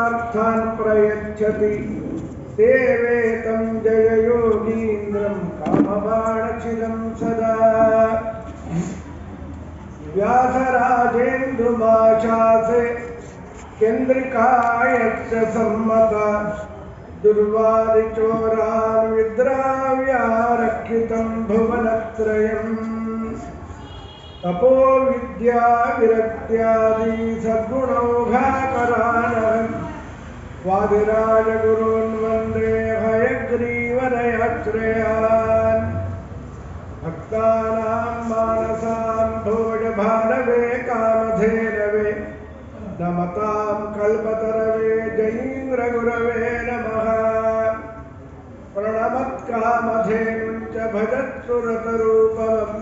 अर्थान् प्रयच्छति सेवेतं जययोगीन्द्रं कामबाणचिरं सदा व्यासराजेन्दुमाशासे केन्द्रिकायस्य सम्मत दुर्वादिचोरान् विद्राव्यारक्षितं भुवनत्रयम् तपो विद्या विरक्त्यादि सद्गुणौघाकरान् वादिराजगुरून् वन्दे हयग्रीवनयाश्रयान् भक्तानां मानसान् भोजभानवे कामधेनवे नमतां कल्पतरवे जयीन्द्रगुरवे नमः प्रणमत्कामधेनुं च भजत्सुरतरूपम्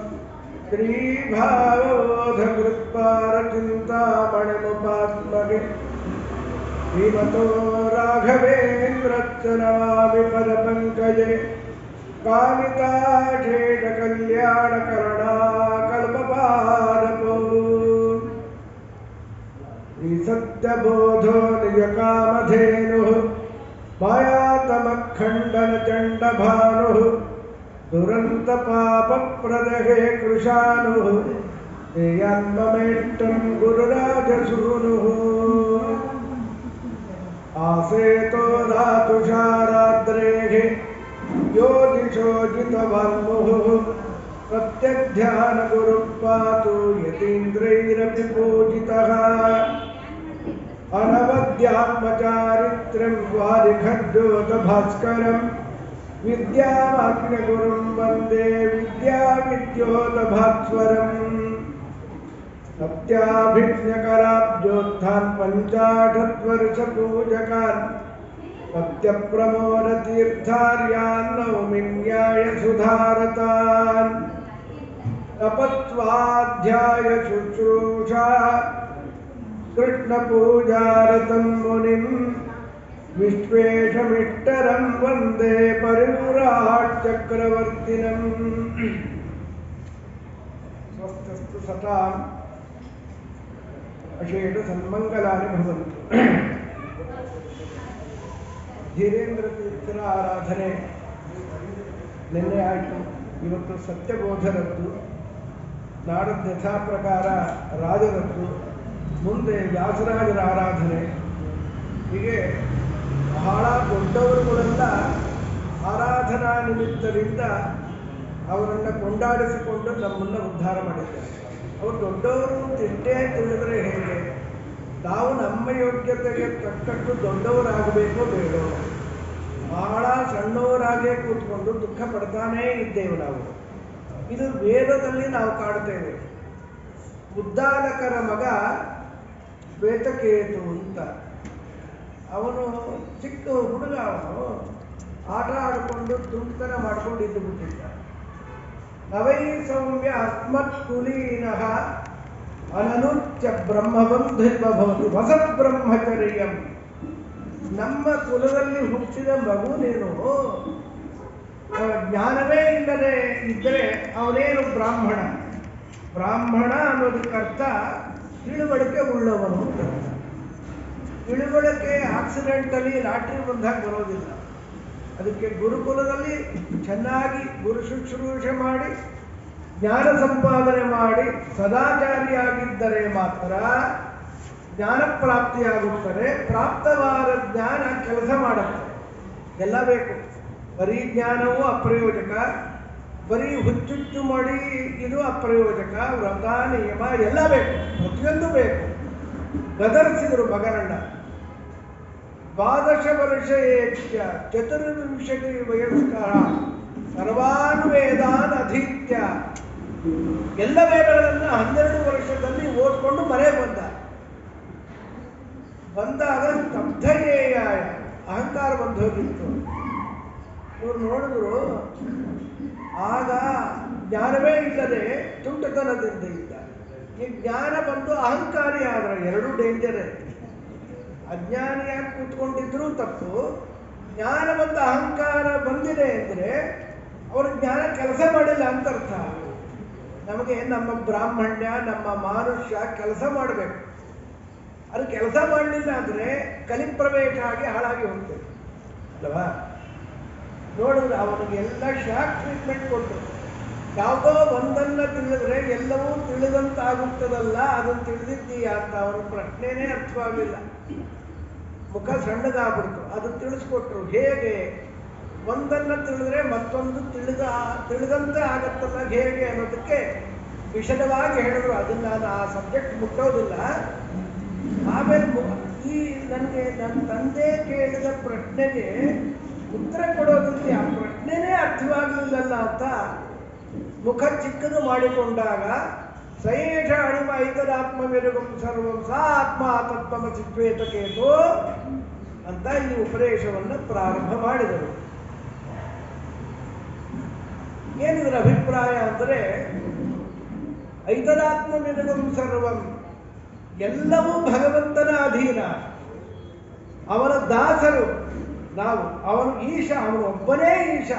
श्रीभावबोधकृत्पारचिन्तामणिमुपात्मने श्रीमतो राघवेन्द्रस्य नमामि परपङ्कजे कामिताशेषकल्याणकरुणाकल्पपारपो श्रीसत्यबोधो निजकामधेनुः मायातमखण्डनचण्डभानुः दुरन्तपापप्रदहे कृशानुः तेयन्ममेष्टं गुरुराजसूनुः आसेतो धातुषाराद्रेः योजिषोजितवान्मुहुः प्रत्यध्यानगुरुः पातु यतीन्द्रैरपि पूजितः अनवद्यात्मचारित्रं वारिखद्योतभास्करम् विद्यावाक्यगुरुं वन्दे विद्याविद्योतभास्वरम् सत्याभिज्ञकराब्जोत्थान् पञ्चाशत्वर्षपूजकान् सत्यप्रमोदतीर्थार्यान् नौमि न्यायसुधारतान् तपस्वाध्यायशुश्रूषा कृष्णपूजारतं मुनिं विश्वेशमिष्टरं वन्दे परिव्राट्चक्रवर्तिनम् स्वस्तस्तु सताम् अशेषसन्मङ्गलानि भवन्तु। ಧೀರೇಂದ್ರ ತೀರ್ಥರ ಆರಾಧನೆ ನಿನ್ನೆ ಆಯಿತು. ಇವತ್ತು ಸತ್ಯಬೋಧರದ್ದು, ನಾಡದ ಯಥಾ ಪ್ರಕಾರ ರಾಜರದ್ದು, ಮುಂದೆ ವ್ಯಾಸರಾಜರ ಆರಾಧನೆ. ಹೀಗೆ ಬಹಳ ದೊಡ್ಡವರುಗಳೆಲ್ಲ ಆರಾಧನಾ ನಿಮಿತ್ತದಿಂದ ಅವರನ್ನು ಕೊಂಡಾಡಿಸಿಕೊಂಡು ನಮ್ಮನ್ನು ಉದ್ಧಾರ ಮಾಡಿದ್ದಾರೆ. ಅವರು ದೊಡ್ಡವರು ತಿಂಟೇ ತಿಳಿದರೆ ಹೇಗೆ? ನಾವು ನಮ್ಮ ಯೋಗ್ಯತೆಗೆ ತಕ್ಕಷ್ಟು ದೊಡ್ಡವರಾಗಬೇಕೋ ಬೇಡೋ? ಬಹಳ ಸಣ್ಣವರಾಗೇ ಕೂತ್ಕೊಂಡು ದುಃಖ ಪಡ್ತಾನೇ ಇದ್ದೇವೆ ನಾವು. ಇದು ವೇದದಲ್ಲಿ ನಾವು ಕಾಣ್ತೇವೆ. ಉದ್ದಾಲಕರ ಮಗ ಶ್ವೇತಕೇತು ಅಂತ, ಅವನು ಚಿಕ್ಕ ಹುಡುಗ, ಅವನು ಆಟ ಆಡಿಕೊಂಡು ತುಂಟತನ ಮಾಡ್ಕೊಂಡು ಇದ್ದು ಬಿಟ್ಟಿದ್ದ. ನವೈ ಸೌಮ್ಯ ಅಸ್ಮತ್ ಕುಲೀನಃ ಅನನುಚ್ಯ ಬ್ರಹ್ಮಬಂಧುರ್ಭವತು ವಸತ್ ಬ್ರಹ್ಮಚರ್ಯಂ. ನಮ್ಮ ಕುಲದಲ್ಲಿ ಹುಟ್ಟಿದ ಮಗು ನೀನು ಜ್ಞಾನವೇ ಇಲ್ಲದೆ ಇದ್ದರೆ ಅವನೇನು ಬ್ರಾಹ್ಮಣ? ಬ್ರಾಹ್ಮಣ ಅನ್ನೋದಕ್ಕರ್ಥ ತಿಳುವಳಿಕೆ ಉಳ್ಳವನು. ತಿಳುವಳಿಕೆ ಆಕ್ಸಿಡೆಂಟಲ್ಲಿ ಲಾಟ್ರಿ ಬಂದಾಗ ಬರೋದಿಲ್ಲ. ಅದಕ್ಕೆ ಗುರುಕುಲದಲ್ಲಿ ಚೆನ್ನಾಗಿ ಗುರು ಶುಶ್ರೂಷೆ ಮಾಡಿ ಜ್ಞಾನ ಸಂಪಾದನೆ ಮಾಡಿ ಸದಾಚಾರಿಯಾಗಿದ್ದರೆ ಮಾತ್ರ ಜ್ಞಾನ ಪ್ರಾಪ್ತಿಯಾಗುತ್ತದೆ. ಪ್ರಾಪ್ತವಾದ ಜ್ಞಾನ ಕೆಲಸ ಮಾಡುತ್ತೆ. ಎಲ್ಲ ಬೇಕು. ಬರೀ ಜ್ಞಾನವೂ ಅಪ್ರಯೋಜಕ, ಬರೀ ಹುಚ್ಚುಚ್ಚು ಮಾಡಿ ಇದು ಅಪ್ರಯೋಜಕ. ವ್ರತ ನಿಯಮ ಎಲ್ಲ ಬೇಕು, ಪ್ರತಿಯೊಂದು ಬೇಕು. ಗದರಿಸಿದರು ಮಗನನ್ನ. 12 ವರ್ಷೇಚ್ಛ ಚತುರ್ವಿಂಶತಿ ವಯಸ್ಕರ ಸರ್ವಾನ್ ವೇದಾನ್ ಅಧೀತ್ಯ. ಎಲ್ಲ ವೇದಗಳನ್ನು 12 ವರ್ಷದಲ್ಲಿ ಓದ್ಕೊಂಡು ಮನೆಗೆ ಬಂದಾಗ ಸ್ತಬ್ಧಯೇಯ, ಅಹಂಕಾರ ಬಂದು ಹೋಗಿತ್ತು. ಇವ್ರು ನೋಡಿದ್ರು, ಆಗ ಜ್ಞಾನವೇ ಇಲ್ಲದೆ ತುಂಟತನದಿಂದ ಇದ್ದ. ಈ ಜ್ಞಾನ ಬಂದು ಅಹಂಕಾರಿ ಆದ್ರೆ ಎರಡೂ ಡೇಂಜರೇ. ಅಜ್ಞಾನಿಯಾಗಿ ಕೂತ್ಕೊಂಡಿದ್ರು ತಪ್ಪು, ಜ್ಞಾನ ಬಂದು ಅಹಂಕಾರ ಬಂದಿದೆ ಅಂದರೆ ಅವರು ಜ್ಞಾನ ಕೆಲಸ ಮಾಡಿಲ್ಲ ಅಂತ ಅರ್ಥ. ನಮಗೆ ನಮ್ಮ ಬ್ರಾಹ್ಮಣ್ಯ, ನಮ್ಮ ಮಾನುಷ್ಯ ಕೆಲಸ ಮಾಡಬೇಕು. ಅದು ಕೆಲಸ ಮಾಡಲಿಲ್ಲ ಅಂದರೆ ಕಲಿಪ್ರವೇಶ ಆಗಿ ಹಾಳಾಗಿ ಹೋಗ್ತೇವೆ ಅಲ್ವಾ? ನೋಡಿದ್ರೆ ಅವನಿಗೆ ಎಲ್ಲ ಶಾಕ್ ಟ್ರೀಟ್ಮೆಂಟ್ ಕೊಟ್ಟರು. ಯಾವುದೋ ಒಂದನ್ನು ತಿಳಿದ್ರೆ ಎಲ್ಲವೂ ತಿಳಿದಂತಾಗುತ್ತದಲ್ಲ, ಅದನ್ನು ತಿಳಿದಿದ್ದೀಯಾ ಅಂತ ಅವನ ಪ್ರಶ್ನೆನೇ ಅರ್ಥವಾಗಲಿಲ್ಲ. ಮುಖ ಸಣ್ಣಗಾಗ್ಬಿಡ್ತು. ಅದನ್ನು ತಿಳಿಸ್ಕೊಟ್ರು. ಹೇಗೆ ಒಂದನ್ನು ತಿಳಿದ್ರೆ ಮತ್ತೊಂದು ತಿಳಿದಂತೆ ಆಗತ್ತಲ್ಲ ಹೇಗೆ ಅನ್ನೋದಕ್ಕೆ ವಿಶದವಾಗಿ ಹೇಳಿದ್ರು. ಅದನ್ನು ನಾನು ಆ ಸಬ್ಜೆಕ್ಟ್ ಮುಟ್ಟೋದಿಲ್ಲ. ಆಮೇಲೆ ನನಗೆ ನನ್ನ ತಂದೆ ಕೇಳಿದ ಪ್ರಶ್ನೆಗೆ ಉತ್ತರ ಕೊಡೋದಕ್ಕೆ ಆ ಪ್ರಶ್ನೆನೇ ಅರ್ಥವಾಗಲಿಲ್ಲಲ್ಲ ಅಂತ ಮುಖ ಚಿಕ್ಕದು ಮಾಡಿಕೊಂಡಾಗ ಸಯೇಷ ಅಣಿಮ ಐತರಾತ್ಮ ವಿರುಗಂ ಸರ್ವಂ ಸಾ ಆತ್ಮ ತತ್ವಮಸಿ ಶ್ವೇತಕೇತು ಅಂತ ಈ ಉಪದೇಶವನ್ನು ಪ್ರಾರಂಭ ಮಾಡಿದರು. ಏನಿದ್ರ ಅಭಿಪ್ರಾಯ ಅಂದರೆ ಐತರಾತ್ಮ ವಿರುಗಂ ಸರ್ವಂ, ಎಲ್ಲವೂ ಭಗವಂತನ ಅಧೀನ, ಅವನ ದಾಸರು ನಾವು. ಅವನು ಈಶ, ಅವನು ಒಬ್ಬನೇ ಈಶ.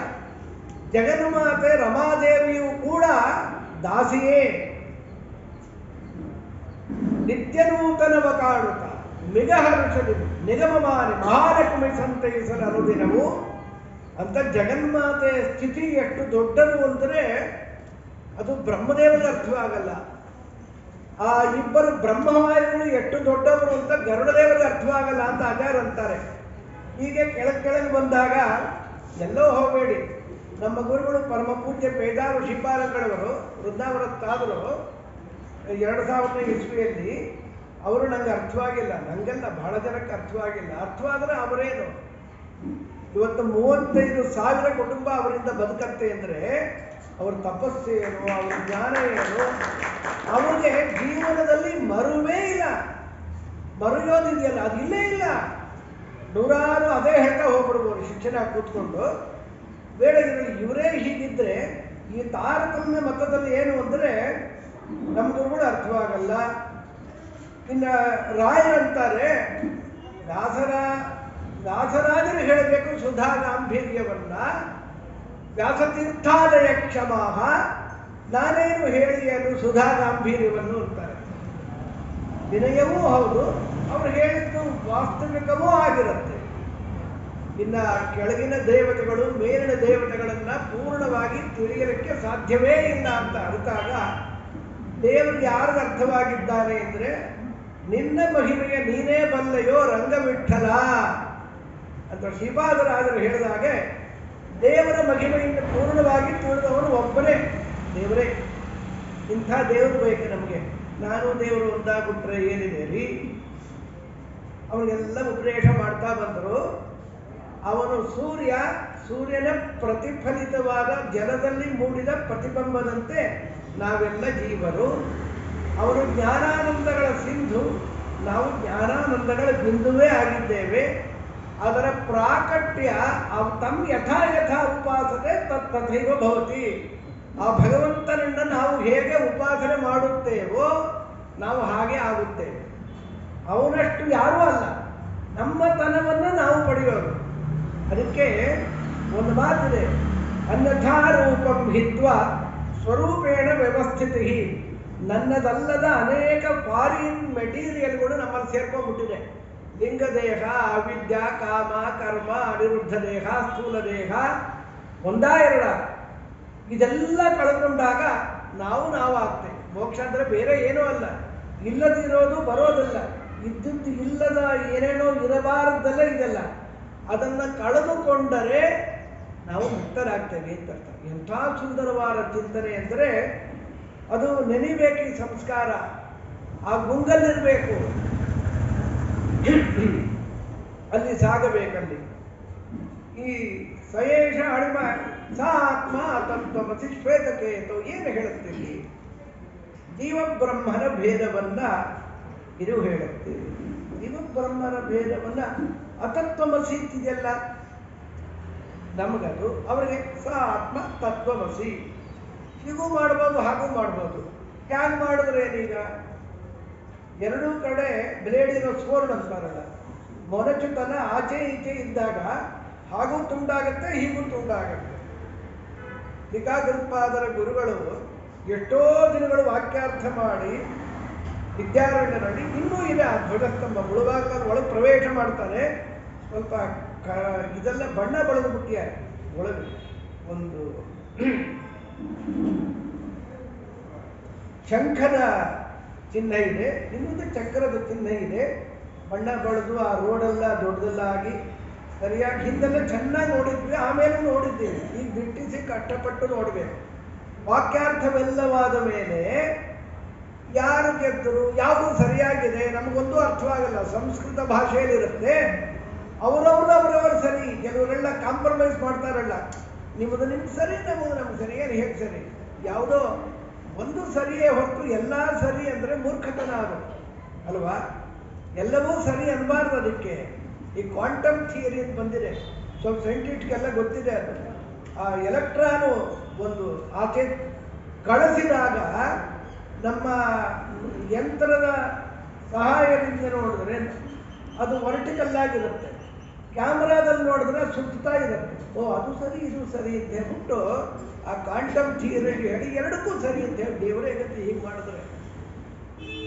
ಜಗನ್ಮಾತೆ ರಮಾದೇವಿಯು ಕೂಡ ದಾಸಿಯೇ. ನಿತ್ಯನೂತನವ ಕಾಣುತ್ತ ಮಿಗಹರ್ಷದಿ ನಿಗಮಮಾನಿ ಮಹಾಲಕ್ಷ್ಮಿ ಸಂತೈಸಲು ಅನುದಿನವು ಅಂತ ಜಗನ್ಮಾತೆಯ ಸ್ಥಿತಿ ಎಷ್ಟು ದೊಡ್ಡದು ಅಂದರೆ ಅದು ಬ್ರಹ್ಮದೇವರಿಗೆ ಅರ್ಥವಾಗಲ್ಲ. ಆ ಇಬ್ಬರು ಬ್ರಹ್ಮವಾಯುಗಳು ಎಷ್ಟು ದೊಡ್ಡವರು ಅಂತ ಗರುಡದೇವರಿಗೆ ಅರ್ಥವಾಗಲ್ಲ ಅಂತ ಆಚಾರ್ಯರು ಅಂತಾರೆ. ಹೀಗೆ ಕೆಳಗೆ ಬಂದಾಗ ಎಲ್ಲೋ ಹೋಗಬೇಡಿ. ನಮ್ಮ ಗುರುಗಳು ಪರಮ ಪೂಜ್ಯ ಪೇಜಾರು ಶ್ರೀಪಾದಂಗಳವರು ವೃಂದಾವನತ್ತಾದರು 2000ನೇ ಇಸ್ವಿಯಲ್ಲಿ. ಅವರು ನಂಗೆ ಅರ್ಥವಾಗಿಲ್ಲ, ನಂಗೆಲ್ಲ ಬಹಳ ಜನಕ್ಕೆ ಅರ್ಥವಾಗಿಲ್ಲ. ಅರ್ಥವಾದರೆ ಅವರೇನು ಇವತ್ತು 35,000 ಕುಟುಂಬ ಅವರಿಂದ ಬದುಕತ್ತೆ ಅಂದರೆ ಅವ್ರ ತಪಸ್ಸೇನು, ಅವ್ರ ಜ್ಞಾನ ಏನು, ಅವ್ರಿಗೆ ಜೀವನದಲ್ಲಿ ಮರುವೇ ಇಲ್ಲ. ಮರೆಯೋದಿದೆಯಲ್ಲ ಅದು ಇಲ್ಲೇ ಇಲ್ಲ. ನೂರಾರು ಅದೇ ಹೇಳ್ತಾ ಹೋಗ್ಬಿಡ್ಬೋದು ಶಿಕ್ಷಣ ಕೂತ್ಕೊಂಡು. ಬೇಡ ಇವರೇ ಹೀಗಿದ್ರೆ ಈ ತಾರತಮ್ಯ ಮತದಲ್ಲಿ ಏನು ಅಂದರೆ ನಮ್ಮ ಗುರುಗಳು ಅರ್ಥವಾಗಲ್ಲ. ಇನ್ನು ರಾಯರಂತಾರೆ ವ್ಯಾಸರಾಜರು ಹೇಳಬೇಕು ಸುಧಾ ಗಾಂಭೀರ್ಯವನ್ನ, ವ್ಯಾಸತೀರ್ಥಾಲಯ ಕ್ಷಮಾಹ, ನಾನೇನು ಹೇಳಿಯಲು ಸುಧಾ ಗಾಂಭೀರ್ಯವನ್ನು ಅಂತಾರೆ. ವಿನಯವೂ ಹೌದು, ಅವ್ರು ಹೇಳಿದ್ದು ವಾಸ್ತವಿಕವೂ ಆಗಿರುತ್ತೆ. ಇನ್ನು ಕೆಳಗಿನ ದೇವತೆಗಳು ಮೇಲಿನ ದೇವತೆಗಳನ್ನು ಪೂರ್ಣವಾಗಿ ತಿಳಿಯಲಿಕ್ಕೆ ಸಾಧ್ಯವೇ ಇಲ್ಲ ಅಂತ ಅರ್ಥಾಗ ದೇವರಿಗೆ ಯಾರಿಗೆ ಅರ್ಥವಾಗಿದ್ದಾನೆ ಅಂದರೆ ನಿನ್ನ ಮಹಿಮೆಯ ನೀನೇ ಬಲ್ಲೆಯೋ ರಂಗವಿಠಲ ಅಂತ ಶ್ರೀಪಾದರಾಜರು ಹೇಳಿದಾಗೆ ದೇವರ ಮಹಿಮೆಯಿಂದ ಪೂರ್ಣವಾಗಿ ತಿಳಿದವನು ಒಬ್ಬನೇ ದೇವರೇ. ಇಂಥ ದೇವರು ಬೇಕು ನಮಗೆ. ನಾನು ದೇವರು ಒಂದಾಗ್ಬಿಟ್ರೆ ಏನಿದೆ ರೀ? ಅವನಿಗೆಲ್ಲ ಉಪದೇಶ ಮಾಡ್ತಾ ಬಂದರು. ಅವನು ಸೂರ್ಯನ ಪ್ರತಿಫಲಿತವಾದ ಜಲದಲ್ಲಿ ಮೂಡಿದ ಪ್ರತಿಬಿಂಬದಂತೆ ನಾವೆಲ್ಲ ಜೀವರು. ಅವನು ಜ್ಞಾನಾನಂದಗಳ ಸಿಂಧು, ನಾವು ಜ್ಞಾನಾನಂದಗಳ ಬಿಂದುವೇ ಆಗಿದ್ದೇವೆ. ಅದರ ಪ್ರಾಕಟ್ಯ ತಮ್ಮ ಯಥಾ ಉಪಾಸನೆ ತಥೈವ ಭವತಿ. ಆ ಭಗವಂತನನ್ನು ನಾವು ಹೇಗೆ ಉಪಾಸನೆ ಮಾಡುತ್ತೇವೋ ನಾವು ಹಾಗೆ ಆಗುತ್ತೇವೆ. ಅವನಷ್ಟು ಯಾರೂ ಅಲ್ಲ, ನಮ್ಮ ತನವನ್ನು ನಾವು ಪಡೆಯೋದು. ಅದಕ್ಕೆ ಒಂದು ಮಾತಿದೆ, ಅನ್ಯಥಾ ರೂಪಂ ಹಿತ್ವಾ ಸ್ವರೂಪೇಣ ವ್ಯವಸ್ಥಿತಿ. ನನ್ನದಲ್ಲದ ಅನೇಕ ಫಾರಿನ್ ಮೆಟೀರಿಯಲ್ಗಳು ನಮ್ಮಲ್ಲಿ ಸೇರ್ಕೊಂಡ್ಬಿಟ್ಟಿದೆ. ಲಿಂಗದೇಹ, ಅವಿದ್ಯ, ಕಾಮ, ಕರ್ಮ, ಅನಿರುದ್ಧ ದೇಹ, ಸ್ಥೂಲ ದೇಹ, ಒಂದಾ ಎರಡ, ಇದೆಲ್ಲ ಕಳ್ಕೊಂಡಾಗ ನಾವು ಆಗ್ತೇವೆ. ಮೋಕ್ಷ ಅಂದರೆ ಬೇರೆ ಏನೂ ಅಲ್ಲ, ಇಲ್ಲದಿರೋದು ಬರೋದಿಲ್ಲ, ಇದ್ದದ್ದು ಇಲ್ಲದ ಏನೇನೋ ಇರಬಾರದಲ್ಲ ಇದೆಲ್ಲ. ಅದನ್ನು ಕಳೆದುಕೊಂಡರೆ ನಾವು ಮುಕ್ತರಾಗ್ತೇವೆ ಅಂತ ಅರ್ಥ. ಎಂಥ ಸುಂದರವಾದ ಚಿಂತನೆ ಅಂದರೆ ಅದು ನೆನಿಬೇಕು. ಈ ಸಂಸ್ಕಾರ ಆ ಗುಂಗಲ್ಲಿರಬೇಕು, ಅಲ್ಲಿ ಸಾಗಬೇಕಲ್ಲಿ. ಈ ಸಯೇಷ ಅಣಿಮ ಸಾ ಆತ್ಮ ತತ್ವಮಸಿ ಶ್ವೇತಕೇತು ಏನು ಹೇಳುತ್ತೀವಿ? ಜೀವಬ್ರಹ್ಮನ ಭೇದವನ್ನ ಇದು ಹೇಳುತ್ತೀವಿ. ಜೀವಬ್ರಹ್ಮನ ಭೇದವನ್ನ ಅತತ್ವಮಸಿ ಇದೆಯಲ್ಲ ನಮಗದು, ಅವರಿಗೆ ಸ ಆತ್ಮ ತತ್ವಮಸಿ ಹೀಗೂ ಮಾಡ್ಬೋದು ಹಾಗೂ ಮಾಡ್ಬೋದು. ಹ್ಯಾಂಗೆ ಮಾಡಿದ್ರೆ ಏನೀಗ? ಎರಡೂ ಕಡೆ ಬ್ಲೇಡಿರೋ ಸ್ವರ್ಡ್ ಅಂತಾರಲ್ಲ, ಮೊನಚುತನ ಆಚೆ ಈಚೆ ಇದ್ದಾಗ ಹಾಗೂ ತುಂಡಾಗತ್ತೆ, ಹೀಗೂ ತುಂಡಾಗತ್ತೆ. ಟೀಕಾಕೃತ್ಪಾದರ ಗುರುಗಳು ಎಷ್ಟೋ ದಿನಗಳು ವಾಕ್ಯಾರ್ಥ ಮಾಡಿ ವಿದ್ಯಾರಣ್ಯರಲ್ಲಿ ಇನ್ನೂ ಇದೆ ಆ ಧ್ವಜಸ್ತಂಭ. ಮುಳುಬಾಗಿಲಲ್ಲಿ ಒಳಗೆ ಪ್ರವೇಶ ಮಾಡ್ತಾರೆ, ಸ್ವಲ್ಪ ಇದೆಲ್ಲ ಬಣ್ಣ ಬಳಿದು ಬಿಟ್ಟಿದ್ದಾರೆ. ಒಳಗೆ ಒಂದು ಶಂಖದ ಚಿಹ್ನೆ ಇದೆ, ಇನ್ನೊಂದು ಚಕ್ರದ ಚಿಹ್ನೆ ಇದೆ. ಬಣ್ಣ ಬಳಿದು ಆ ರೋಡೆಲ್ಲ ದೊಡ್ಡದೆಲ್ಲ ಆಗಿ ಸರಿಯಾಗಿ ಹಿಂದೆಲ್ಲ ಚೆನ್ನಾಗಿ ನೋಡಿದ್ವಿ, ಆಮೇಲೆ ನೋಡಿದ್ದೀವಿ. ಈಗ ದಿಟ್ಟಿಸಿ ಕಷ್ಟಪಟ್ಟು ನೋಡಬೇಕು. ವಾಕ್ಯಾರ್ಥವೆಲ್ಲವಾದ ಮೇಲೆ ಯಾರು ಗೆದ್ದರು, ಯಾವುದು ಸರಿಯಾಗಿದೆ ನಮಗೊಂದು ಅರ್ಥವಾಗಲ್ಲ. ಸಂಸ್ಕೃತ ಭಾಷೆಯಲ್ಲಿರುತ್ತೆ, ಅವರವರು ಸರಿ. ಕೆಲವರೆಲ್ಲ ಕಾಂಪ್ರಮೈಸ್ ಮಾಡ್ತಾರಲ್ಲ, ನಿಮ್ಮದು ನಿಮ್ಗೆ ಸರಿ, ನಮಗೆ ಸರಿ, ಏನು ಹೇಗೆ ಸರಿ? ಯಾವುದೋ ಒಂದು ಸರಿಯೇ ಹೊರತು ಎಲ್ಲ ಸರಿ ಅಂದರೆ ಮೂರ್ಖತನ ಅದು ಅಲ್ವಾ? ಎಲ್ಲವೂ ಸರಿ ಅನ್ಬಾರ್ದು. ಅದಕ್ಕೆ ಈ ಕ್ವಾಂಟಮ್ ಥಿಯರಿ ಅಂತ ಬಂದಿದೆ, ಸ್ವಲ್ಪ ಸೈಂಟಿಸ್ಟ್ಗೆಲ್ಲ ಗೊತ್ತಿದೆ. ಅದು ಆ ಎಲೆಕ್ಟ್ರಾನು ಒಂದು ಆಚೆ ಕಳಿಸಿದಾಗ ನಮ್ಮ ಯಂತ್ರದ ಸಹಾಯದಿಂದ ನೋಡಿದ್ರೆ ಅದು ವರ್ಟಿಕಲ್ ಆಗಿರುತ್ತೆ, ಕ್ಯಾಮ್ರಾದಲ್ಲಿ ನೋಡಿದ್ರೆ ಸುತ್ತಾ ಇರುತ್ತೆ. ಓ ಅದು ಸರಿ ಇದು ಸರಿ ಅಂತ ಹೇಳ್ಬಿಟ್ಟು ಆ ಕ್ವಾಂಟಮ್ ಥಿಯರಿ ಹೇಳಿ ಎರಡಕ್ಕೂ ಸರಿ ಅಂತ ಹೇಳಿ ದೇವರೇ ಗತಿ ಹೀಗೆ ಮಾಡಿದ್ರೆ.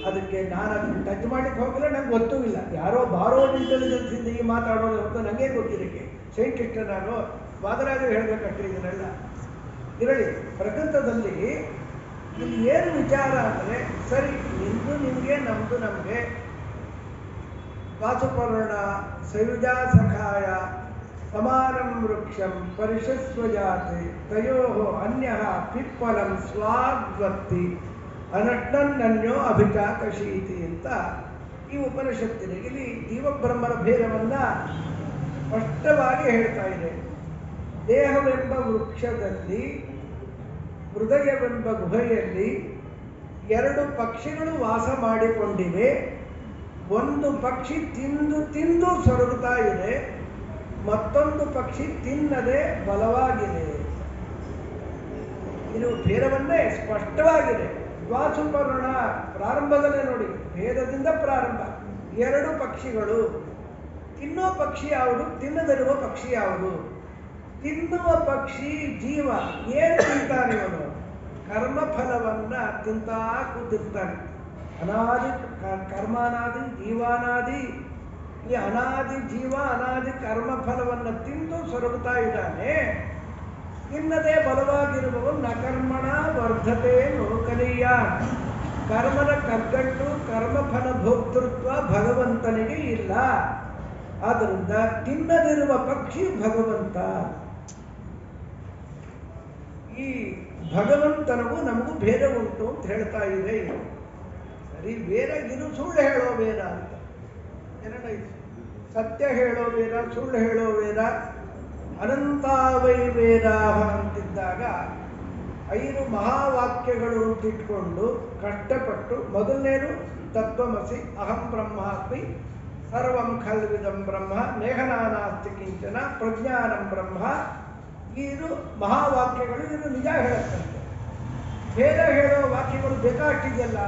ಅದಕ್ಕೆ ನಾನು ಅದನ್ನು ಟಚ್ ಮಾಡಿಕ್ಕೆ ಹೋಗಿಲ್ಲ, ನಂಗೆ ಗೊತ್ತೂ ಇಲ್ಲ. ಯಾರೋ ಬಾರೋಡ್ ಇಂಟೆಲಿಜೆನ್ಸಿಂದ ಈ ಮಾತಾಡೋದು ಹೊರತು ನನಗೆ ಗೊತ್ತಿರಕ್ಕೆ. ಸೈಂಟಿಸ್ಟ್ ನಾನು ವಾದರಾಜರು ಹೇಳಬೇಕಷ್ಟೇ. ಇದನ್ನೆಲ್ಲ ಇರಲಿ. ಪ್ರಕೃತದಲ್ಲಿ ಇಲ್ಲಿ ಏನು ವಿಚಾರ ಅಂದರೆ, ಸರಿ ನಿಂದು ನಿಮಗೆ ನಮ್ಮದು ನಮಗೆ, ವಾಸುಪರ್ಣ ಸಯುಜಾ ಸಖಾಯ ಸಮಾನಂ ವೃಕ್ಷಂ ಪರಿಶಸ್ವಜಾತೆ ತಯೋ ಅನ್ಯ ಪಿಪ್ಪಲಂ ಸ್ವಾದ್ವತ್ತಿ ಅನಷ್ಟನ್ನನ್ಯೋ ಅಭಿಚಾಕಶೀತಿ ಅಂತ ಈ ಉಪನಿಷತ್ತಿನ ಇಲ್ಲಿ ಜೀವಬ್ರಹ್ಮರ ಭೇದವನ್ನ ಸ್ಪಷ್ಟವಾಗಿ ಹೇಳ್ತಾ ಇದೆ. ದೇಹವೆಂಬ ವೃಕ್ಷದಲ್ಲಿ, ಹೃದಯವೆಂಬ ಗುಹೆಯಲ್ಲಿ ಎರಡು ಪಕ್ಷಿಗಳು ವಾಸ ಮಾಡಿಕೊಂಡಿವೆ. ಒಂದು ಪಕ್ಷಿ ತಿಂದು ತಿಂದು ಸೊರಗುತ್ತಾ ಇದೆ, ಮತ್ತೊಂದು ಪಕ್ಷಿ ತಿನ್ನದೆ ಬಲವಾಗಿದೆ. ಇದು ಭೇದವನ್ನೇ ಸ್ಪಷ್ಟವಾಗಿದೆ. ದ್ವಾಸುಪರ್ಣ ಪ್ರಾರಂಭದಲ್ಲೇ ನೋಡಿ, ಭೇದದಿಂದ ಪ್ರಾರಂಭ. ಎರಡು ಪಕ್ಷಿಗಳು, ತಿನ್ನೋ ಪಕ್ಷಿ ಯಾವುದು, ತಿನ್ನದಿರುವ ಪಕ್ಷಿ ಯಾವುದು? ತಿನ್ನುವ ಪಕ್ಷಿ ಜೀವ. ಏನು ತಿಂತಾನೆ ಅವನು? ಕರ್ಮಫಲವನ್ನ ತಿಂತಾ ಕೂತಿರ್ತಾನೆ. ಅನಾದಿ ಕರ್ಮಾನಾದಿ ಜೀವಾನಾದಿ, ಈ ಅನಾದಿ ಜೀವ ಅನಾದಿ ಕರ್ಮಫಲವನ್ನು ತಿಂದು ಸೊರಗುತ್ತಾ ಇದ್ದಾನೆ. ತಿನ್ನದೇ ಬಲವಾಗಿರುವವನು ನಕರ್ಮಣ ವರ್ಧತೆ ಲೋಕನೀಯ. ಕರ್ಮದ ಕಗ್ಗಟ್ಟು ಕರ್ಮಫಲ ಭೋಕ್ತೃತ್ವ ಭಗವಂತನಿಗೆ ಇಲ್ಲ. ಆದ್ದರಿಂದ ತಿನ್ನದಿರುವ ಪಕ್ಷಿ ಭಗವಂತ. ಈ ಭಗವಂತನಿಗೂ ನಮಗೂ ಭೇದ ಉಂಟು ಅಂತ ಹೇಳ್ತಾ ಇದೆ. ಸರಿ, ಬೇರೆ ಇದು ಸುಳ್ಳು ಹೇಳೋ ವೇದ ಅಂತ ಎರಡೈದು. ಸತ್ಯ ಹೇಳೋ ವೇದ, ಸುಳ್ಳು ಹೇಳೋ ವೇದ, ಅನಂತಾವೈ ವೇದ ಅಂತಿದ್ದಾಗ 5 ಮಹಾವಾಕ್ಯಗಳು ಅಂತಿಟ್ಕೊಂಡು ಕಷ್ಟಪಟ್ಟು, ಮೊದಲನೇದು ತತ್ವಮಸಿ ಅಹಂ ಬ್ರಹ್ಮಾಸ್ಮಿ ಸರ್ವಂ ಖಲ್ವಿದಂ ಬ್ರಹ್ಮ ನೇಹನಾನಾಸ್ತಿ ಕಿಂಚನ ಪ್ರಜ್ಞಾನಂ ಬ್ರಹ್ಮ. ಇದು ಮಹಾವಾಕ್ಯಗಳು. ಇದನ್ನು ನಿಜ ಹೇಳುತ್ತಂತೆ. ಭೇದ ಹೇಳೋ ವಾಕ್ಯಗಳು ಬೇಕಾಷ್ಟಿದೆಯಲ್ಲ,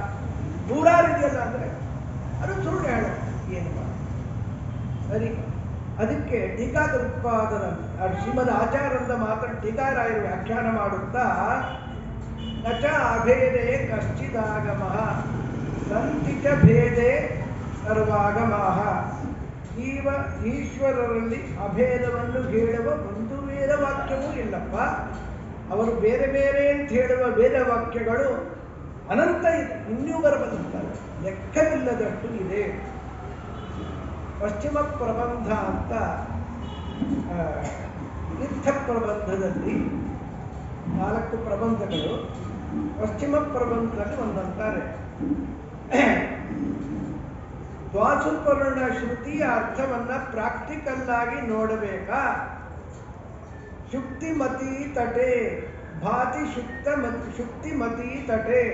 ನೂರಾರಿದೆಯಲ್ಲ ಅಂದರೆ ಅದು ಸುಳ್ಳು ಹೇಳ ಏನು ಮಾಡಿ. ಸರಿ, ಅದಕ್ಕೆ ಟೀಕಾಕೃತ್ಪಾದನ ಶ್ರೀಮದ್ ಆಚಾರ್ಯರಿಂದ ಮಾತ್ರ ಟೀಕಾರಾಯರು ವ್ಯಾಖ್ಯಾನ ಮಾಡುತ್ತಾ, ನಚ ಅಭೇದೇ ಕಶ್ಚಿದಾಗಮಃ ಸಂತಿ ಚ ಭೇದೇ ಸರ್ವಾಗಮಃ. ಈಶ್ವರರಲ್ಲಿ ಅಭೇದವನ್ನು ಹೇಳುವ ಒಂದು ವೇದ ವಾಕ್ಯವೂ ಇಲ್ಲಪ್ಪ. ಅವರು ಬೇರೆ ಬೇರೆ ಅಂತ ಹೇಳುವ ವೇದ ವಾಕ್ಯಗಳು ಅನಂತ ಇದೆ, ಇನ್ನೂ ಬರಬಲ್ಲುತ್ತಾರೆ, ಲೆಕ್ಕವಿಲ್ಲದಷ್ಟು ಇದೆ. ಪಶ್ಚಿಮ ಪ್ರಬಂಧ ಅಂತ ತೀರ್ಥ ಪ್ರಬಂಧದಲ್ಲಿ 4 ಪ್ರಬಂಧಗಳು, ಪಶ್ಚಿಮ ಪ್ರಬಂಧದಲ್ಲಿ ಒಂದಂತಾರೆ, ದ್ವಾಸುಪರ್ಣ ಶ್ರುತಿಯ ಅರ್ಥವನ್ನ ಪ್ರಾಕ್ಟಿಕಲ್ ಆಗಿ ನೋಡಬೇಕಾ? ಶುಕ್ತಿಮತಿ ತಟೆ ಭಾತಿ ಶುಕ್ತಿಮತಿ ತಟೆ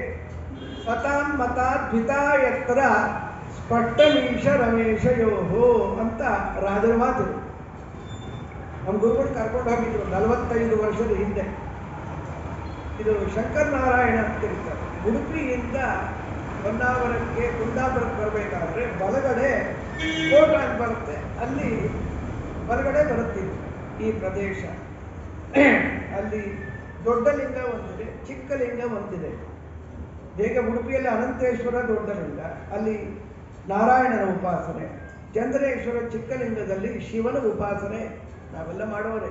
ಸತಾಂ ಮತಾದ್ವಿತಾಯತ್ರ ಸ್ಪಷ್ಟಮೀಶ ರಮೇಶಯೋಹೋ ಅಂತ ರಾಜರ ಮಾತು. ನಮ್ಮ ಗುರುಗಳು ಕರ್ಕೊಂಡು ಹೋಗಿದ್ರು 45 ವರ್ಷದ ಹಿಂದೆ. ಇದು ಶಂಕರನಾರಾಯಣ ಅಂತ ಕರೀತಾರೆ. ಉಡುಪಿಯಿಂದ ಹೊನ್ನಾವರಕ್ಕೆ ಕುಂದಾಪುರಕ್ಕೆ ಬರಬೇಕಾದ್ರೆ ಬಲಗಡೆ ಕೋಟ ಅಂತ ಬರುತ್ತೆ, ಅಲ್ಲಿ ಬಲಗಡೆ ಬರುತ್ತೆ ಈ ಪ್ರದೇಶ. ಅಲ್ಲಿ ದೊಡ್ಡ ಲಿಂಗ ಒಂದಿದೆ, ಚಿಕ್ಕ ಲಿಂಗ ಒಂದಿದೆ. ಹೇಗೆ ಉಡುಪಿಯಲ್ಲಿ ಅನಂತೇಶ್ವರ ದೊಡ್ಡ ಲಿಂಗ, ಅಲ್ಲಿ ನಾರಾಯಣನ ಉಪಾಸನೆ, ಚಂದ್ರೇಶ್ವರ ಚಿಕ್ಕಲಿಂಗದಲ್ಲಿ ಶಿವನ ಉಪಾಸನೆ ನಾವೆಲ್ಲ ಮಾಡೋರೆ.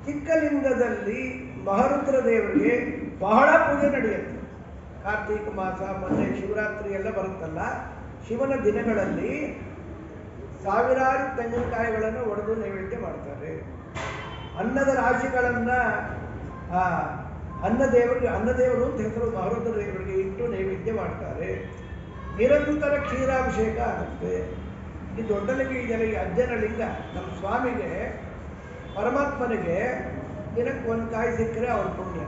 ಚಿಕ್ಕಲಿಂಗದಲ್ಲಿ ಮಹಾರುದ್ರ ದೇವರಿಗೆ ಬಹಳ ಪೂಜೆ ನಡೆಯುತ್ತೆ. ಕಾರ್ತೀಕ ಮಾಸ, ಮೊನ್ನೆ ಶಿವರಾತ್ರಿ ಎಲ್ಲ ಬರುತ್ತಲ್ಲ, ಶಿವನ ದಿನಗಳಲ್ಲಿ ಸಾವಿರಾರು ತೆಂಗಿನಕಾಯಿಗಳನ್ನು ಒಡೆದು ನೈವೇದ್ಯ ಮಾಡ್ತಾರೆ. ಅನ್ನದ ರಾಶಿಗಳನ್ನು ಅನ್ನದೇವರಿಗೆ, ಅನ್ನದೇವರು ಅಂತ ಹೆಸರು ಮಹಾರುದ್ರ ದೇವರಿಗೆ ಇಟ್ಟು ನೈವೇದ್ಯ ಮಾಡ್ತಾರೆ. ನಿರಂತರ ಕ್ಷೀರಾಭಿಷೇಕ ಆಗುತ್ತೆ. ಈ ದೊಡ್ಡಲಿಂಗ ಇದೆಲ್ಲ ಈ ಅಜ್ಜನ ಲಿಂಗ, ನಮ್ಮ ಸ್ವಾಮಿಗೆ ಪರಮಾತ್ಮನಿಗೆ ದಿನಕ್ಕೆ ಒಂದು ಕಾಯಿ ಸಿಕ್ಕರೆ ಅವ್ರ ಪುಣ್ಯ.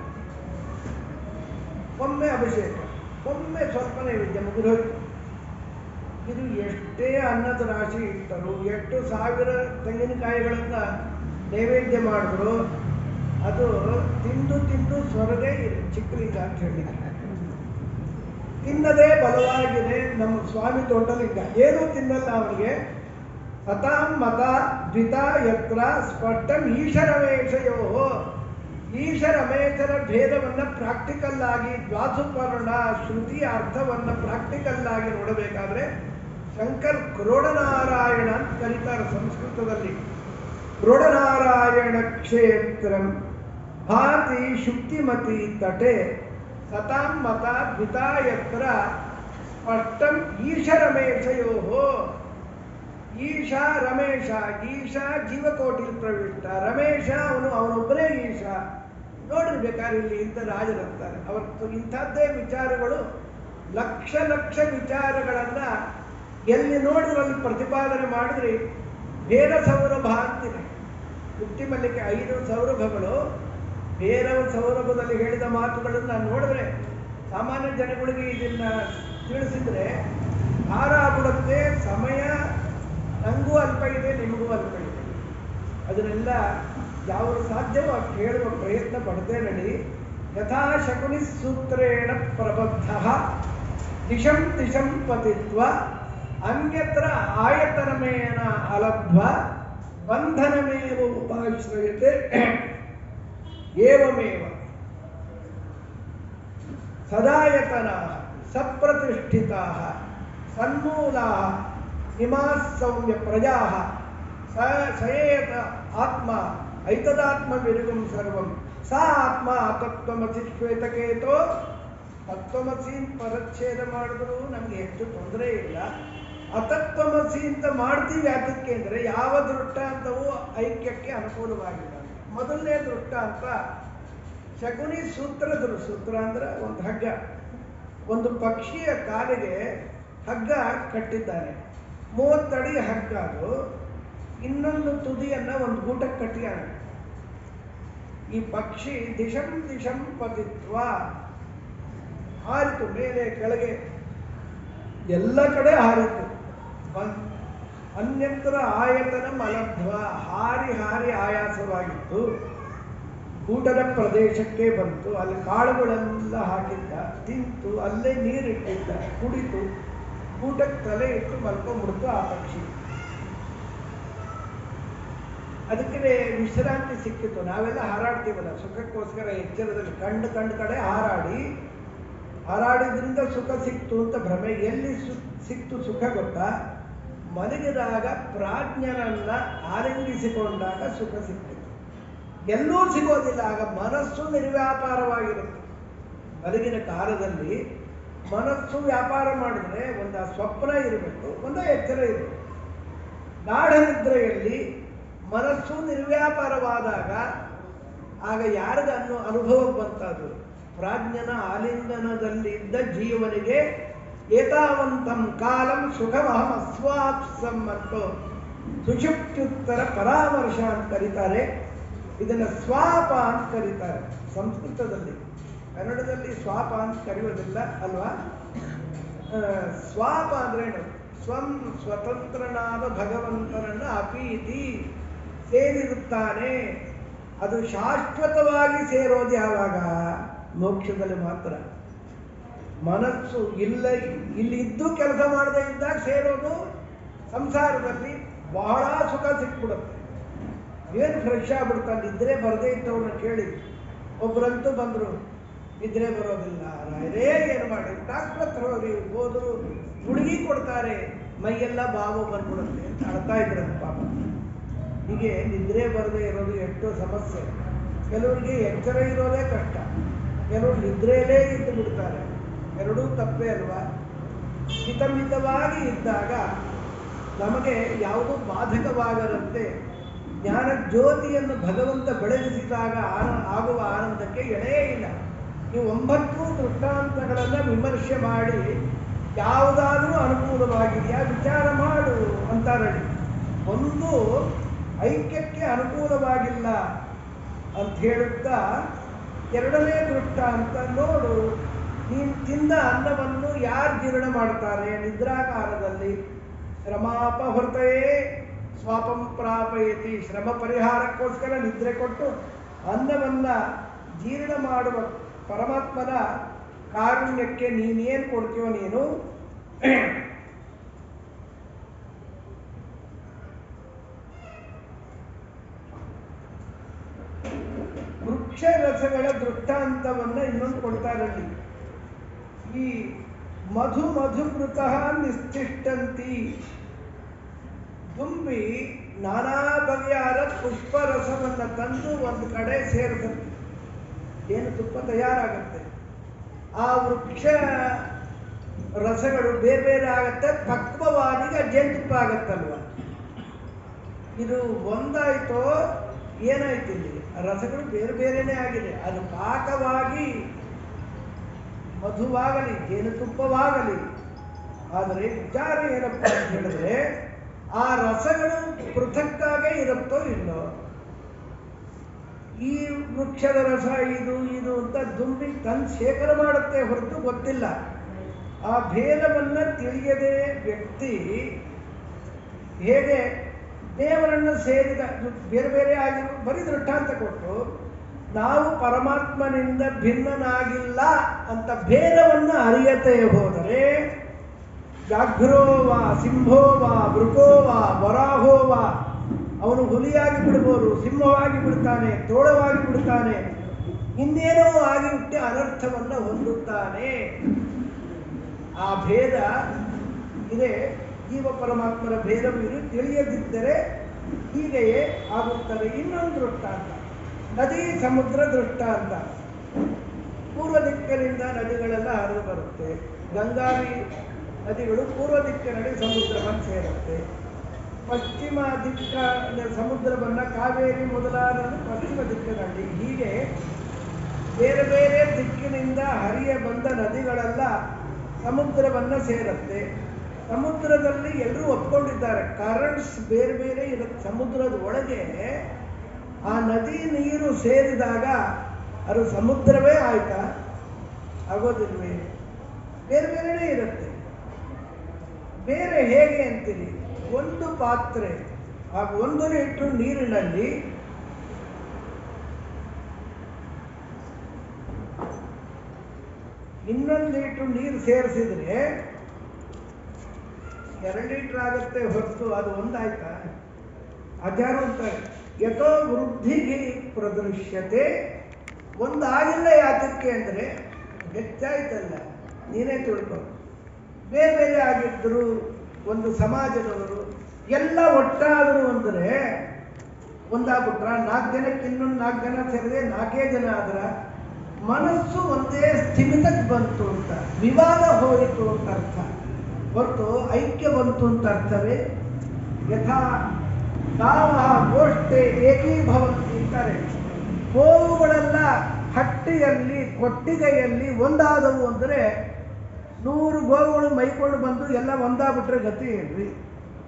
ಒಮ್ಮೆ ಅಭಿಷೇಕ, ಒಮ್ಮೆ ಸ್ವಲ್ಪ ನೈವೇದ್ಯ ಮುಗಿದೋಯ್ತು. ಇದು ಎಷ್ಟೇ ಅನ್ನದ ರಾಶಿ ಇಟ್ಟರು, ಎಷ್ಟು ಸಾವಿರ ತೆಂಗಿನಕಾಯಿಗಳನ್ನು ನೈವೇದ್ಯ ಮಾಡಿದ್ರು, ಅದು ತಿಂದು ತಿಂದು ಸ್ವರದೇ ಇದೆ. ಚಿಕ್ಕಲಿಂಗ ಅಂತ ಹೇಳಿ ತಿನ್ನದೇ ಬಲವಾಗಿದೆ ನಮ್ಮ ಸ್ವಾಮಿ ದೊಡ್ಡಲಿಂಗ. ಏನೂ ತಿನ್ನಲ್ಲ ಅವರಿಗೆ. ಸತಾಂ ಮತ ದ್ವಿತ ಯತ್ರ ಸ್ಪಷ್ಟಂ ಈಶರಮೇಶಯೋ. ಈಶರಮೇಶರ ಭೇದವನ್ನು ಪ್ರಾಕ್ಟಿಕಲ್ ಆಗಿ, ದ್ವಾಸುಪರ್ಣ ಶ್ರುತಿಯ ಅರ್ಥವನ್ನು ಪ್ರಾಕ್ಟಿಕಲ್ ಆಗಿ ನೋಡಬೇಕಾದ್ರೆ ಶಂಕರ್ ಕ್ರೋಡನಾರಾಯಣ ಅಂತ ಕರೀತಾರೆ ಸಂಸ್ಕೃತದಲ್ಲಿ. ಕ್ರೋಡನಾರಾಯಣ ಕ್ಷೇತ್ರಂ ಭಾತಿ ಶುಕ್ತಿಮತಿ ತಟೆ ಸತಾಂ ಮತ ದ್ವಿತಾಯತ್ರ ಸ್ಪಷ್ಟಂ ಈಶರಮೇಶಯೋ. ಈಶಾ ರಮೇಶ, ಈಶಾ ಜೀವಕೋಟಿ ಪ್ರವಿಷ್ಟ, ರಮೇಶ ಅವನೊಬ್ಬನೇ ಈಶ. ನೋಡಿರ್ಬೇಕಾದ್ರೆ ಇಲ್ಲಿ ಇಂಥ ರಾಜರಂತಾರೆ, ಅವತ್ತು ಇಂಥದ್ದೇ ವಿಚಾರಗಳು, ಲಕ್ಷ ಲಕ್ಷ ವಿಚಾರಗಳನ್ನು ಎಲ್ಲಿ ನೋಡಿದ್ರು ಅಲ್ಲಿ ಪ್ರತಿಪಾದನೆ ಮಾಡಿದ್ರಿ. ಬೇರ ಸೌರಭ ಅಂತಿದೆ ಮುಕ್ತಿ ಮಲ್ಲಿಕೆ 5 ಸೌರಭಗಳು. ಬೇರವ ಸೌರಭದಲ್ಲಿ ಹೇಳಿದ ಮಾತುಗಳನ್ನು ನೋಡಿದ್ರೆ ಸಾಮಾನ್ಯ ಜನಗಳಿಗೆ ಇದನ್ನ ತಿಳಿಸಿದ್ರೆ ಭಾರ ಆಗ್ಬಿಡುತ್ತೆ. ಸಮಯ ನನಗೂ ಅಲ್ಪ ಇದೆ, ನಿಮಗೂ ಅಲ್ಪ ಇದೆ. ಅದನ್ನೆಲ್ಲ ಯಾವ ಸಾಧ್ಯವೋ ಕೇಳುವ ಪ್ರಯತ್ನ ಪಡದೆ ನಡಿ. ಯಥಾ ಶಕುನಿ ಸೂತ್ರೇಣ ಪ್ರಬದ್ಧ ದಿಶಂ ದಿಶಂ ಪತಿತ್ವ ಅನ್ಯತ್ರ ಆಯತನಮೇನ ಅಲಬ್ಧ್ವ ಬಂಧನಮೇವ ಉಪಾಶ್ರಯತೆ ಏವಮೇವ ಸದಾಯತನಾಃ ಸಪ್ರತಿಷ್ಠಿತಾಃ ಸನ್ಮೂಲಾಃ ಇಮಾಃ ಸೌಮ್ಯ ಪ್ರಜಾಃ ಸಯೇತ ಆತ್ಮ ಐತದಾತ್ಮ ವಿರುಗಂ ಸರ್ವಂ ಸಾ ಆತ್ಮ ತತ್ವಮಸಿ ಶ್ವೇತಕೇತೋ. ತತ್ವಮಸಿ ಪರಚ್ಛೇದ ಮಾಡಿದ್ರು ನಮ್ಗೆ ಹೆಚ್ಚು ತೊಂದರೆ ಇಲ್ಲ. ಅತತ್ವಮಸಿ ಅಂತ ಮಾಡ್ತೀವಿ. ಯಾತಕ್ಕೆ ಅಂದರೆ ಯಾವ ದೃಷ್ಟಾಂತವೂ ಐಕ್ಯಕ್ಕೆ ಅನುಕೂಲವಾಗಿಲ್ಲ. ಮೊದಲನೇ ದೃಷ್ಟಾಂತ ಶಕುನಿ ಸೂತ್ರ ಅಂದ್ರೆ ಒಂದು ಹಗ್ಗ. ಒಂದು ಪಕ್ಷಿಯ ಕಾಲಿಗೆ ಹಗ್ಗ ಕಟ್ಟಿದ್ದಾನೆ. 30 ಅಡಿ ಹಗ್ಗ. ಅದು ಇನ್ನೊಂದು ತುದಿಯನ್ನು ಒಂದು ಗೂಟಕ್ಕೆ ಕಟ್ಟಿಯಾನೆ. ಈ ಪಕ್ಷಿ ದಿಶಂ ದಿಶಂ ಪತಿತ್ವ ಹಾರಿತು, ಮೇಲೆ ಕೆಳಗೆ ಎಲ್ಲ ಕಡೆ ಹಾರಿತು. ಅನ್ಯತ್ರ ಆಯತನ ಮಲಧ್ವ, ಹಾರಿ ಹಾರಿ ಆಯಾಸವಾಗಿತ್ತು. ಗೂಟದ ಪ್ರದೇಶಕ್ಕೆ ಬಂತು. ಅಲ್ಲಿ ಕಾಳುಗಳೆಲ್ಲ ಹಾಕಿದ್ದ, ತಿಂತು, ಅಲ್ಲೇ ನೀರಿಟ್ಟಿದ್ದ, ಕುಡಿತು, ಗೂಟಕ್ಕೆ ತಲೆ ಇಟ್ಟು ಮಲ್ಕೊಂಡ್ಬಿಡ್ತು ಆ ಪಕ್ಷಿ. ಅದಕ್ಕೆ ವಿಶ್ರಾಂತಿ ಸಿಕ್ಕಿತ್ತು. ನಾವೆಲ್ಲ ಹಾರಾಡ್ತೀವಲ್ಲ ಸುಖಕ್ಕೋಸ್ಕರ ಎಚ್ಚರದಲ್ಲಿ, ಕಂಡು ಕಡೆ ಹಾರಾಡಿದ್ರಿಂದ ಸುಖ ಸಿಕ್ತು ಅಂತ ಭ್ರಮೆ. ಎಲ್ಲಿ ಸಿಕ್ತು ಸುಖ ಗೊತ್ತಾ? ಮಲಗಿದಾಗ ಪ್ರಾಜ್ಞನನ್ನ ಆಲಿಂಗಿಸಿಕೊಂಡಾಗ ಸುಖ ಸಿಕ್ಕಿತು. ಎಲ್ಲೂ ಸಿಗೋದಿಲ್ಲ. ಆಗ ಮನಸ್ಸು ನಿರ್ವ್ಯಾಪಾರವಾಗಿರುತ್ತೆ. ಮಲಗಿನ ಕಾಲದಲ್ಲಿ ಮನಸ್ಸು ವ್ಯಾಪಾರ ಮಾಡಿದ್ರೆ ಒಂದು ಸ್ವಪ್ನ ಇರಬೇಕು, ಒಂದು ಎಚ್ಚರ ಇರಬೇಕು. ಗಾಢ ನಿದ್ರೆಯಲ್ಲಿ ಮನಸ್ಸು ನಿರ್ವ್ಯಾಪಾರವಾದಾಗ ಆಗ ಯಾರಿಗ ಅನುಭವ ಬಂತದು? ಪ್ರಾಜ್ಞನ ಆಲಿಂಗನದಲ್ಲಿದ್ದ ಜೀವನಿಗೆ ಏತಾವಂತಂ ಕಾಲಂ ಸುಖಮಹಂ ಅಸ್ವಾಪ್ಸಂ ಮತ್ತು ಸುಷುಪ್ತ್ಯುತ್ತರ ಪರಾಮರ್ಶ ಅಂತ ಕರೀತಾರೆ. ಇದನ್ನು ಸ್ವಾಪ ಅಂತ ಕರೀತಾರೆ ಸಂಸ್ಕೃತದಲ್ಲಿ. ಕನ್ನಡದಲ್ಲಿ ಸ್ವಾಪ ಅಂತ ಕರೆಯೋದಿಲ್ಲ ಅಲ್ವಾ? ಸ್ವಾಪ ಅಂದ್ರೇನು? ಸ್ವತಂತ್ರನಾದ ಭಗವಂತನನ್ನು ಅಪೀತಿ ಸೇರಿರುತ್ತಾನೆ. ಅದು ಶಾಶ್ವತವಾಗಿ ಸೇರೋದು ಯಾವಾಗ? ಮೋಕ್ಷದಲ್ಲಿ ಮಾತ್ರ. ಮನಸ್ಸು ಇಲ್ಲಿದ್ದು ಕೆಲಸ ಮಾಡದೇ ಇದ್ದಾಗ ಸೇರೋದು. ಸಂಸಾರದಲ್ಲಿ ಬಹಳ ಸುಖ ಸಿಕ್ಬಿಡುತ್ತೆ. ಏನು ಫ್ರೆಶ್ ಆಗ್ಬಿಡ್ತಾನೆ. ನಿದ್ರೆ ಬರದೇ ಇದ್ದವ್ರನ್ನ ಕೇಳಿ. ಒಬ್ಬರಂತೂ ಬಂದರು, ನಿದ್ರೆ ಬರೋದಿಲ್ಲ. ರಾಯರೇ ಏನು ಮಾಡಿ ಡಾಕ್ಟರ್ ಹತ್ರ ಹೋದ್ರು ಗುಳಿಗೆ ಕೊಡ್ತಾರೆ, ಮೈಯೆಲ್ಲ ಬಾವು ಬಂದ್ಬಿಡುತ್ತೆ ಅಂತ ಅಳ್ತಾ ಇದ್ರಂತೆ ಪಾಪ. ಹೀಗೆ ನಿದ್ರೆ ಬರದೇ ಇರೋದು ಎಷ್ಟೋ ಸಮಸ್ಯೆ. ಕೆಲವರಿಗೆ ಎಚ್ಚರ ಇರೋದೇ ಕಷ್ಟ, ಕೆಲವರು ನಿದ್ರೆಯಲ್ಲೇ ಇದ್ದು ಬಿಡ್ತಾರೆ. ಎರಡೂ ತಪ್ಪೇ ಅಲ್ವಾ? ಮಿತವಾಗಿ ಇದ್ದಾಗ ನಮಗೆ ಯಾವುದೂ ಬಾಧಕವಾಗದಂತೆ ಜ್ಞಾನ ಜ್ಯೋತಿಯನ್ನು ಭಗವಂತ ಬೆಳಗಿಸಿದಾಗ ಆಗುವ ಆನಂದಕ್ಕೆ ಎಡೆಯೇ ಇಲ್ಲ. ನೀವು 9 ದೃಷ್ಟಾಂತಗಳನ್ನು ವಿಮರ್ಶೆ ಮಾಡಿ ಯಾವುದಾದ್ರೂ ಅನುಕೂಲವಾಗಿದೆಯಾ ವಿಚಾರ ಮಾಡು ಅಂತಾರೆ. ಒಂದು ಐಕ್ಯಕ್ಕೆ ಅನುಕೂಲವಾಗಿಲ್ಲ ಅಂತ ಹೇಳುತ್ತಾ ಎರಡನೇ ದೃಷ್ಟಾಂತ ನೋಡು, ನೀನು ತಿಂದ ಅನ್ನವನ್ನು ಯಾರು ಜೀರ್ಣ ಮಾಡ್ತಾರೆ? ನಿದ್ರಾಕಾಲದಲ್ಲಿ ಶ್ರಮಾಪಹೃತಯೇ ಸ್ವಾಪಂ ಪ್ರಾಪಯತಿ. ಶ್ರಮ ಪರಿಹಾರಕ್ಕೋಸ್ಕರ ನಿದ್ರೆ ಕೊಟ್ಟು ಅನ್ನವನ್ನು ಜೀರ್ಣ ಮಾಡುವ ಪರಮಾತ್ಮನ ಕಾರುಣ್ಯಕ್ಕೆ ನೀನೇನು ಕೊಡ್ತೀಯೋ ನೀನು ವೃಕ್ಷ ರಸಗಳ ದೃಷ್ಟಾಂತವನ್ನು ಇನ್ನೊಂದು ಕೊಡ್ತಾರಲ್ಲಿ. ಈ ಮಧುಮೃತ ನಿಶ್ಚಿಷ್ಟಂತಿ. ದುಂಬಿ ನಾನಾ ಬಗೆಯಾದ ಪುಷ್ಪರಸವನ್ನು ತಂದು ಒಂದು ಕಡೆ ಸೇರಿಸುತ್ತೆ, ಏನು ತುಪ್ಪ ತಯಾರಾಗುತ್ತೆ. ಆ ವೃಕ್ಷ ರಸಗಳು ಬೇರೆ ಬೇರೆ ಆಗುತ್ತೆ, ಪಕ್ವವಾದಿಗ ಜೇನುತುಪ್ಪ ಆಗತ್ತಲ್ವ. ಇದು ಒಂದಾಯ್ತೋ ಏನಾಯ್ತು? ಇಲ್ಲಿ ರಸಗಳು ಬೇರೆ ಬೇರೆನೇ ಆಗಿದೆ. ಅದು ಪಾಕವಾಗಿ ಮಧುವಾಗಲಿ ಜೇನುತುಪ್ಪವಾಗಲಿ. ಆದರೆ ವಿಚಾರ ಏನಪ್ಪ ಅಂತ ಹೇಳಿದ್ರೆ, ಆ ರಸಗಳು ಪೃಥಕ್ಕಾಗೇ ಇರುತ್ತೋ ಇಲ್ಲೋ. ಈ ವೃಕ್ಷದ ರಸ ಇದು ಅಂತ ದುಂಬಿ ತಂದು ಶೇಖರ ಮಾಡುತ್ತೆ ಹೊರತು ಗೊತ್ತಿಲ್ಲ. ಆ ಭೇದವನ್ನು ತಿಳಿಯದೆ ವ್ಯಕ್ತಿ ಹೇಗೆ ದೇವರನ್ನು ಸೇರಿದ ಬೇರೆ ಬೇರೆ ಆಗಿರೋ ಬರೀ ದೃಷ್ಟಾಂತ ಕೊಟ್ಟು ನಾವು ಪರಮಾತ್ಮನಿಂದ ಭಿನ್ನನಾಗಿಲ್ಲ ಅಂತ ಭೇದವನ್ನು ಅರಿಯತೆ ಹೋದರೆ ವ್ಯಾಘ್ರೋವಾ ಸಿಂಹೋವಾ ಮೃಗೋವಾ ವರಾಹೋವಾ, ಅವನು ಹುಲಿಯಾಗಿ ಬಿಡ್ಬೋದು, ಸಿಂಹವಾಗಿ ಬಿಡ್ತಾನೆ, ತೋಳವಾಗಿ ಬಿಡ್ತಾನೆ, ಇನ್ನೇನೋ ಆಗಿ ಹುಟ್ಟಿ ಅನರ್ಥವನ್ನು ಹೊಂದುತ್ತಾನೆ. ಆ ಭೇದ ಇದೆ. ಜೀವ ಪರಮಾತ್ಮರ ಭೇದವಿರು ತಿಳಿಯದಿದ್ದರೆ ಹೀಗೆಯೇ ಆಗುತ್ತದೆ. ಇನ್ನೊಂದು ದೃಷ್ಟಾಂತ, ನದಿ ಸಮುದ್ರ ದೃಷ್ಟಾಂತ. ಪೂರ್ವ ದಿಕ್ಕಿನಿಂದ ನದಿಗಳೆಲ್ಲ ಹರಿದು ಬರುತ್ತೆ. ಗಂಗಾವಿ ನದಿಗಳು ಪೂರ್ವ ದಿಕ್ಕಿನಲ್ಲಿ ಸಮುದ್ರವನ್ನು ಸೇರುತ್ತೆ. ಪಶ್ಚಿಮ ದಿಕ್ಕಿನ ಸಮುದ್ರವನ್ನು ಕಾವೇರಿ ಮೊದಲಾದ ಪಶ್ಚಿಮ ದಿಕ್ಕಿನಲ್ಲಿ. ಹೀಗೆ ಬೇರೆ ಬೇರೆ ದಿಕ್ಕಿನಿಂದ ಹರಿಯ ಬಂದ ನದಿಗಳೆಲ್ಲ ಸಮುದ್ರವನ್ನು ಸೇರುತ್ತೆ. ಸಮುದ್ರದಲ್ಲಿ ಎಲ್ಲರೂ ಒಪ್ಕೊಂಡಿದ್ದಾರೆ, ಕರೆಂಟ್ಸ್ ಬೇರೆ ಬೇರೆ ಇರುತ್ತೆ. ಸಮುದ್ರದ ಒಳಗೆ ಆ ನದಿ ನೀರು ಸೇರಿದಾಗ ಅದು ಸಮುದ್ರವೇ ಆಯ್ತಾ? ಆಗೋದಿಲ್ವೇ? ಬೇರೆ ಬೇರೆನೇ ಇರುತ್ತೆ. ಬೇರೆ ಹೇಗೆ ಅಂತೀರಿ? ಒಂದು ಪಾತ್ರೆ, ಆ 1 ಲೀಟರ್ ನೀರಿನಲ್ಲಿ ಇನ್ನೊಂದು ಲೀಟರ್ ನೀರು ಸೇರಿಸಿದ್ರೆ 2 ಲೀಟರ್ ಆಗುತ್ತೆ ಹೊರತು ಅದು ಒಂದಾಯ್ತಾ? ಅದ್ಯಾರು ಅಂತಾರೆ, ಯಥೋ ವೃದ್ಧಿಗೆ ಪ್ರದೃಶ್ಯತೆ. ಒಂದಾಗಿಲ್ಲ. ಯಾತಕ್ಕೆ ಅಂದರೆ ಹೆಚ್ಚಾಯ್ತಲ್ಲ, ನೀನೇ ತಿಳ್ಕೊ. ಬೇರೆ ಬೇರೆ ಆಗಿದ್ದರು ಒಂದು ಸಮಾಜದವರು ಎಲ್ಲ ಒಟ್ಟಾದರು ಅಂದರೆ ಒಂದಾಗ್ಬಿಟ್ರ 4 ಜನಕ್ಕೆ ಇನ್ನೊಂದು 4 ಜನ ಸೇರಿದೆ 4 ಜನ ಆದ್ರ ಮನಸ್ಸು ಒಂದೇ ಸ್ಥಿಮಿತಕ್ಕೆ ಬಂತು ಅಂತ, ವಿವಾದ ಹೋಯಿತು ಅಂತ ಅರ್ಥ ಹೊರತು ಐಕ್ಯ ಬಂತು ಅಂತ ಅರ್ಥವೇ. ಯಥಾ ಗಾವ ಗೋಷ್ಠೆ ಏಕೀಭವಂತಿ ಅಂತಾರೆ. ಗೋವುಗಳೆಲ್ಲ ಹಟ್ಟಿಯಲ್ಲಿ ಕೊಟ್ಟಿಗೆಯಲ್ಲಿ ಒಂದಾದವು ಅಂದರೆ 100 ಗೋವುಗಳು ಮೈಕೊಂಡು ಬಂದು ಎಲ್ಲ ಒಂದಾಗ್ಬಿಟ್ರೆ ಗತಿ ಏನ್ರಿ?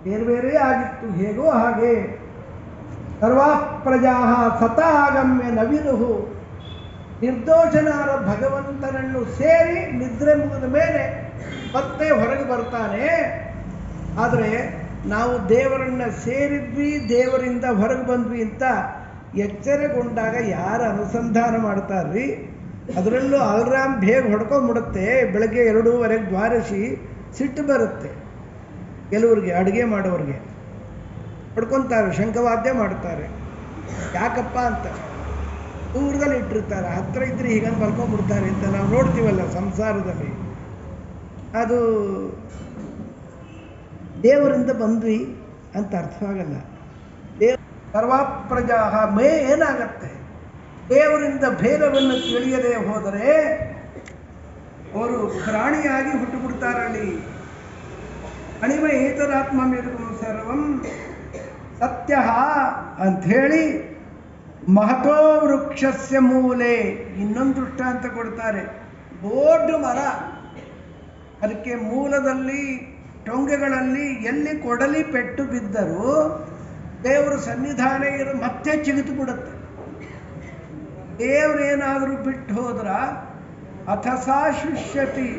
ಬೇರೆ ಬೇರೆ ಆಗಿತ್ತು. ಹೇಗೋ ಹಾಗೆ ಸರ್ವಾ ಪ್ರಜಾ ಸತಾಗಮ್ಯ ನವಿರುಹು. ನಿರ್ದೋಷನಾದ ಭಗವಂತನನ್ನು ಸೇರಿ ನಿದ್ರೆ ಮುಗಿದ ಮೇಲೆ ಮತ್ತೆ ಹೊರಗೆ ಬರ್ತಾನೆ. ಆದರೆ ನಾವು ದೇವರನ್ನು ಸೇರಿದ್ವಿ, ದೇವರಿಂದ ಹೊರಗೆ ಬಂದ್ವಿ ಅಂತ ಎಚ್ಚರಗೊಂಡಾಗ ಯಾರು ಅನುಸಂಧಾನ ಮಾಡ್ತಾರ್ರಿ? ಅದರಲ್ಲೂ ಅಲ್ರಾಮ್ ಬೇಗ ಹೊಡ್ಕೊಂಡ್ಬಿಡುತ್ತೆ. ಬೆಳಗ್ಗೆ 2:30 ದ್ವಾದಶಿ ಸಿಟ್ಟು ಬರುತ್ತೆ ಕೆಲವ್ರಿಗೆ, ಅಡುಗೆ ಮಾಡೋರಿಗೆ ಹೊಡ್ಕೊತಾರೆ, ಶಂಖವಾದ್ಯ ಮಾಡ್ತಾರೆ. ಯಾಕಪ್ಪ ಅಂತ ದೂರದಲ್ಲಿ ಇಟ್ಟಿರ್ತಾರೆ, ಹತ್ತಿರ ಇದ್ರೆ ಹೀಗಂತ ಬರ್ಕೊಂಡ್ಬಿಡ್ತಾರೆ ಅಂತ ನಾವು ನೋಡ್ತೀವಲ್ಲ ಸಂಸಾರದಲ್ಲಿ. ಅದು ದೇವರಿಂದ ಬಂದ್ವಿ ಅಂತ ಅರ್ಥವಾಗಲ್ಲ. ಸರ್ವಪ್ರಜಾಹ ಮೇ ಏನಾಗತ್ತೆ, ದೇವರಿಂದ ಭೇದವನ್ನು ತಿಳಿಯದೆ ಹೋದರೆ ಅವರು ಪ್ರಾಣಿಯಾಗಿ ಹುಟ್ಟುಬಿಡ್ತಾರಲ್ಲಿ. ಅಣಿಮ ಏತದಾತ್ಮಮಿದಂ ಸರ್ವಂ ಸತ್ಯ ಅಂಥೇಳಿ ಮಹತೋ ವೃಕ್ಷಸ್ಯ ಮೂಲೆ ಇನ್ನೊಂದು ದೃಷ್ಟಾಂತ ಕೊಡ್ತಾರೆ. ದೊಡ್ಡ ಮರ, ಅದಕ್ಕೆ ಮೂಲದಲ್ಲಿ ಟೊಂಗೆಗಳಲ್ಲಿ ಎಲ್ಲಿ ಕೊಡಲಿ ಪೆಟ್ಟು ಬಿದ್ದರೂ ದೇವರು ಸನ್ನಿಧಾನ ಇರೋ ಮತ್ತೆ ಚಿಗಿತು ಬಿಡುತ್ತೆ. ದೇವರೇನಾದರೂ ಬಿಟ್ಟು ಹೋದ್ರ ಅಥಸಾ ಶುಷ್ಯತಿ,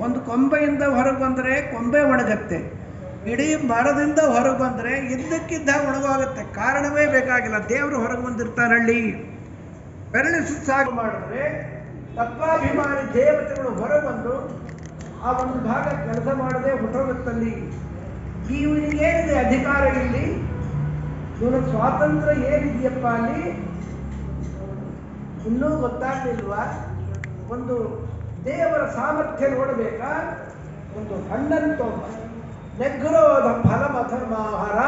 ಒಂದು ಕೊಂಬೆಯಿಂದ ಹೊರಗೆ ಬಂದರೆ ಕೊಂಬೆ ಒಣಗತ್ತೆ, ಇಡೀ ಮರದಿಂದ ಹೊರಗೆ ಬಂದರೆ ಇದ್ದಕ್ಕಿದ್ದ ಒಣಗೋಗುತ್ತೆ, ಕಾರಣವೇ ಬೇಕಾಗಿಲ್ಲ, ದೇವರು ಹೊರಗೆ ಬಂದಿರ್ತಾರಲ್ಲಿ. ಬೆರಳಿ ಸುತ್ತಾಗಿ ಮಾಡಿದ್ರೆ ತತ್ವಾಭಿಮಾನಿ ದೇವತೆಗಳು ಹೊರಬಂದು ಆ ಒಂದು ಭಾಗ ಕೆಲಸ ಮಾಡದೆ ಹೊರಗುತ್ತಲ್ಲಿ. ಇವನಿಗೇನಿದೆ ಅಧಿಕಾರ ಇಲ್ಲಿ, ಇವನ ಸ್ವಾತಂತ್ರ್ಯ ಏನಿದೆಯಪ್ಪ ಅಲ್ಲಿ, ಇನ್ನೂ ಗೊತ್ತಾಗ್ಲಿಲ್ವಾ? ಒಂದು ದೇವರ ಸಾಮರ್ಥ್ಯ ನೋಡಬೇಕಾ? ಒಂದು ಹಣ್ಣನ್ನು ತೊಂಬ, ನೆಗ್ರೋಧ ಫಲಮಥರ್ಮಾಹಾರ,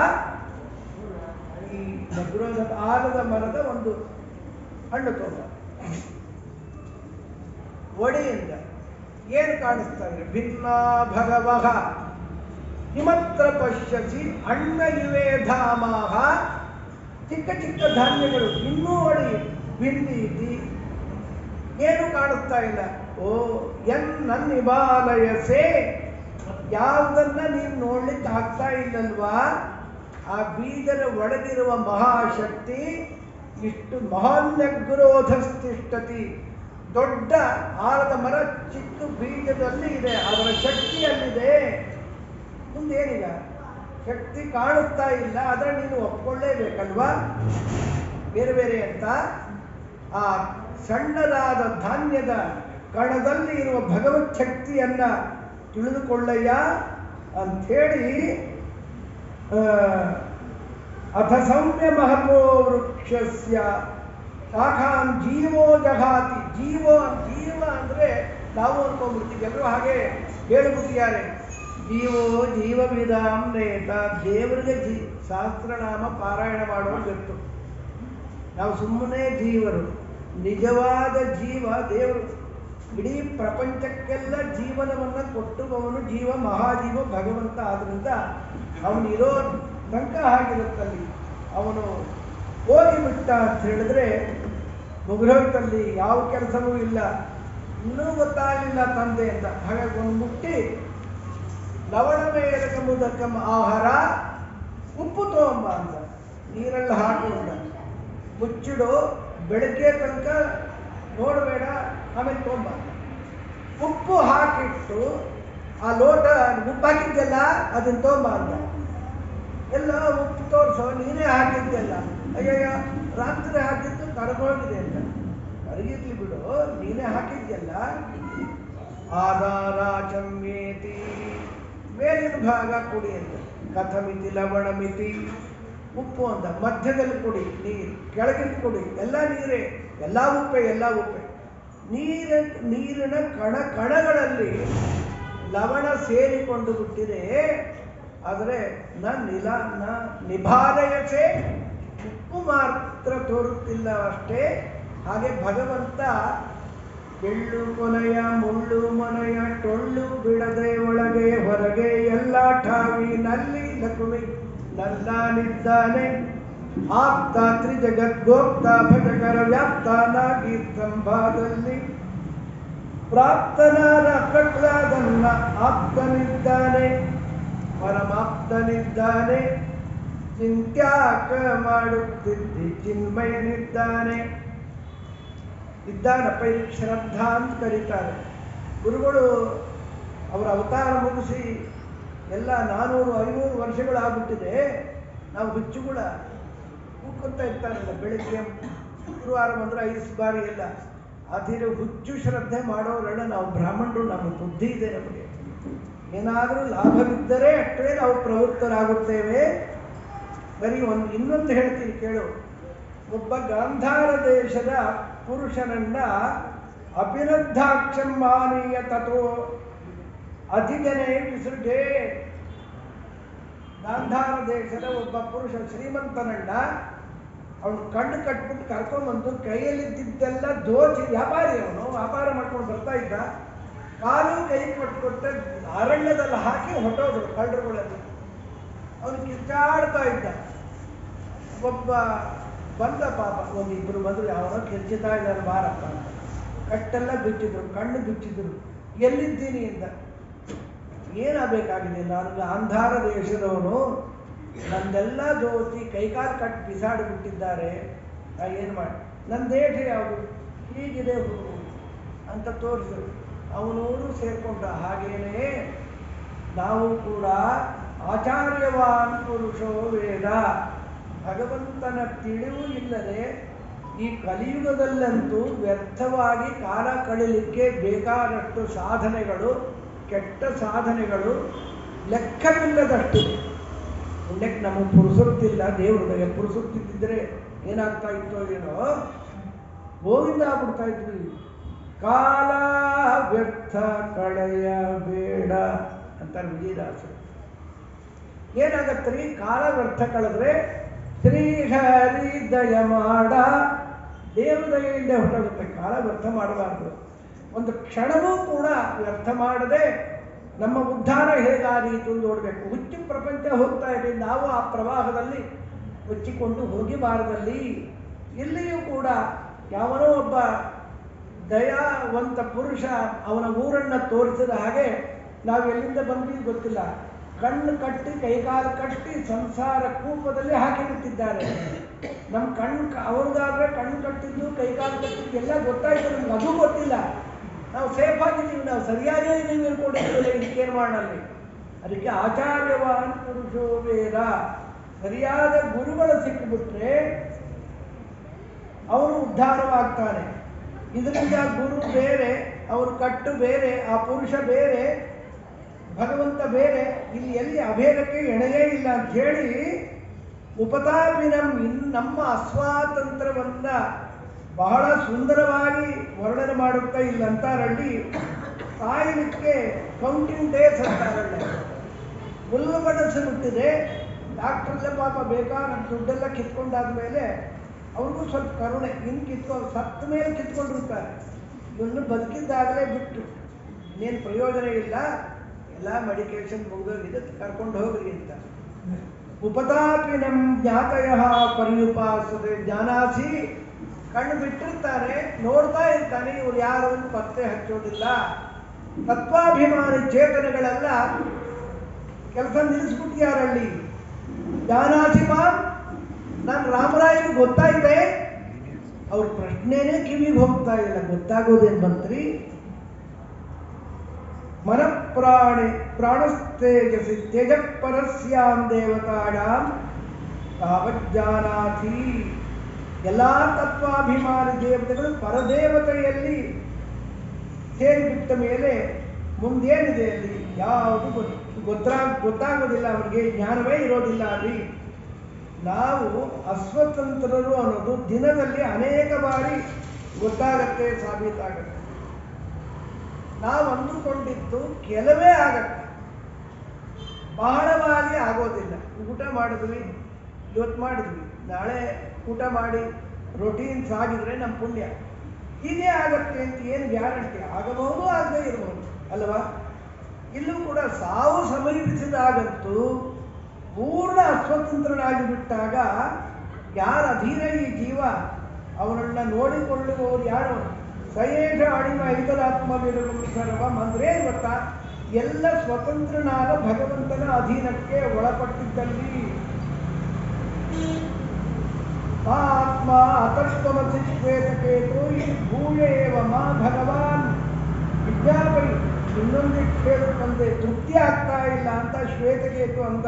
ಈ ನೆಗ್ರೋಧ ಆಲದ ಮರದ ಒಂದು ಹಣ್ಣು ತೊಂಬ, ಒಡೆಯಿಂದ ಏನು ಕಾಣಿಸ್ತಾ ಇದೆ? ಭಿನ್ನ ಭಗವಃ ಹಿಮತ್ರ ಪಶ್ಯಸಿ ಅಣ್ಣ ಇವೆ ಧಾಮಾಹ, ಚಿಕ್ಕ ಚಿಕ್ಕ ಧಾನ್ಯಗಳು ಇನ್ನೂ ಒಡಿ ಭಿನ್ನೀತಿ, ಏನು ಕಾಣಿಸ್ತಾ ಇಲ್ಲ. ಓ ನನ್ನ ನಿಬಾಲಯಸೆ, ಯಾವುದನ್ನ ನೀನು ನೋಡ್ಲಿಕ್ಕೆ ಆಗ್ತಾ ಇಲ್ಲಲ್ವಾ? ಆ ಬೀಜದ ಒಳಗಿರುವ ಮಹಾಶಕ್ತಿ ಇಷ್ಟು ಮಹಾನ್ಯಗ್ರೋಧಸ್ತಿಷ್ಠತಿ, ದೊಡ್ಡ ಆಲದ ಮರ ಚಿಕ್ಕ ಬೀಜದಲ್ಲಿ ಇದೆ, ಅದರ ಶಕ್ತಿಯಲ್ಲಿದೆ. ಮುಂದೇನೀಗ ಶಕ್ತಿ ಕಾಣುತ್ತಾ ಇಲ್ಲ, ಅದರ ನೀನು ಒಪ್ಕೊಳ್ಳೇಬೇಕಲ್ವಾ? ಬೇರೆ ಬೇರೆ ಅಂತ ಆ ಸಣ್ಣದಾದ ಧಾನ್ಯದ ಕಣದಲ್ಲಿ ಇರುವ ಭಗವತ್ ಶಕ್ತಿಯನ್ನ ತಿಳಿದುಕೊಳ್ಳಯ್ಯ ಅಂಥೇಳಿ ಅಥ ಸೌಮ್ಯ ಮಹತೋ ವೃಕ್ಷಸ್ಯ ಶಾಖಾಂ ಜೀವೋ ಜಘಾತಿ. ಜೀವ ಅಂದ್ರೆ ನಾವು ಅನ್ಕೊಂಡ್ಬಿಡ್ತೀವಿ, ಎಲ್ಲರೂ ಹಾಗೆ ಹೇಳಿಬಿಟ್ಟಿದ್ದಾರೆ. ಜೀವೋ ಜೀವವಿದಾಂ ನೇತ, ದೇವರಿಗೆ ಸಹಸ್ರನಾಮ ಪಾರಾಯಣ ಮಾಡೋದು ಗೊತ್ತು. ನಾವು ಸುಮ್ಮನೆ ಜೀವರು, ನಿಜವಾದ ಜೀವ ದೇವರು. ಇಡೀ ಪ್ರಪಂಚಕ್ಕೆಲ್ಲ ಜೀವನವನ್ನು ಕೊಟ್ಟುವವನು ಜೀವ, ಮಹಾಜೀವ ಭಗವಂತ. ಆದ್ರಿಂದ ಅವನು ಇರೋ ತನಕ ಹಾಗಿರುತ್ತಲ್ಲಿ. ಅವನು ಹೋಗಿಬಿಟ್ಟ ಅಂತ ಹೇಳಿದ್ರೆ ಮುಗಿದೋಗ್ತಲ್ಲಿ, ಯಾವ ಕೆಲಸವೂ ಇಲ್ಲ. ಇನ್ನೂ ಗೊತ್ತಾಗಲಿಲ್ಲ ತಂದೆ ಅಂತ. ಹಾಗಾಗಿ ಒಂದು ಮುಟ್ಟಿ ಲವಣ ಮೇಲಕ ಮುದಕಂ ಆಹಾರ, ಉಪ್ಪು ತಗೊಂಬ ಅಂತ ನೀರಲ್ಲಿ ಹಾಕೊಂಡ ಮುಚ್ಚಿಡು, ಬೆಳಗ್ಗೆ ತನಕ ನೋಡಬೇಡ, ಆಮೇಲೆ ತಗೊಂಬ. ಉಪ್ಪು ಹಾಕಿಟ್ಟು ಆ ಲೋಟ ಉಪ್ಪು ಹಾಕಿದ್ದೆಲ್ಲ ಅದನ್ನ ತಗೊಂಬ ಅಂತ. ಎಲ್ಲ ಉಪ್ಪು ತೋರಿಸೋ, ನೀನೇ ಹಾಕಿದ್ದೆಲ್ಲ. ಅಯ್ಯಯ್ಯ ರಾತ್ರಿ ಹಾಕಿದ್ದು ಕರಗೋಗಿದೆ ಅಂತ. ಕರಗಿರ್ಲಿ ಬಿಡು, ನೀನೇ ಹಾಕಿದ್ದೆಲ್ಲ. ಆಧಾರ ಚಮ್ಮೇತಿ, ಮೇಲಿನ ಭಾಗ ಕುಡಿ ಅಂತ. ಕಥಮಿತಿ ಲವಣಮಿತಿ, ಉಪ್ಪು ಅಂತ ಮಧ್ಯದಲ್ಲಿ ಕುಡಿ ನೀರು, ಕೆಳಗಿನ ಕುಡಿ ಎಲ್ಲ ನೀರೇ, ಎಲ್ಲ ಉಪ್ಪೆ, ಎಲ್ಲ ಉಪ್ಪೆ. ನೀರಿನ ಕಣಗಳಲ್ಲಿ ಲವಣ ಸೇರಿಕೊಂಡು ಬಿಟ್ಟಿದೆ. ಆದರೆ ನಿಭಾಲಯಸೆ, ಉಪ್ಪು ಮಾತ್ರ ತೋರುತ್ತಿಲ್ಲ ಅಷ್ಟೇ. ಹಾಗೆ ಭಗವಂತ ಎಳ್ಳು ಕೊನೆಯ ಮುಳ್ಳು ಮೊನೆಯ ಟೊಳ್ಳು ಬಿಡದೆ ಒಳಗೆ ಹೊರಗೆ ಎಲ್ಲ ಠಾವಿನಲ್ಲಿ ಲಕುಮಿ ನಲ್ಲಾನಿದ್ದಾನೆ. ಆಪ್ತ ತ್ರಿಜಗದ್ಗೋಪ್ತ ಭಜಕರ ವ್ಯಾಪ್ತನಾಗಿ ಸ್ತಂಭದಲ್ಲಿ ಪ್ರಾಪ್ತನಾದ ಪ್ರಹ್ಲಾದನ್ನ ಆಪ್ತನಿದ್ದಾನೆ, ಪರಮಾಪ್ತನಿದ್ದಾನೆ. ಚಿಂತ್ಯಾಕ ಮಾಡುತ್ತಿದ್ದಿ ಚಿನ್ಮಯನಿದ್ದಾನೆ. ಇದ್ದಾನಪ್ಪ, ಶ್ರದ್ಧಾ ಅಂತ ಕರೀತಾರೆ ಗುರುಗಳು. ಅವರ ಅವತಾರ ಮುಗಿಸಿ ಎಲ್ಲ 400-500 ವರ್ಷಗಳಾಗ್ಬಿಟ್ಟಿದೆ. ನಾವು ಹುಚ್ಚುಗಳ ಕೂಕೊಂತ ಇರ್ತಾರಲ್ಲ, ಬೆಳಿಗ್ಗೆ ಶುಕ್ರವಾರ ಬಂದರೆ 5 ಬಾರಿ ಎಲ್ಲ ಅದಿರ ಹುಚ್ಚು ಶ್ರದ್ಧೆ ಮಾಡೋರೆಲ್ಲ ನಾವು ಬ್ರಾಹ್ಮಣರು. ನಮ್ಮ ಬುದ್ಧಿ ಇದೆ, ನಮಗೆ ಏನಾದರೂ ಲಾಭವಿದ್ದರೆ ಅಷ್ಟೇ ನಾವು ಪ್ರವೃತ್ತರಾಗುತ್ತೇವೆ. ಬರೀ ಇನ್ನೊಂದು ಹೇಳ್ತೀನಿ ಕೇಳು. ಒಬ್ಬ ಗಾಂಧಾರ ದೇಶದ ಪುರುಷನನ್ನ ಅಪಿನದ್ಧಾಕ್ಷಂ ಮಾನೀಯ ತಥೋ ಅಧಿಜನೆ ವಿಸೃಜೆ. ಗಾಂಧಾರ ದೇಶದ ಒಬ್ಬ ಪುರುಷ ಶ್ರೀಮಂತನನ್ನ ಅವನು ಕಣ್ಣು ಕಟ್ಬಿಟ್ಟು ಕರ್ಕೊಂಡ್ಬಂದು ಕೈಯಲ್ಲಿದ್ದೆಲ್ಲ ದೋಚಿ, ವ್ಯಾಪಾರಿ ಅವನು ವ್ಯಾಪಾರ ಮಾಡ್ಕೊಂಡು ಬರ್ತಾ ಇದ್ದ, ಕಾಲು ಕೈ ಕಟ್ಕೊಟ್ಟೆ ಅರಣ್ಯದಲ್ಲಿ ಹಾಕಿ ಹೊಟ್ಟೋದ್ರು ಕಳ್ಳರುಗಳೆಲ್ಲ. ಅವನು ಕಿರ್ಚಾಡ್ತಾ ಇದ್ದ. ಒಬ್ಬ ಬಂದ, ಪಾಪ ಒಂದಿಬ್ಬರು ಬಂದರು, ಯಾವನೋ ಕಿರ್ಚಿತಾ ಇದ್ದಾನೆ ಬಾರಪ್ಪ ಅಂತ. ಕಟ್ಟೆಲ್ಲ ಬಿಚ್ಚಿದ್ರು, ಕಣ್ಣು ಬಿಚ್ಚಿದ್ರು. ಎಲ್ಲಿದ್ದೀನಿ ಅಂತ. ಏನಾಗಬೇಕಾಗಿದೆ, ನಾನು ಗಾಂಧಾರ ದೇಶದವನು, ನಂದೆಲ್ಲ ದೋಚಿ ಕೈಕಾಲು ಕಟ್ಟು ಬಿಸಾಡಿಬಿಟ್ಟಿದ್ದಾರೆ, ಏನು ಮಾಡಿ, ನನ್ನ ದೇಶ ಯಾವುದು, ಹೀಗಿದೆ ಅಂತ ತೋರಿಸಿದ್ರು. ಅವನೂರು ಸೇರ್ಕೊಂಡ. ಹಾಗೇನೇ ನಾವು ಕೂಡ ಆಚಾರ್ಯವಾನ್ ಪುರುಷೋ ವೇದ, ಭಗವಂತನ ತಿಳಿವು ಇಲ್ಲದೆ ಈ ಕಲಿಯುಗದಲ್ಲಂತೂ ವ್ಯರ್ಥವಾಗಿ ಕಾಲ ಕಳೀಲಿಕ್ಕೆ ಬೇಕಾದಷ್ಟು ಸಾಧನೆಗಳು, ಕೆಟ್ಟ ಸಾಧನೆಗಳು ಲೆಕ್ಕವಿಲ್ಲದಷ್ಟಿದೆ. ಪುಣ್ಯಕ್ಕೆ ನಮಗೆ ಪುರುಸೊತ್ತಿಲ್ಲ, ದೇವರಿಗೆ ಪುರುಸೊತ್ತಿದ್ದರೆ ಏನಾಗ್ತಾ ಇತ್ತೋ ಏನೋ, ಗೋವಿಂದ ಆಗ್ಬಿಡ್ತಾ ಇದ್ವಿ. ಕಾಲ ವ್ಯರ್ಥ ಕಳೆಯಬೇಡ ಅಂತಾರೆ ವಿಜಯದಾಸರು. ಏನಾಗತ್ತೀ ಕಾಲ ವ್ಯರ್ಥ ಕಳೆದ್ರೆ ಶ್ರೀಹರಿ ದಯ ಮಾಡ, ದೇವ್ರ ದಯೆಯಿಂದ ಹೊರಟಾಗುತ್ತೆ. ಕಾಲ ವ್ಯರ್ಥ ಮಾಡಬಾರ್ದು. ಒಂದು ಕ್ಷಣವೂ ಕೂಡ ವ್ಯರ್ಥ ಮಾಡದೆ ನಮ್ಮ ಉದ್ಧಾರ ಹೇಗಾದೀತು ನೋಡಬೇಕು. ಹುಚ್ಚು ಪ್ರಪಂಚ ಹೋಗ್ತಾ ಇದೆ, ನಾವು ಆ ಪ್ರವಾಹದಲ್ಲಿ ಮುಚ್ಚಿಕೊಂಡು ಹೋಗಿಬಾರದಲ್ಲಿ. ಇಲ್ಲಿಯೂ ಕೂಡ ಯಾವನೋ ಒಬ್ಬ ದಯಾವಂತ ಪುರುಷ ಅವನ ಊರನ್ನು ತೋರಿಸಿದ ಹಾಗೆ ನಾವು ಎಲ್ಲಿಂದ ಬಂದ್ವಿ ಗೊತ್ತಿಲ್ಲ, ಕಣ್ಣು ಕಟ್ಟಿ ಕೈಕಾಲು ಕಟ್ಟಿ ಸಂಸಾರ ಕೂಪದಲ್ಲಿ ಹಾಕಿಬಿಟ್ಟಿದ್ದಾರೆ. ನಮ್ಮ ಅವ್ರಿಗಾದ್ರೆ ಕಣ್ಣು ಕಟ್ಟಿದ್ದು ಕೈಕಾಲು ಕಟ್ಟಿದ್ದು ಎಲ್ಲ ಗೊತ್ತಾಯ್ತು, ನಮ್ಗೆ ಅದು ಗೊತ್ತಿಲ್ಲ. ನಾವು ಸೇಫ್ ಆಗಿದ್ದೀವಿ, ನಾವು ಸರಿಯಾಗೇ ಇದ್ದೀವಿ ಅನ್ಕೊಂಡಿದ್ದೀವಿ. ಇದಕ್ಕೇನು ಮಾಡಲಿ? ಅದಕ್ಕೆ ಆಚಾರ್ಯವಾನ್ ಪುರುಷೋ ವೇದ, ಸರಿಯಾದ ಗುರುಗಳು ಸಿಕ್ಕಿಬಿಟ್ರೆ ಅವನು ಉದ್ಧಾರವಾಗ್ತಾನೆ. ಇದರಿಂದ ಗುರು ಬೇರೆ, ಅವರು ಕಟ್ಟು ಬೇರೆ, ಆ ಪುರುಷ ಬೇರೆ, ಭಗವಂತ ಬೇರೆ, ಇಲ್ಲಿ ಎಲ್ಲಿ ಅಭೇದಕ್ಕೆ ಎಣೆಯೇ ಇಲ್ಲ ಅಂತ ಹೇಳಿ ಉಪತಾಪಿನಂ ನಮ್ಮ ಅಸ್ವಾತಂತ್ರ್ಯವನ್ನ ಬಹಳ ಸುಂದರವಾಗಿ ವರ್ಣನೆ ಮಾಡುತ್ತಾ ಇಲ್ಲಂತಾರಲ್ಲಿ. ಸಾಯಲಿಕ್ಕೆ ಕೌಂಟಿಂಗ್ ಡೇಸ್ ಅಂತಾರಲ್ಲ, ಹುಲ್ಲುಗಡಸು ಬಿಟ್ಟಿದೆ. ಡಾಕ್ಟ್ರೆಲ್ಲ ಪಾಪ ಬೇಕಾದ ದುಡ್ಡೆಲ್ಲ ಕಿತ್ಕೊಂಡಾದ ಮೇಲೆ ಅವ್ರಿಗೂ ಸ್ವಲ್ಪ ಕರುಣೆ, ಇನ್ನು ಸತ್ತ ಮೇಲೆ ಕಿತ್ಕೊಂಡಿರ್ತಾರೆ. ಇವನು ಬದುಕಿದ್ದಾಗಲೇ ಬಿಟ್ಟು ಇನ್ನೇನು ಪ್ರಯೋಜನ ಇಲ್ಲ, ಎಲ್ಲ ಮೆಡಿಕೇಶನ್ ಮುಗಿದೋಗಿದೆ, ಕರ್ಕೊಂಡು ಹೋಗ್ರಿ ಅಂತ. ಉಪತಾಪಿನಂ ಜ್ಞಾತಯ ಪರ್ಯುಪಾಸದೆ ಜ್ಞಾನಾಸಿ, ಕಣ್ಣು ಬಿಟ್ಟಿರ್ತಾನೆ, ನೋಡ್ತಾ ಇರ್ತಾನೆ, ಇವ್ರು ಯಾರು ಅಂತ ಪತ್ತೆ ಹಚ್ಚೋದಿಲ್ಲ. ತತ್ವಾಭಿಮಾನಿ ಚೇತನಗಳೆಲ್ಲ ಕೆಲಸ ನಿಲ್ಲಿಸ್ಬಿಟ್ಟಿಯಾರಲ್ಲಿ. ಜ್ಞಾನಾಸಿ ಮಾನ್, ನಾನು ರಾಮರಾಯನಿಗೆ ಗೊತ್ತಾಯಿದೆ, ಅವ್ರ ಪ್ರಶ್ನೆನೇ ಕಿವಿಗೆ ಹೋಗ್ತಾ ಇಲ್ಲ. ಗೊತ್ತಾಗೋದೇನು ಬಂತ್ರಿ? ಮನಪ್ರಾಣಿ ಪ್ರಾಣಸ್ತೇಜಸಿ ತೇಜಪರಸ್ಯಾಂ ದೇವತಾಯಾಂ ತಾವಜ್ಜಾನಾಥಿ. ಎಲ್ಲ ತತ್ವಾಭಿಮಾನಿ ದೇವತೆಗಳು ಪರದೇವತೆಯಲ್ಲಿ ಸೇರಿಬಿಟ್ಟ ಮೇಲೆ ಮುಂದೇನಿದೆ ಅಲ್ಲಿ ಯಾವುದು ಗೊತ್ತಾಗೋದಿಲ್ಲ, ಅವರಿಗೆ ಜ್ಞಾನವೇ ಇರೋದಿಲ್ಲ. ಅಲ್ಲಿ ನಾವು ಅಸ್ವತಂತ್ರರು ಅನ್ನೋದು ದಿನದಲ್ಲಿ ಅನೇಕ ಬಾರಿ ಗೊತ್ತಾಗತ್ತೆ, ಸಾಬೀತಾಗತ್ತೆ. ನಾವು ಅಂದುಕೊಂಡಿದ್ದು ಕೆಲವೇ ಆಗತ್ತೆ, ಬಹಳವಾಗಿ ಆಗೋದಿಲ್ಲ. ಊಟ ಮಾಡಿದ್ವಿ, ಇವತ್ತು ಮಾಡಿದ್ವಿ, ನಾಳೆ ಊಟ ಮಾಡಿ ರೊಟೀನ್ ಸಾಗಿದ್ರೆ ನಮ್ಮ ಪುಣ್ಯ. ಹೀಗೆ ಆಗತ್ತೆ ಅಂತ ಏನು ಗ್ಯಾರಂಟಿ? ಆಗಬಹುದು, ಆಗದೇ ಇರಬಹುದು ಅಲ್ವಾ? ಇಲ್ಲೂ ಕೂಡ ಸಾವು ಸಮೀಪಿಸಿದಾಗಂತೂ ಪೂರ್ಣ ಅಸ್ವತಂತ್ರನಾಗಿ ಬಿಟ್ಟಾಗ ಯಾರ ಅಧೀನ ಈ ಜೀವ, ಅವನನ್ನು ನೋಡಿಕೊಳ್ಳುವವರು ಯಾರು? ಸಯೇಷ ಅಣಿಮ ಐತರಾತ್ಮ ಸರ್ವಂ ಅಂದ್ರೆ ಗೊತ್ತಾ, ಎಲ್ಲ ಸ್ವತಂತ್ರನಾದ ಭಗವಂತನ ಅಧೀನಕ್ಕೆ ಒಳಪಟ್ಟಿದ್ದಲ್ಲಿ ಆತ್ಮ ಅತತ್ವಮಸಿ ಶ್ವೇತಕೇತು ಭೂಯೇವ ಮಾ ಭಗವಾನ್ ವಿಜ್ಞಾಪೈ. ಇನ್ನೊಂದಿಟ್ಟು ಹೇಳುತ್ತಂತೆ, ತೃಪ್ತಿ ಆಗ್ತಾ ಇಲ್ಲ ಅಂತ ಶ್ವೇತಕೇತು ಅಂತ.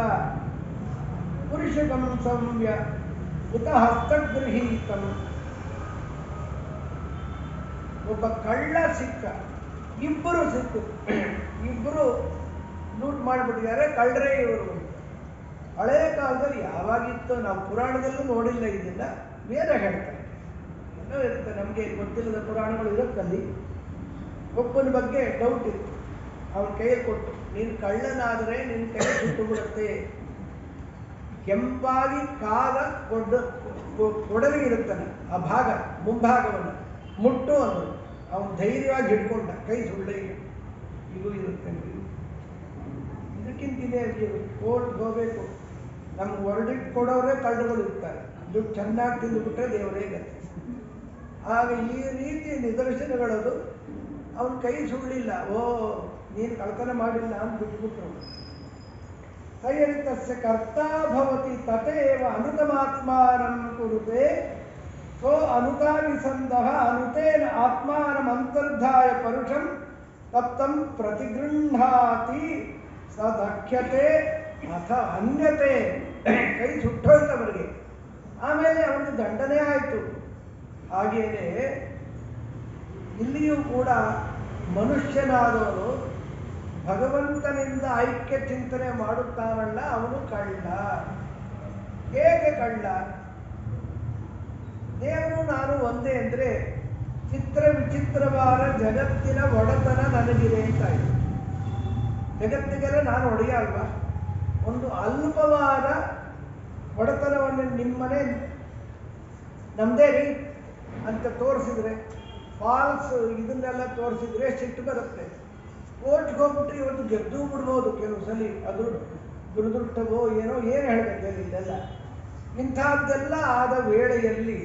ಪುರುಷಕಂ ಸಂವ್ಯ ಉತ ಹಸ್ತಗೃಹೀತಂ. ಒಬ್ಬ ಕಳ್ಳ ಸಿಕ್ಕ, ಇಬ್ಬರು ಸಿಕ್ಕು, ಇಬ್ಬರು ಲೂಟ್ ಮಾಡಿಬಿಟ್ಟಿದ್ದಾರೆ, ಕಳ್ಳರೇ ಇವರು. ಹಳೆಯ ಕಾಲದಲ್ಲಿ ಯಾವಾಗಿತ್ತು, ನಾವು ಪುರಾಣದಲ್ಲೂ ನೋಡಿಲ್ಲ ಇದನ್ನ, ಬೇರೆ ಹೇಳ್ತಾರೆ. ಏನೋ ಇರುತ್ತೆ, ನಮಗೆ ಗೊತ್ತಿಲ್ಲದ ಪುರಾಣಗಳು ಇರುತ್ತಲ್ಲಿ. ಒಬ್ಬನ ಬಗ್ಗೆ ಡೌಟ್ ಇತ್ತು, ಅವನ ಕೈಯಲ್ಲಿ ಕೊಟ್ಟು, ನೀನು ಕಳ್ಳನಾದರೆ ನಿನ್ನ ಕೈ ಸುಟ್ಟು ಬಿಡುತ್ತೆ. ಕೆಂಪಾಗಿ ಕಾದ ಕೊಡಲಿ ಇರುತ್ತಾನೆ, ಆ ಭಾಗ ಮುಂಭಾಗವನ್ನು ಮುಟ್ಟು ಅಂದರು. ಅವನು ಧೈರ್ಯವಾಗಿ ಹಿಡ್ಕೊಂಡ, ಕೈ ಸುಳ್ಳೆ ಇದು ಇರುತ್ತೆ. ಇದಕ್ಕಿಂತ ಕೋರ್ಟ್ ಹೋಗಬೇಕು, ನಮ್ಗೆ ವರ್ಡಿಕ್ಟ್ ಕೊಡೋರೇ ಕಳ್ಳರುಗಳು ಇರ್ತಾರೆ. ದುಡ್ಡು ಚೆನ್ನಾಗಿ ತಿಂದುಬಿಟ್ರೆ ದೇವರೇ ಗತಿ. ಆಗ ಈ ರೀತಿ ನಿದರ್ಶನಗಳದು. ಅವನ ಕೈ ಸುಳ್ಳಿಲ್ಲ, ಓ ನೀನು ಕಳ್ತನ ಮಾಡಿಲ್ಲ ಅಂತ ಬಿಟ್ಬಿಟ್ರು. ಸಯರಿತಸ್ಯ ಕರ್ತಾ ಭವತಿ ತಥೇವ ಅನುತಮಾತ್ಮಾನಂ ಕುರುತೆ ಸೋ ಅನುತಾವಿಸಂದಃ ಅನುತೇನ ಆತ್ಮಾನಮಂತರ್ಧಾಯ ಪರುಷಂ ತಪ್ತಂ ಪ್ರತಿಗೃಹಾತಿ ಸದಖ್ಯತೆ ಅಥ ಅನ್ಯತೆ. ಕೈ ಸುಟ್ಟೋಯ್ತವರಿಗೆ, ಆಮೇಲೆ ಅವನಿಗೆ ದಂಡನೆ ಆಯಿತು. ಹಾಗೇನೆ ಇಲ್ಲಿಯೂ ಕೂಡ ಮನುಷ್ಯನಾದವನು ಭಗವಂತನಿಂದ ಐಕ್ಯ ಚಿಂತನೆ ಮಾಡುತ್ತಾನಲ್ಲ, ಅವನು ಕಳ್ಳ. ಹೇಗೆ ಕಳ್ಳ? ದೇವರು ನಾನು ಒಂದೇ ಅಂದರೆ ಚಿತ್ರ ವಿಚಿತ್ರವಾದ ಜಗತ್ತಿನ ಒಡೆತನ ನನಗಿದೆ ಅಂತಾಯಿತು. ಜಗತ್ತಿಗೆಲ್ಲ ನಾನು ಒಡೆಯ ಅಲ್ವಾ? ಒಂದು ಅಲ್ಪವಾದ ಒಡೆತನವನ್ನು ನಿಮ್ಮನೆ ನಮ್ಮದೇ ರೀ ಅಂತ ತೋರಿಸಿದ್ರೆ, ಫಾಲ್ಸ್ ಇದನ್ನೆಲ್ಲ ತೋರಿಸಿದ್ರೆ ಸಿಟ್ಟು ಬರುತ್ತೆ. ಕೋರ್ಟ್ಗೆ ಹೋಗ್ಬಿಟ್ಟು ಇವತ್ತು ಗೆದ್ದು ಬಿಡ್ಬೋದು ಕೆಲವು ಸಲ, ಅದು ದುರದೃಷ್ಟವೋ ಏನೋ, ಏನು ಹೇಳಬೇಕು ಇಲ್ಲೆಲ್ಲ. ಇಂಥದ್ದೆಲ್ಲ ಆದ ವೇಳೆಯಲ್ಲಿ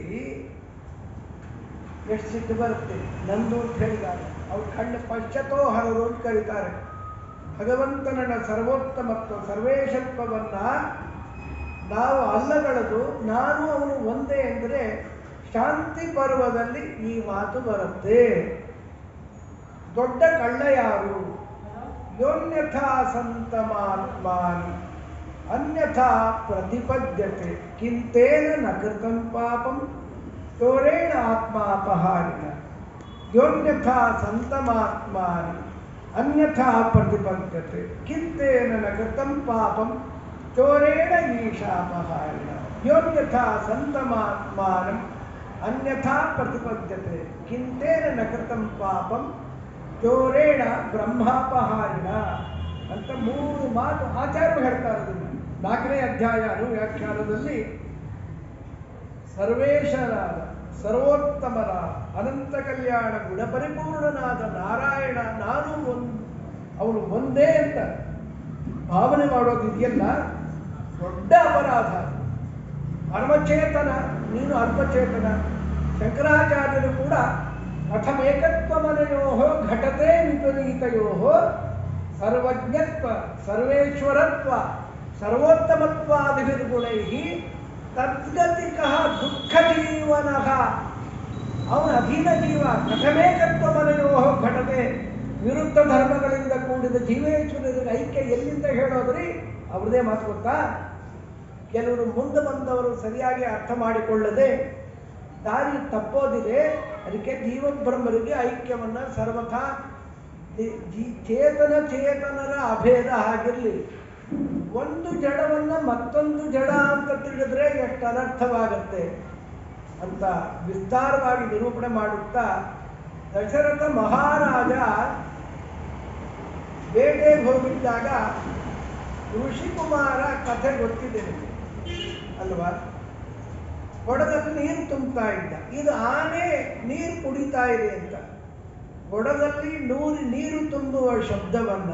ಎಷ್ಟು ಸಿಟ್ಟು ಬರುತ್ತೆ. ನಂದು ಅಂತ ಹೇಳಿದ್ದಾರೆ, ಅವ್ರು ಕಣ್ಣು ಪಶ್ಚತೋ ಹರರು ಅಂತ ಕರೀತಾರೆ. ಭಗವಂತನ ಸರ್ವೋತ್ತಮತ್ವ ಸರ್ವೇಶತ್ವವನ್ನ ನಾವು ಅಲ್ಲಗಳದು, ನಾನು ಅವನು ಒಂದೇ ಅಂದರೆ ಶಾಂತಿ ಪರ್ವದಲ್ಲಿ ಈ ಮಾತು ಬರುತ್ತೆ. ದೊಡ್ಡ ಕಳ್ಳ ಯಾರು? ಯೋನ್ಯಥಾ ಸಂತಮಾತ್ಮಾನಿ ಅನ್ಯಥಾ ಪ್ರತಿಪದ್ಯತೆ ಕಿಂತೇನ ನ ಕೃತಂ ಪಾಪಂ ಚೋರೇಣ ಆತ್ಮಾಪಹಾರಿಣ. ಯೋನ್ಯಥಾ ಸಂತಮಾತ್ಮಾನಿ ಅನ್ಯಥಾ ಪ್ರತಿಪದ್ಯತೆ ಕಿಂತೇನ ನ ಕೃತಂ ಪಾಪಂ ಚೋರೇಣ ಈಶಾಪಹಾರಿಣ. ಯೋನ್ಯಥಾ ಸಂತಮಾತ್ಮಾನಂ ಅನ್ಯಥಾ ಪ್ರತಿಪದ್ಯತೆ ಕಿಂತೇನ ನ ಕೃತಂ ಪಾಪಂ ಚೋರೇಣ ಬ್ರಹ್ಮಾಪಹಾರಿಣ ಅಂತ 3 ಮಾತು ಆಚಾರ್ಯರು ಹೇಳ್ತಾರೆ. ಅದನ್ನು 4ನೇ ಅಧ್ಯಾಯ ಅನುವ್ಯಾಖ್ಯಾನದಲ್ಲಿ ಸರ್ವೇಶನಾದ ಸರ್ವೋತ್ತಮನಾದ ಅನಂತ ಕಲ್ಯಾಣ ಗುಣಪರಿಪೂರ್ಣನಾದ ನಾರಾಯಣ ನಾನು ಅವನು ಒಂದೇ ಅಂತ ಭಾವನೆ ಮಾಡೋದು ಇದೆಯಲ್ಲ ದೊಡ್ಡ ಅಪರಾಧ. ಪರಮಚೇತನ, ನೀನು ಅಲ್ಪಚೇತನ. ಶಂಕರಾಚಾರ್ಯರು ಕೂಡ ಕಥಮೇಕತ್ವಮನಯೋ ಘಟತೆ ವಿಪರೀತಯೋ ಸರ್ವಜ್ಞತ್ವ ಸರ್ವೇಶ್ವರತ್ವ ಸರ್ವೋತ್ತಮತ್ವಾದಿರ್ಗುಣೈ ತದ್ಗತಿಕಃ ದುಃಖ ಜೀವನಃ. ಅವನ ಅಧೀನ ಜೀವ. ಕಥಮೇಕತ್ವಮನಯೋ ಘಟತೆ, ವಿರುದ್ಧ ಧರ್ಮಗಳಿಂದ ಕೂಡಿದ ಜೀವೇಶ್ವರರಿಗೆ ಐಕ್ಯ ಎಲ್ಲಿಂದ ಹೇಳೋದ್ರಿ? ಅವ್ರದೇ ಮಾತು ಗೊತ್ತಾ? ಕೆಲವರು ಮುಂದೆ ಬಂದವರು ಸರಿಯಾಗಿ ಅರ್ಥ ಮಾಡಿಕೊಳ್ಳದೆ ದಾರಿ ತಪ್ಪೋದಿದೆ. ಅದಕ್ಕೆ ಜೀವಬ್ರಹ್ಮರಿಗೆ ಐಕ್ಯವನ್ನು ಸರ್ವಥಾ ಚೇತನರ ಅಭೇದ ಆಗಿರಲಿ. ಒಂದು ಜಡವನ್ನು ಮತ್ತೊಂದು ಜಡ ಅಂತ ತಿಳಿದ್ರೆ ಎಷ್ಟು ಅನರ್ಥವಾಗತ್ತೆ ಅಂತ ವಿಸ್ತಾರವಾಗಿ ನಿರೂಪಣೆ ಮಾಡುತ್ತಾ, ದಶರಥ ಮಹಾರಾಜ ಬೇಟೆಗೆ ಹೋಗಿದ್ದಾಗ ಋಷಿಕುಮಾರ ಕಥೆ ಗೊತ್ತಿದೆ ಅಲ್ವಾ? ಕೊಡದಲ್ಲಿ ನೀರು ತುಂಬ್ತಾ ಇದ್ದ. ಇದು ಆನೆ ನೀರು ಕುಡಿತಾ ಇದೆ ಅಂತ. ಕೊಡದಲ್ಲಿ ನೀರು ತುಂಬುವ ಶಬ್ದವನ್ನ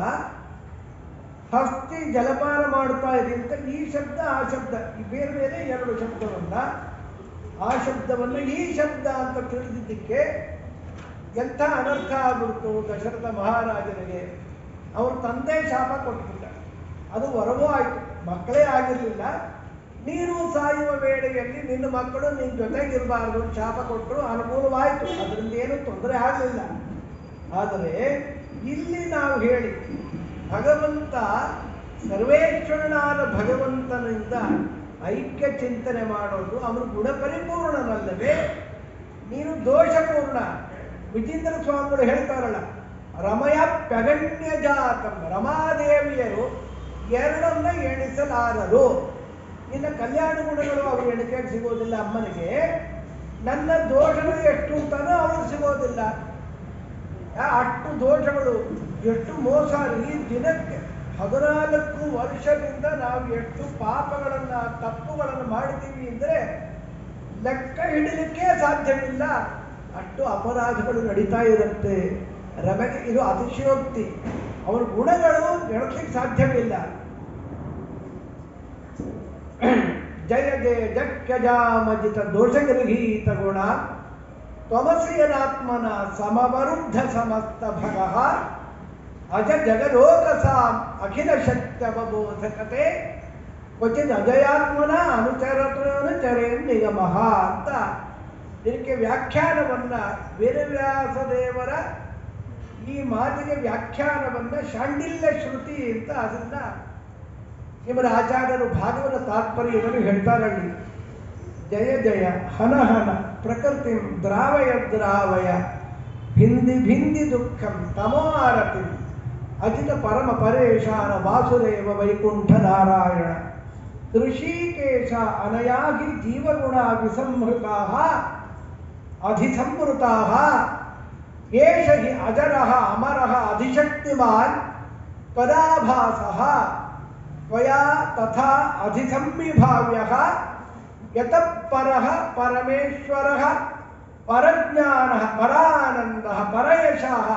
ಹಸ್ತಿ ಜಲಪಾನ ಮಾಡ್ತಾ ಇದೆ ಅಂತ ಈ ಶಬ್ದ ಆ ಶಬ್ದ ಬೇರೆ ಬೇರೆ 2 ಶಬ್ದವನ್ನ, ಆ ಶಬ್ದವನ್ನು ಈ ಶಬ್ದ ಅಂತ ತಿಳಿದಿದ್ದಕ್ಕೆ ಎಂಥ ಅನರ್ಥ ಆಗ್ಬಿಡ್ತು ದಶರಥ ಮಹಾರಾಜನಿಗೆ. ಅವ್ರ ತಂದೆ ಶಾಪ ಕೊಟ್ಬಿಟ್ಟ. ಅದು ವರವೂ ಆಯಿತು, ಮಕ್ಕಳೇ ಆಗಿರಲಿಲ್ಲ. ನೀನು ಸಾಯುವ ವೇಳೆಯಲ್ಲಿ ನಿನ್ನ ಮಕ್ಕಳು ನಿನ್ನ ಜೊತೆಗಿರಬಾರ್ದು ಶಾಪ ಕೊಟ್ಟರು, ಅನುಕೂಲವಾಯಿತು. ಅದರಿಂದ ಏನೂ ತೊಂದರೆ ಆಗಲಿಲ್ಲ. ಆದರೆ ಇಲ್ಲಿ ನಾವು ಹೇಳಿ ಭಗವಂತ ಸರ್ವೇಶ್ವರನಾದ ಭಗವಂತನಿಂದ ಐಕ್ಯ ಚಿಂತನೆ ಮಾಡೋದು, ಅವನು ಗುಣಪರಿಪೂರ್ಣನಲ್ಲದೆ ನೀನು ದೋಷಪೂರ್ಣ. ವಿಜೇಂದ್ರ ಸ್ವಾಮಿಗಳು ಹೇಳ್ತಾರಲ್ಲ, ರಮಯ ಪ್ಯಗಣ್ಯ ಜಾತಂ, ರಮಾದೇವಿಯರು 2 ಎಣಿಸಲಾರರು. ಇನ್ನು ಕಲ್ಯಾಣ ಗುಣಗಳು ಅವ್ರ ಎಣಿಕೆಗೆ ಸಿಗೋದಿಲ್ಲ ಅಮ್ಮನಿಗೆ. ನನ್ನ ದೋಷಗಳು ಎಷ್ಟು ಅಂತಾನೂ ಅವ್ರಿಗೆ ಸಿಗೋದಿಲ್ಲ. ಅಷ್ಟು ದೋಷಗಳು, ಎಷ್ಟು ಮೋಸ. ಈ ದಿನಕ್ಕೆ 14 ವರ್ಷದಿಂದ ನಾವು ಎಷ್ಟು ಪಾಪಗಳನ್ನು ತಪ್ಪುಗಳನ್ನು ಮಾಡಿದ್ದೀವಿ ಅಂದರೆ ಲೆಕ್ಕ ಹಿಡಿಲಿಕ್ಕೆ ಸಾಧ್ಯವಿಲ್ಲ. ಅಷ್ಟು ಅಪರಾಧಗಳು ನಡೀತಾ ಇರುತ್ತೆ. ರಮೆಗೆ ಇದು ಅತಿಶಯೋಕ್ತಿ. ಅವರ ಗುಣಗಳು ಎಣಸ್ಲಿಕ್ಕೆ ಸಾಧ್ಯವಿಲ್ಲ. ಜಯ ಜಯ ಜಕ್ಯಜಾಮಜಿತ ದೋಷಗೃಹೀತ ಗುಣ ತ್ವಮಸಿಯನಾತ್ಮನ ಸಮವರುದ್ಧ ಸಮಸ್ತ ಭಗಃ ಅಜ ಜಗದೋಕಸಾಂ ಅಖಿಲ ಶಕ್ತ್ಯವಬೋಧಕತೆ ಕ್ವಚಿತ್ ಅಜಯಾತ್ಮನ ಅನುಚರೇನ್ ನಿಗಮಃ ಅಂತ ಇದಕ್ಕೆ ವ್ಯಾಖ್ಯಾನವನ್ನ ವೇದವ್ಯಾಸ ದೇವರ ಈ ಮಾತಿಗೆ ವ್ಯಾಖ್ಯಾನವನ್ನ ಶಾಂಡಿಲ್ಯ ಶ್ರುತಿ ಅಂತ ಅದನ್ನ ಇವರ ಆಚಾರ್ಯರು ಭಾಗವತ ತಾತ್ಪರ್ಯದಲ್ಲಿ ಹೇಳ್ತಾರಲ್ಲಿ. ಜಯ ಜಯ ಹನ ಹನ ಪ್ರಕೃತಿ ದ್ರಾವಯ ದ್ರಾವಯ ಭಿಂದಿ ಭಿಂದಿ ದುಃಖಂ ತಮೋಹಾರತಿ ಅಜಿತ ಪರಮ ಪರೇಶಾನ ವಾಸುದೇವ ವೈಕುಂಠ ನಾರಾಯಣ ಋಷಿಕೇಶ ಅನಯಾಗಿ ಜೀವಗುಣ ವಿಸಂಹೃತಾ ಅಧಿಸಂವೃತಾ ಏಷ ಹಿ ಅಜರಃ ಅಮರಃ ಅಧಿಶಕ್ತಿಮಾನ್ ತ್ವದಾಭಾಸಃ ತ್ವಯಾ ತಥಾ ಅಧಿಸಂವಿಭಾವ್ಯಃ ಯತಃ ಪರಃ ಪರಮೇಶ್ವರಃ ಪರಜ್ಞಾನಃ ಪರಾನಂದಃ ಪರಯಶಃ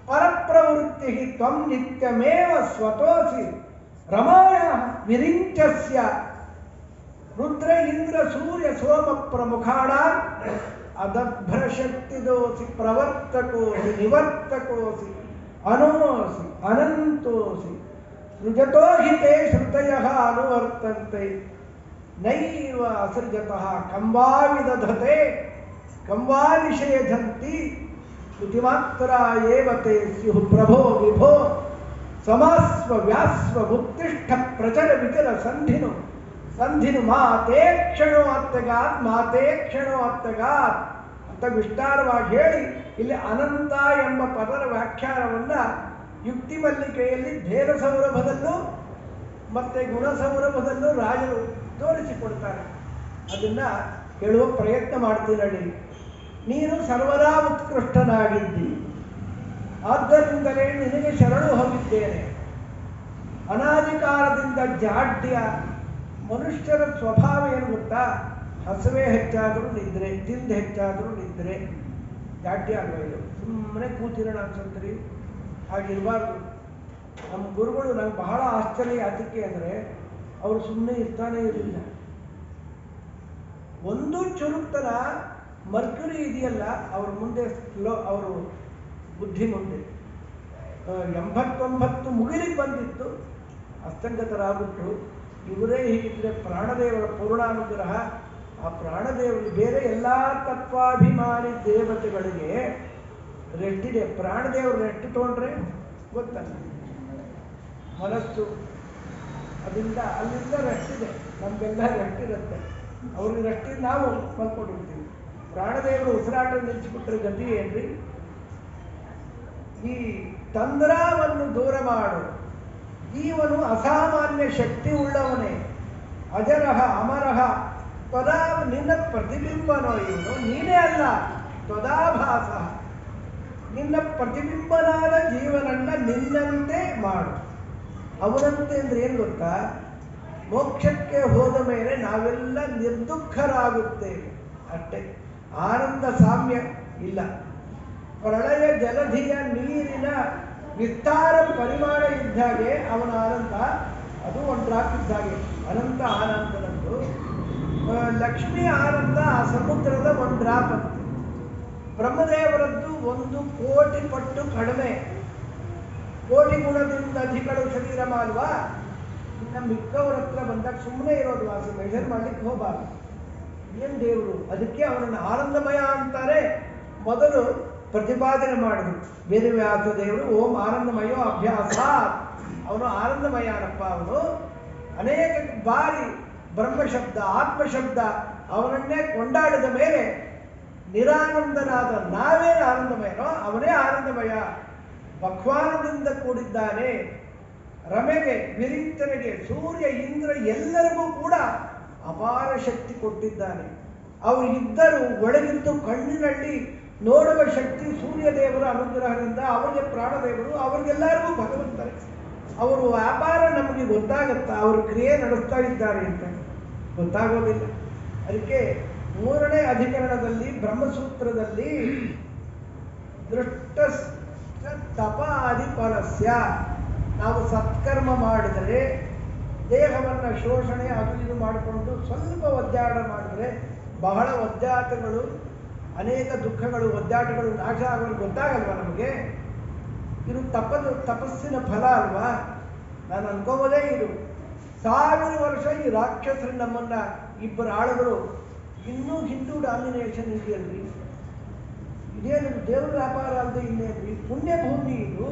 ಪರಪ್ರವೃತ್ತಿಃ ತ್ವಂ ನಿತ್ಯಮೇವ ಸ್ವತೋಸಿ ರಮಾಯಾಃ ವಿರಿಂಚಸ್ಯ ರುದ್ರ ಇಂದ್ರ ಸೂರ್ಯ ಸೋಮ ಪ್ರಮುಖಾಣಾಂ ಅದಭ್ರಶಕ್ತಿದೋಸಿ ಪ್ರವರ್ತಕೋಸಿ ನಿವರ್ತಕೋಸಿ ಅನೋಸಿ ಅನಂತೋಸಿ ಸೃಜತೋ ಹಿ ತೇ ಶ್ರುತಯಃ ಅನುವರ್ತಂತೆ ನೈವ ಅಸೃಜತಃ ಕಂವಾ ವಿದಧತೆ ಕಂವಾ ನಿಷೇಧಂತಿ ಶ್ರುತಿಮಾತ್ರ ಏವ ತೇ ಸ್ಯುಃ ಪ್ರಭೋ ವಿಭೋ ಸಮಾಸ್ವ ವ್ಯಾಸ್ವ ಉತ್ತಿಷ್ಠ ಪ್ರಚರ ವಿಚರ ಸಂಧಿನು ಸಂಧಿನು ಮಾತೇ ಕ್ಷಣೋ ಅತ್ತಗಾತ್ ಮಾತೇ ಕ್ಷಣೋ ಅತ್ತಗಾತ್ ಅಂತ ವಿಸ್ತಾರವಾಗಿ ಹೇಳಿ ಇಲ್ಲಿ ಅನಂತ ಎಂಬ ಪದರ ವ್ಯಾಖ್ಯಾನವನ್ನ ಯುಕ್ತಿ ಮಲ್ಲಿಕೆಯಲ್ಲಿ ಭೇದ ಸೌರಭದಲ್ಲೂ ಮತ್ತೆ ಗುಣ ಸೌರಭದಲ್ಲೂ ರಾಜರು ತೋರಿಸಿಕೊಡ್ತಾರೆ. ಅದನ್ನ ಹೇಳುವ ಪ್ರಯತ್ನ ಮಾಡ್ತೀನಡಿ. ನೀನು ಸರ್ವದಾ ಉತ್ಕೃಷ್ಟನಾಗಿದ್ದಿ, ಆದ್ದರಿಂದಲೇ ನಿನಗೆ ಶರಣು ಹೋಗಿದ್ದೇನೆ. ಅನಾದಿಕಾಲದಿಂದ ಜಾಡ್ಯ ಮನುಷ್ಯರ ಸ್ವಭಾವ ಏನು ಗೊತ್ತಾ? ಹಸುವೆ ಹೆಚ್ಚಾದರೂ ನಿದ್ರೆ, ತಿಂದು ಹೆಚ್ಚಾದರೂ ನಿದ್ರೆ. ಜಾಡ್ಯ ಅಲ್ವ ಇದು? ಸುಮ್ಮನೆ ಕೂತಿರೋಣ ಅನ್ಸಂತ್ರಿ, ಹಾಗಿರಬಾರ್ದು. ನಮ್ಮ ಗುರುಗಳು ನಂಗೆ ಬಹಳ ಆಶ್ಚರ್ಯ ಅದಕ್ಕೆ ಅಂದರೆ ಅವರು ಸುಮ್ಮನೆ ಇರ್ತಾನೆ ಇರಲಿಲ್ಲ. ಒಂದು ಚುರುಕ್ತನ ಮರ್ಕ್ಯುರಿ ಇದೆಯಲ್ಲ ಅವ್ರ ಮುಂದೆ ಅವರು ಬುದ್ಧಿ ಮುಂದೆ 89 ಮುಗಿಲಿಗೆ ಬಂದಿತ್ತು, ಅಸ್ತಂಗತರಾಗ್ಬಿಟ್ರು. ಇವರೇ ಹೀಗಿದ್ರೆ ಪ್ರಾಣದೇವರ ಪೂರ್ಣಾನುಗ್ರಹ. ಆ ಪ್ರಾಣದೇವರಿಗೆ ಬೇರೆ ಎಲ್ಲ ತತ್ವಾಭಿಮಾನಿ ದೇವತೆಗಳಿಗೆ ರೆಸ್ಟ್ ಇದೆ. ಪ್ರಾಣದೇವರು ರೆಸ್ಟ್ ತೊಗೊಂಡ್ರೆ ಗೊತ್ತಲ್ಲ, ಮನಸ್ಸು ಅದರಿಂದ ಅಲ್ಲಿಂದ ರೆಸ್ಟ್ ಇದೆ. ನಮಗೆಲ್ಲ ರೆಸ್ಟ್ ಇರುತ್ತೆ, ಅವ್ರಿಗೆ ರೆಸ್ಟ್ ನಾವು ಮಲ್ಕೊಂಡಿರ್ತೀವಿ. ಪ್ರಾಣದೇವರು ಉಸಿರಾಟ ನಿಲ್ಲಿಸಿಬಿಟ್ರೆ ಗತಿ ಏನ್ರಿ? ಈ ತಂದ್ರವನ್ನು ದೂರ ಮಾಡು. ಜೀವನು ಅಸಾಮಾನ್ಯ ಶಕ್ತಿ ಉಳ್ಳವನೇ, ಅಜರಹ ಅಮರಹ ತ್ವದಾ ನಿನ್ನ ಪ್ರತಿಬಿಂಬನೋ ಇವನು, ನೀನೇ ಅಲ್ಲ. ತ್ವದಾಭಾಸ, ನಿನ್ನ ಪ್ರತಿಬಿಂಬನಾದ ಜೀವನನ್ನ ನಿನ್ನಂತೆ ಮಾಡು. ಅವನಂತೆ ಅಂದ್ರೆ ಏನು ಗೊತ್ತಾ? ಮೋಕ್ಷಕ್ಕೆ ಹೋದ ಮೇಲೆ ನಾವೆಲ್ಲ ನಿರ್ದುಃಖರಾಗುತ್ತೇವೆ ಅಷ್ಟೇ. ಆನಂದ ಸಾಮ್ಯ ಇಲ್ಲ. ಪ್ರಳಯ ಜಲಧಿಯ ನೀರಿನ ವಿಸ್ತಾರ ಪರಿಮಾಣ ಇದ್ದಾಗೆ ಅವನ ಆನಂದ, ಅದು ಒಂದು ಡ್ರಾಪ್ ಇದ್ದಾಗೆ. ಅನಂತ ಆನಂದನದ್ದು. ಲಕ್ಷ್ಮಿ ಆನಂದ ಆ ಸಮುದ್ರದ ಒಂದು ಡ್ರಾಪ್ ಅಂತ. ಬ್ರಹ್ಮದೇವರದ್ದು 1 ಕೋಟಿ ಪಟ್ಟು ಕಡಿಮೆ. ಕೋಟಿ ಗುಣದಿಂದ ಅಧಿಕಳು ಶರೀರ ಅಲ್ವಾ? ಇನ್ನು ಮಿಕ್ಕವ್ರ ಹತ್ರ ಬಂದಾಗ ಸುಮ್ಮನೆ ಇರೋದು, ವಾಸಿ ಮೆಷರ್ ಮಾಡ್ಲಿಕ್ಕೆ ಹೋಗಬಾರ್ದು. ಏನ್ ದೇವರು? ಅದಕ್ಕೆ ಅವನನ್ನು ಆನಂದಮಯ ಅಂತಾರೆ. ಮೊದಲು ಪ್ರತಿಪಾದನೆ ಮಾಡಿದ್ರು ವೇದವ್ಯಾಸ ದೇವರು. ಓಂ ಆನಂದಮಯೋ ಅಭ್ಯಾಸ. ಅವನು ಆನಂದಮಯನಪ್ಪ. ಅವನು ಅನೇಕ ಬಾರಿ ಬ್ರಹ್ಮಶಬ್ದ ಆತ್ಮಶಬ್ದ ಅವನನ್ನೇ ಕೊಂಡಾಡಿದ ಮೇಲೆ ನಿರಾನಂದನಾದ ನಾವೇನು ಆನಂದಮಯನೋ ಅವನೇ ಆನಂದಮಯ. ಭಕ್ವಾನದಿಂದ ಕೂಡಿದ್ದಾನೆ. ರಮೆಗೆ, ವಿರಿಂಚನೆಗೆ, ಸೂರ್ಯ ಇಂದ್ರ ಎಲ್ಲರಿಗೂ ಕೂಡ ಅಪಾರ ಶಕ್ತಿ ಕೊಟ್ಟಿದ್ದಾನೆ. ಅವರಿದ್ದರೂ ಒಳಗಿದ್ದು ಕಣ್ಣಿನಲ್ಲಿ ನೋಡುವ ಶಕ್ತಿ ಸೂರ್ಯದೇವರ ಅನುಗ್ರಹದಿಂದ ಅವರಿಗೆ ಪ್ರಾಣದೇವರು, ಅವರಿಗೆಲ್ಲರಿಗೂ ಭಗವಂತರೇ. ಅವರು ವ್ಯಾಪಾರ ನಮಗೆ ಗೊತ್ತಾಗುತ್ತಾ ಅವರು ಕ್ರಿಯೆ ನಡೆಸ್ತಾ ಇದ್ದಾರೆ ಅಂತ? ಗೊತ್ತಾಗೋದಿಲ್ಲ. ಅದಕ್ಕೆ 3ನೇ ಅಧಿಕರಣದಲ್ಲಿ ಬ್ರಹ್ಮಸೂತ್ರದಲ್ಲಿ ದೃಷ್ಟ ತಪಾದಿ ಫಲಸ್ಯ, ನಾವು ಸತ್ಕರ್ಮ ಮಾಡಿದರೆ ದೇಹವನ್ನು ಶೋಷಣೆ ಅದು ಇದು ಮಾಡಿಕೊಂಡು ಸ್ವಲ್ಪ ಒದ್ದಾಟ ಮಾಡಿದರೆ ಬಹಳ ಒದ್ದಾಟಗಳು, ಅನೇಕ ದುಃಖಗಳು, ಒದ್ದಾಟಗಳು ನಾಶ ಆಗೋದು ಗೊತ್ತಾಗಲ್ವಾ ನಮಗೆ? ಇದು ತಪಸ್ಸಿನ ಫಲ ಅಲ್ವಾ? ನಾನು ಅನ್ಕೋಬೋದೇ ಇದು 1000 ವರ್ಷ ಈ ರಾಕ್ಷಸರು ನಮ್ಮನ್ನ ಇಬ್ಬರು ಆಳುಗಳು ಇನ್ನೂ ಹಿಂದೂ ಡಾಮಿನೇಷನ್ ಇದೆಯಲ್ರಿ. ಇದೇನು ದೇವರ ವ್ಯಾಪಾರ ಅಲ್ಲದೆ ಇನ್ನೇನ್ರಿ? ಪುಣ್ಯ ಭೂಮಿ ಇದು.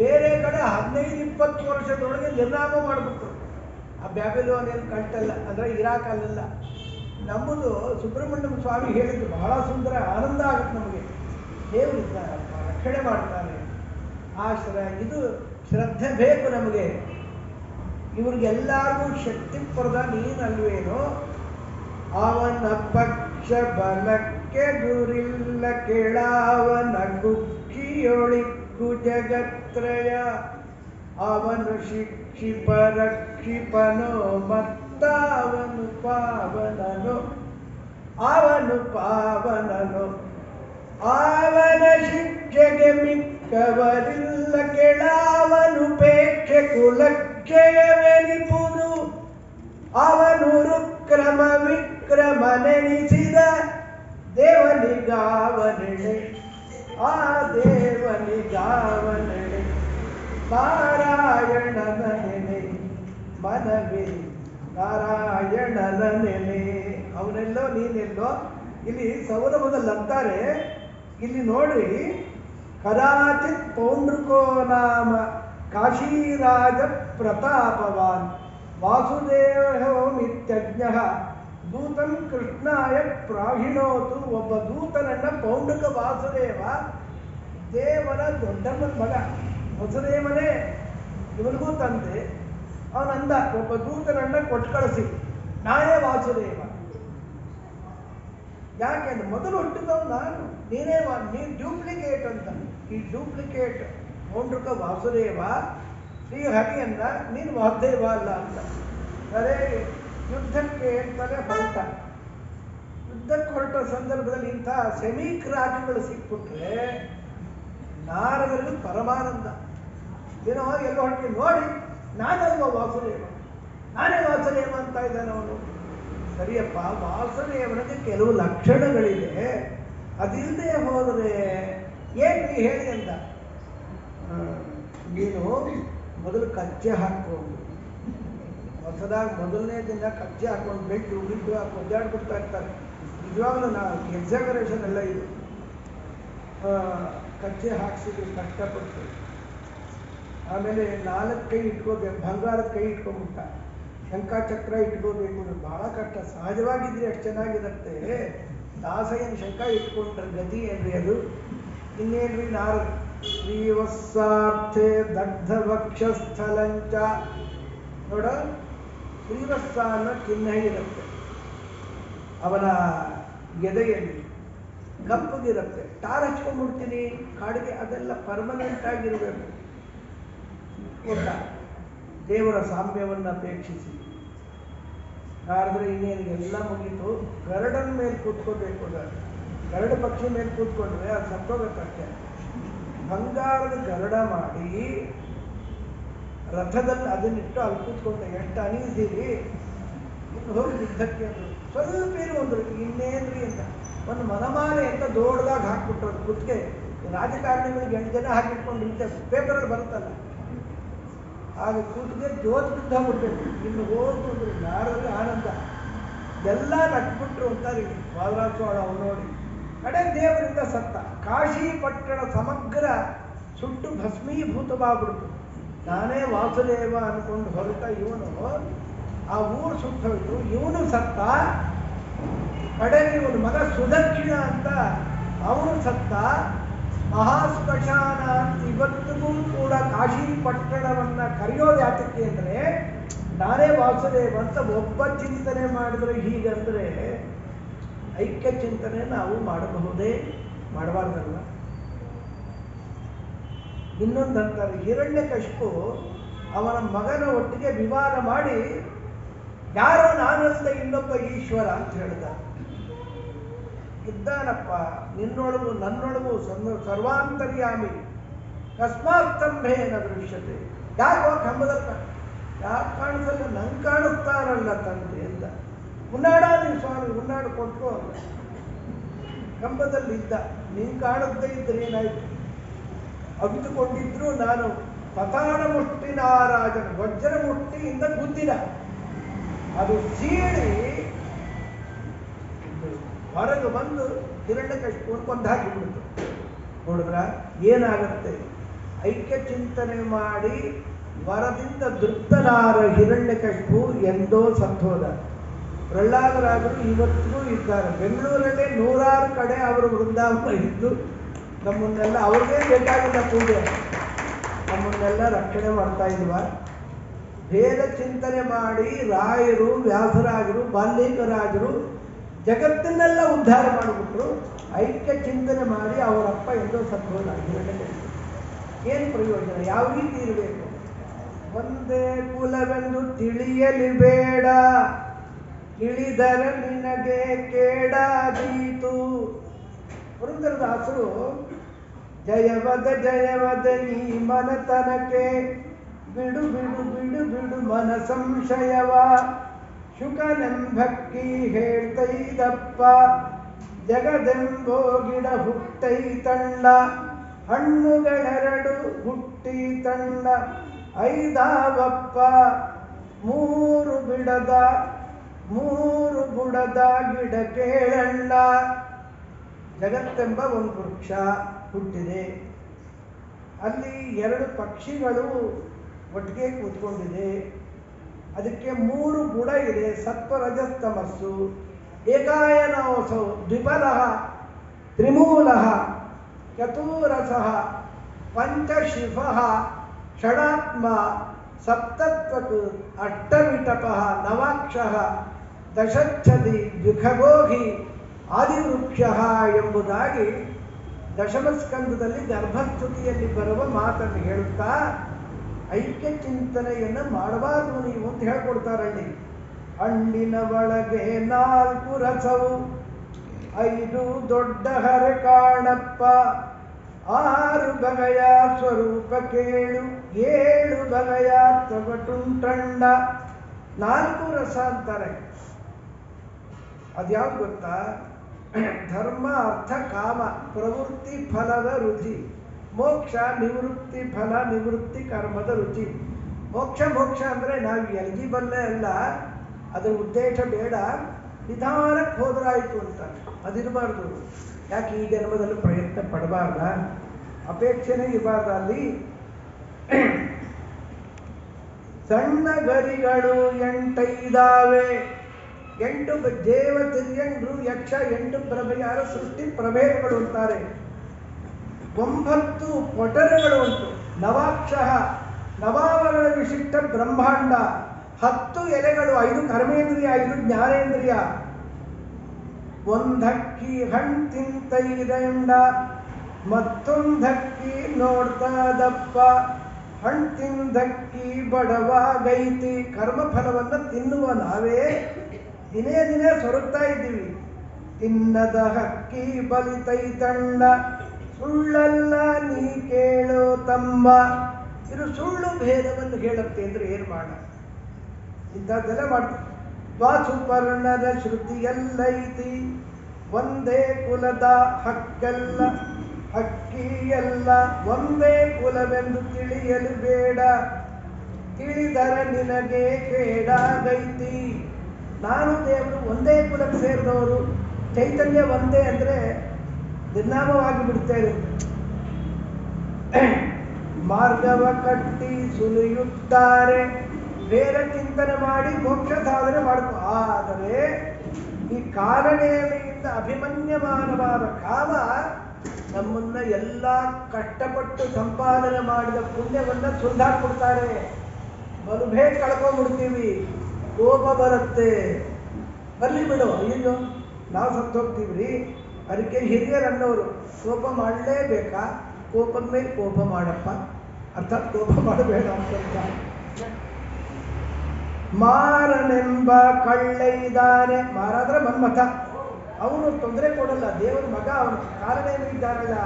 ಬೇರೆ ಕಡೆ 15-20 ವರ್ಷದೊಳಗೆ ನಿರ್ನಾಮ ಮಾಡಿಬಿಟ್ರು. ಆ ಬ್ಯಾಬಿಲೋನಿಯನ್ ಕಲ್ಟಲ್ಲ, ಅಂದರೆ ಇರಾಕ್ ಅಲ್ಲೆಲ್ಲ. ನಮ್ಮದು ಸುಬ್ರಹ್ಮಣ್ಯಂ ಸ್ವಾಮಿ ಹೇಳಿದ್ದು ಬಹಳ ಸುಂದರ, ಆನಂದ ಆಗುತ್ತೆ ನಮಗೆ. ದೇವರಿದ್ದಾರೆ, ರಕ್ಷಣೆ ಮಾಡ್ತಾರೆ. ಇದು ಶ್ರದ್ಧೆ ಬೇಕು ನಮಗೆ. ಇವ್ರಿಗೆಲ್ಲರಿಗೂ ಶಕ್ತಿಪ್ರದ ನೀನಲ್ವೇನೋ? ಅವನ ಪಕ್ಷ ಬಲಕ್ಕೆ ಗುರಿಲ್ಲ ಕೇಳಾವನ ಕುಕ್ಷಿಯೊಳಿಕ್ಕು ಜಗತ್ರಯ. ಅವನು ಶಿಕ್ಷಿಪರಕ್ಷಿಪನೋ ಮತ್ತಾವನು ಪಾವನನು. ಅವನ ಶಿಕ್ಷೆಗೆ ಮಿಕ್ಕವರಿಲ್ಲ ಕೆಳಾವನುಪೇಕ್ಷೆ ಕುಲಕ್ಷಯವೆನಿಪುದು. ಅವನು ರುಕ್ರಮ ವಿಕ್ರಮನೆನಿಸಿದ ದೇವನಿಗಾವನೆಡೆ. ಆ ದೇವನಿಗಾವನೆಡೆ ನಾರಾಯಣನ ನೆನೆ ಮನವೇ ನಾರಾಯಣನ ನೆನೆ. ಅವನೆಲ್ಲೋ ನೀನೆಲ್ಲೋ. ಇಲ್ಲಿ ಸೌರಭದಲ್ಲಿ ಅಂತಾರೆ, ಇಲ್ಲಿ ನೋಡ್ರಿ, ಕದಾಚಿತ್ ಪೌಂಡ್ರಕೋ ನಾಮ ಕಾಶೀರಾಜ ಪ್ರತಾಪವಾನ್ ವಾಸುದೇವಮಿತ್ಯಜ್ಞ ದೂತಂ ಕೃಷ್ಣಾಯ ಪ್ರಾಹಿಣೋತು. ಒಬ್ಬ ದೂತನನ್ನ ಪೌಂಡ್ರಕ ವಾಸುದೇವ, ದೇವರ ದೊಡ್ಡಮ್ಮನ ಮಗ ವಸುದೇವನೇ ಇವನಿಗೂ ತಂದೆ. ಅವನಂದ, ಒಬ್ಬ ದೂತನನ್ನ ಕೊಟ್ಟು ಕಳಿಸಿ, ನಾನೇ ವಾಸುದೇವ. ಯಾಕೆಂದ್ರೆ ಮೊದಲು ಹುಟ್ಟಿದವ್ ನಾನು, ನೀನೇ ನೀನು ಡ್ಯೂಪ್ಲಿಕೇಟ್ ಅಂತ. ಈ ಡ್ಯೂಪ್ಲಿಕೇಟ್ ಪೌಂಡ್ರಕ ವಾಸುದೇವ ಶ್ರೀಹರಿಯನ್ನ ನೀನು ವಾಸುದೇವ ಅಲ್ಲ ಅಂತ. ಅದೇ ಯುದ್ಧಕ್ಕೆ ಅಂತಾನೆ ಹೊರಟ. ಯುದ್ಧಕ್ಕೆ ಹೊರಟ ಸಂದರ್ಭದಲ್ಲಿ ಇಂಥ ಸೆಮಿ ಕ್ರಾಕ್ಗಳು ಸಿಕ್ಬಿಟ್ರೆ ನಾರದರಿಗೂ ಪರಮಾನಂದ. ಏನೋ ಎಲ್ಲೋ ಹೊರಟಿ ನೋಡಿ, ನಾನಲ್ವ ವಾಸುದೇವ, ನಾನೇ ವಾಸುದೇವ ಅಂತ ಇದ್ದಾನೆ ಅವನು. ಸರಿಯಪ್ಪ, ವಾಸುದೇವನಿಗೆ ಕೆಲವು ಲಕ್ಷಣಗಳಿದೆ, ಅದಿಲ್ಲದೆ ಹೋದರೆ ಏನು ನೀ ಹೇಳಿ ಅಂದ. ನೀನು ಮೊದಲು ಕಚ್ಚೆ ಹಾಕೊಂಡು, ಹೊಸದಾಗಿ ಮೊದಲನೇ ದಿನ ಕಚ್ಚೆ ಹಾಕೊಂಡು ಬೆಟ್ಟು ಬಿಟ್ಟು ಒದ್ದಾಡ್ಬಿಡ್ತಾ ಇರ್ತಾರೆ. ನಿಜವಾಗ್ಲೂ ನಾವು ಎಕ್ಸಾಗರೇಷನ್ ಎಲ್ಲ ಇದು. ಕಚ್ಚೆ ಹಾಕ್ಸಿದ್ರು ಕಷ್ಟಪಟ್ಟು. ಆಮೇಲೆ 4 ಕೈ ಇಟ್ಕೋಬೇಕು, ಬಂಗಾರದ ಕೈ ಇಟ್ಕೊಂಡ್ಬಿಟ್ಟ. ಶಂಖಚಕ್ರ ಇಟ್ಕೋಬೇಕು, ಬಹಳ ಕಷ್ಟ. ಸಹಜವಾಗಿದ್ರೆ ಎಷ್ಟು ಚೆನ್ನಾಗಿರುತ್ತೆ. ದಾಸಯ್ಯನ ಶಂಖ ಇಟ್ಕೊಂಡ್ರೆ ಗತಿ ಏನ್ರಿ ಅದು? ಇನ್ನೇನ್ರಿ ನಾರದು ಶ್ರೀವತ್ಸಾರ್ಥೆ ದಗ್ಧ ವಕ್ಷಸ್ಥಲಂಚ. ನೋಡ, ಶ್ರೀವತ್ಸ ಅನ್ನೋ ಚಿಹ್ನೆ ಇರುತ್ತೆ ಅವನ ಎದೆಯಲ್ಲಿ, ಕಪ್ಪಗಿರುತ್ತೆ. ಟಾರ್ ಹಚ್ಕೊಂಡ್ಬಿಡ್ತೀನಿ ಕಾಡಿಗೆ, ಅದೆಲ್ಲ ಪರ್ಮನೆಂಟ್ ಆಗಿರಬೇಕು. ಗೊತ್ತಾ? ದೇವರ ಸಾಮ್ಯವನ್ನು ಅಪೇಕ್ಷಿಸಿ ನಾರದ್ರೆ ಇನ್ನೇನು ಎಲ್ಲ ಮುಗೀತು. ಗರಡನ ಮೇಲೆ ಕೂತ್ಕೋಬೇಕು. ಗರಡ ಪಕ್ಷಿ ಮೇಲೆ ಕೂತ್ಕೊಂಡ್ರೆ ಅದು ಸತ್ತೋಗತ್ತಷ್ಟೆ. ಬಂಗಾರದ ಗರಡ ಮಾಡಿ ರಥದಲ್ಲಿ ಅದನ್ನಿಟ್ಟು ಅಲ್ಲಿ ಕೂತ್ಕೊಂಡೆ. ಎಷ್ಟು ಅನೀಸಿರಿ, ಇನ್ನು ಹೋಗಿ ಯುದ್ಧಕ್ಕೆ ಅಂದರು. ಸ್ವಲ್ಪ ಇರುವಂದ್ರು, ಇನ್ನೇನ್ರಿ ಅಂತ ಒಂದು ಮನಮಾಲೆ ಅಂತ ದೊಡ್ಡದಾಗಿ ಹಾಕ್ಬಿಟ್ರು. ಅದು ಕುತ್ತಿಗೆ ರಾಜಕಾರಣಿಗಳಿಗೆ 8 ಜನ ಹಾಕಿಟ್ಕೊಂಡು ಪೇಪರಲ್ಲಿ ಬರುತ್ತಲ್ಲ, ಹಾಗೆ ಕೂತಿಗೆ ಜೋತ್ ಬಿದ್ದ ಬಿಡ್ಬೇಕು. ಇನ್ನು ಹೋದ್ರು ಅಂದ್ರೆ ನಾರಲ್ಲಿ ಆನಂದ. ಎಲ್ಲ ನಟ್ಬಿಟ್ರು ಅಂತಾರೆ ವಾದರಾಜೋಳ. ಅವ್ರು ನೋಡಿ ಕಡೆ ದೇವರಿಂದ ಸತ್ತ. ಕಾಶಿ ಪಟ್ಟಣ ಸಮಗ್ರ ಸುಟ್ಟು ಭಸ್ಮೀಭೂತವಾಗ್ಬಿಡ್ತು. ನಾನೇ ವಾಸುದೇವ ಅನ್ಕೊಂಡು ಹೊರಟ ಇವನು, ಆ ಊರು ಸುಟ್ಟೋಯ್ತು. ಇವನು ಸತ್ತ. ಕಡೆಗೆ ಇವನು ಮಗ ಸುದಕ್ಷಿಣ ಅಂತ ಅವನು ಸತ್ತ. ಮಹಾಸ್ಮಶಾನ ಅಂತ ಇವತ್ತಿಗೂ ಕೂಡ ಕಾಶಿ ಪಟ್ಟಣವನ್ನ ಕರೆಯೋದು ಯಾತಕ್ಕೆ ಅಂದರೆ ನಾನೇ ವಾಸುದೇವ ಅಂತ ಒಬ್ಬ ಚಿಂತನೆ ಮಾಡಿದ್ರೆ ಹೀಗಂದ್ರೆ ಐಕ್ಯ ಚಿಂತನೆ ನಾವು ಮಾಡಬಹುದೇ? ಮಾಡಬಾರ್ದಲ್ಲ. ಇನ್ನೊಂದಂತಾರೆ, ಹಿರಣ್ಯಕಶಿಪು ಅವನ ಮಗನ ಒಟ್ಟಿಗೆ ವಿವಾದ ಮಾಡಿ ಯಾರೋ ನಾನಲ್ಲದೆ ಇನ್ನೊಬ್ಬ ಈಶ್ವರ ಅಂತ ಹೇಳಿದ. ಇದ್ದಾನಪ್ಪ ನಿನ್ನೊಳಗು ನನ್ನೊಳಗು ಸರ್ವಾಂತರ್ಯಾಮಿ ಕಸ್ಮಾತ್ ಸ್ತಂಭೇನ ದೃಶ್ಯತೆ. ಯಾಕೋ ಕಂಬದಲ್ಲ ಯಾಕೆ ಕಾಣಿಸಲ್ಲ? ನಂಗೆ ಕಾಣಿಸ್ತಾರಲ್ಲ ತಂದೆ ಅಂತ. ಉನ್ನಾಡ ನೀವು ಸ್ವಾಮಿ ಉನ್ನಾಡು ಕೊಟ್ಟು ಅಲ್ಲ, ಕಂಬದಲ್ಲಿ ಇದ್ದ. ನೀನು ಕಾಣದೇ ಇದ್ರೆ ಏನಾಯ್ತು? ಅವಿತುಕೊಂಡಿದ್ರು ನಾನು ಪತಾಣ ಮುಷ್ಟಿ ನಾರಾಜನ ವಜ್ರ ಮುಷ್ಟಿಯಿಂದ ಗುದ್ದಿದ. ಅದು ಸೀಳಿ ಹೊರಗೆ ಬಂದು ಹಿರಣ್ಯಕಶಿಪುವನ್ನು ಕೊಂದು ಹಾಕಿಬಿಡ್ತು. ನೋಡಿದ್ರ ಏನಾಗುತ್ತೆ? ಐಕ್ಯ ಚಿಂತನೆ ಮಾಡಿ ವರದಿಂದ ತೃಪ್ತನಾದ ಹಿರಣ್ಯಕಶಿಪು ಎಂದೋ ಸತ್ತೋದ. ಪ್ರಹ್ಲಾದರಾಜರು ಇವತ್ತಿಗೂ ಇದ್ದಾರೆ. ಬೆಂಗಳೂರಲ್ಲೇ 100 ಕಡೆ ಅವರು ವೃಂದಾವನ ಇದ್ದು ನಮ್ಮನ್ನೆಲ್ಲ ಅವ್ರಿಗೆ ಬೇಕಾಗಿಲ್ಲ ಪೂಜೆ, ನಮ್ಮನ್ನೆಲ್ಲ ರಕ್ಷಣೆ ಮಾಡ್ತಾ ಇಲ್ವ? ಭೇದ ಚಿಂತನೆ ಮಾಡಿ ರಾಯರು, ವ್ಯಾಸರಾಜರು, ಬಾಲ್ಮೀಕರಾಜರು ಜಗತ್ತನ್ನೆಲ್ಲ ಉದ್ಧಾರ ಮಾಡಿಬಿಟ್ರು. ಐಕ್ಯ ಚಿಂತನೆ ಮಾಡಿ ಅವರಪ್ಪ ಎಂದೋ ಸತ್ತೋದ ಹಿರಣ್ಯಕಶಿಪು. ಏನು ಪ್ರಯೋಜನ? ಯಾವ ರೀತಿ ಇರಬೇಕು? ಒಂದೇ ಕುಲವೆಂದು ತಿಳಿಯಲಿ ಬೇಡ, ತಿಳಿದರ ನಿನಗೆ ಕೇಡಾದೀತು. ಪುರಂದರದಾಸರು ಜಯವದ ಈ ಮನತನಕ್ಕೆ, ಬಿಡು ಬಿಡು ಬಿಡು ಬಿಡು ಮನ ಸಂಶಯವ, ಶುಕನೆಂಬಕ್ಕಿ ಹೇಳ್ತೈದಪ್ಪ, ಜಗದೆಂಬೋ ಗಿಡ ಹುಟ್ಟೈತಂಡ, ಹಣ್ಣುಗಳೆರಡು ಹುಟ್ಟಿ ತಂಡ, ಐದಾವಪ್ಪ ಮೂರು ಬುಡದ ಗಿಡ ಕೇಳಣ್ಣ. ಜಗತ್ತೆಂಬ ಒಂದು ವೃಕ್ಷ ಹುಟ್ಟಿದೆ, ಅಲ್ಲಿ 2 ಪಕ್ಷಿಗಳು ಒಟ್ಟಿಗೆ ಕೂತ್ಕೊಂಡಿದೆ. ಅದಕ್ಕೆ 3 ಗುಣ ಇದೆ, ಸತ್ವ ರಜಸ್ತಮಸ್ಸು. ಏಕಾಯನೋಸೌ ದ್ವಿಪದಃ ತ್ರಿಮೂಲಃ ಚತುರಸಃ ಪಂಚಶಿಫಃ ಷಡಾತ್ಮ ಸಪ್ತತ್ವಕ್ ಅಷ್ಟವಿಟಪಃ ನವಾಕ್ಷಃ ದಶಚ್ಛದಿ ದ್ವಿಖಗೋಹಿ ಆದಿವೃಕ್ಷಃ ಎಂಬುದಾಗಿ ದಶಮಸ್ಕಂದದಲ್ಲಿ ಗರ್ಭಸ್ತುತಿಯಲ್ಲಿ ಬರುವ ಮಾತನ್ನು ಹೇಳುತ್ತಾ ಐಕ್ಯ ಚಿಂತನೆಯನ್ನು ಮಾಡಬಾರದು ನೀವು ಅಂತ ಹೇಳ್ಕೊಡ್ತಾರಲ್ಲಿ. ಹಣ್ಣಿನ ಒಳಗೆ 4 ರಸವು, 5 ದೊಡ್ಡ ಹರೆ ಕಾಣಪ್ಪ, 6 ಬಗೆಯ ಸ್ವರೂಪ ಕೇಳು, 7 ಬಗೆಯ ತೊಗಟುಂಟಂಡ. 4 ರಸ ಅಂತಾರೆ. ಅದ್ಯಾವ್ದು ಗೊತ್ತಾ? ಧರ್ಮ, ಅರ್ಥ, ಕಾಮ, ಪ್ರವೃತ್ತಿ ಫಲದ ರುಚಿ, ಮೋಕ್ಷ ನಿವೃತ್ತಿ ಫಲ ನಿವೃತ್ತಿ ಕರ್ಮದ ರುಚಿ. ಮೋಕ್ಷ ಅಂದರೆ ನಾವು ಎಲ್ಜಿಬಲ್ಲೇ ಅಲ್ಲ, ಅದರ ಉದ್ದೇಶ ಬೇಡ, ನಿಧಾನಕ್ಕೆ ಹೋದ್ರಾಯಿತು ಅಂತ. ಅದಿರಬಾರ್ದು. ಯಾಕೆ ಈ ಜನ್ಮದಲ್ಲಿ ಪ್ರಯತ್ನ ಪಡಬಾರ್ದ? ಅಪೇಕ್ಷೆನೇ ಇರಬಾರ್ದ ಅಲ್ಲಿ? ಸಣ್ಣ ಗರಿಗಳು 8 ಇದಾವೆ, 8 ದೇವ ತಿರ್ಯಂಗ್ರು ಯಕ್ಷ 8 ಪ್ರಭೆಯಾರ ಸೃಷ್ಟಿ ಪ್ರಭೇದಗಳು ಅಂತಾರೆ. 9 ಪೊಟರೆಗಳು ಉಂಟು. ನವಾಕ್ಷಃ ನವಾವರಣ ವಿಶಿಷ್ಟ ಬ್ರಹ್ಮಾಂಡ. 10 ಎಲೆಗಳು, 5 ಕರ್ಮೇಂದ್ರಿಯ, 5 ಜ್ಞಾನೇಂದ್ರಿಯ. ಒಂದಕ್ಕಿ ಹಣ್ಣು ತಿಂತೈದಂಡ, ಮತ್ತೊಂದಕ್ಕಿ ನೋಡ್ತಾದಪ್ಪ, ಹಣ್ಣು ತಿಂದಕ್ಕಿ ಬಡವಾಗೈತಿ. ಕರ್ಮಫಲವನ್ನು ತಿನ್ನುವ ನಾವೇ ದಿನೇ ದಿನೇ ಸೊರಗ್ತಾ ಇದ್ದೀವಿ. ತಿನ್ನದ ಹಕ್ಕಿ ಬಲಿತೈತಂಡ, ಸುಳ್ಳಲ್ಲ ನೀ ಕೇಳೋ ತಮ್ಮ. ಇದು ಸುಳ್ಳು ಭೇದವನ್ನು ಹೇಳುತ್ತೆ ಅಂದ್ರೆ ಏನು ಮಾಡ? ಇಂಥದ್ದೆಲ್ಲ ಮಾಡ್ತೀವಿ. ದ್ವಾಸುಪರ್ಣದ ಶ್ರುತಿಯಲ್ಲೈತಿ, ಒಂದೇ ಕುಲದ ಹಕ್ಕೆಲ್ಲ, ಹಕ್ಕಿಯಲ್ಲ ಒಂದೇ ಕುಲವೆಂದು ತಿಳಿಯಲು ಬೇಡ, ತಿಳಿದರ ನಿನಗೆ ಕೇಡಾಗೈತಿ. ನಾನು ದೇವರು ಒಂದೇ ಕುಲಕ್ಕೆ ಸೇರಿದವರು, ಚೈತನ್ಯ ಒಂದೇ ಅಂದರೆ ನಿರ್ನಾಮವಾಗಿ ಬಿಡ್ತೇವೆ. ಮಾರ್ಗವ ಕಟ್ಟಿ ಸುಲಿಯುತ್ತಾರೆ, ಬೇರೆ ಚಿಂತನೆ ಮಾಡಿ ಮೋಕ್ಷ ಸಾಧನೆ ಮಾಡ್ಕೊ. ಆದರೆ ಈ ಕಾರಣೆಯಿಂದ ಅಭಿಮನ್ಯಮಾನವಾದ ಕಾಮ ನಮ್ಮನ್ನ ಎಲ್ಲ ಕಷ್ಟಪಟ್ಟು ಸಂಪಾದನೆ ಮಾಡಿದ ಪುಣ್ಯವನ್ನು ಸುಂದಾಕ್ಬಿಡ್ತಾರೆ. ಬಲುಭೇ ಕಳ್ಕೊಂಡ್ಬಿಡ್ತೀವಿ, ಕೋಪ ಬರುತ್ತೆ. ಬರ್ಲಿ ಬಿಡು, ಅಯ್ಯೋ ನಾವು ಸತ್ತು ಹೋಗ್ತೀವ್ರಿ. ಅದಕ್ಕೆ ಹಿರಿಯರನ್ನವರು ಕೋಪ ಮಾಡಲೇಬೇಕಾ, ಕೋಪದ ಮೇಲೆ ಕೋಪ ಮಾಡಪ್ಪ, ಅರ್ಥಾತ್ ಕೋಪ ಮಾಡಬೇಡ ಅಂತ. ಮಾರನೆಂಬ ಕಳ್ಳ ಇದ್ದಾನೆ, ಮಾರಾದ್ರೆ ಮನ್ಮಥ, ಅವನು ತೊಂದರೆ ಕೊಡಲ್ಲ, ದೇವರ ಮಗ ಅವನು, ಕಾರಣ ಏನು ಇದ್ದಾನಲ್ಲ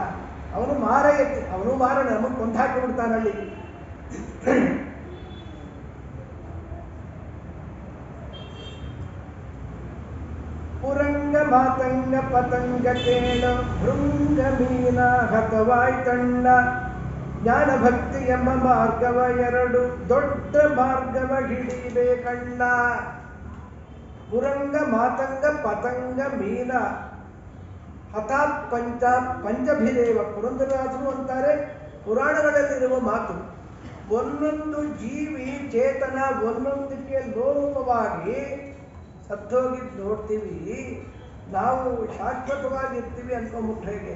ಅವನು ಮಾರ ಎತ್ತಿ, ಅವನು ಮಾರಣ, ನಮಗೆ ಕೊಂದು ಹಾಕಿ ಬಿಡ್ತಾನಲ್ಲಿ. ಪುರಂಗ ಮಾತಂಗ ಪತಂಗ ಕೇಳ ಭೃಂಗ ಮೀನ ಹತವಾಯ್ತಣ್ಣ. ಜ್ಞಾನ ಭಕ್ತಿ ಎಂಬ ಮಾರ್ಗವ ಎರಡು, ದೊಡ್ಡ ಮಾರ್ಗವ ಹಿಡಿಬೇಕಣ್ಣ. ಪುರಂಗ ಮಾತಂಗ ಪತಂಗ ಮೀನ ಹಠಾತ್ ಪಂಚಭಿದೇವ. ಪುರಂದರದಾಸರು ಅಂತಾರೆ, ಪುರಾಣಗಳಲ್ಲಿರುವ ಮಾತು, ಒಂದೊಂದು ಜೀವಿ ಚೇತನ ಒಂದೊಂದಕ್ಕೆ ಲೋಪವಾಗಿ ಸತ್ತೋಗಿದ್ದು ನೋಡ್ತೀವಿ, ನಾವು ಶಾಶ್ವತವಾಗಿರ್ತೀವಿ ಅನ್ಕೊಂಬಿಟ್ಟು ಹೇಗೆ.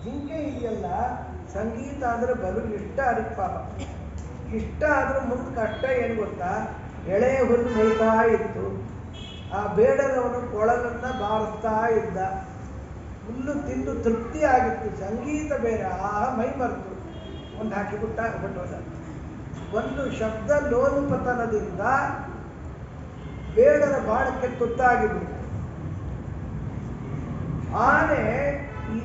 ಜಿಂಕೆ ಇದೆಯಲ್ಲ, ಸಂಗೀತ ಅಂದರೆ ಬಲು ಇಷ್ಟ ಅದಕ್ಕೆ ಪಾಪ. ಇಷ್ಟ ಆದ್ರೆ ಮುಂದೆ ಕಷ್ಟ ಏನು ಗೊತ್ತಾ, ಎಳೆ ಹುಲ್ಲು ಮೇಯ್ತಾ ಇತ್ತು, ಆ ಬೇಡದವನು ಕೊಳಲನ್ನು ಬಾರಿಸ್ತಾ ಇದ್ದ, ಹುಲ್ಲು ತಿಂದು ತೃಪ್ತಿ ಆಗಿತ್ತು. ಸಂಗೀತ ಬೇರೆ, ಮೈ ಮರೆತು ಒಂದು ಹಾಕಿಬಿಟ್ಟ ಹೊಟ್ಟೋದ. ಒಂದು ಶಬ್ದ ಲೋಲುಪತನದಿಂದ ಬೇಡದ ಬಾಳಕ್ಕೆ ತುತ್ತಾಗಿಬಿಟ್ಟು. ಆನೆ ಈ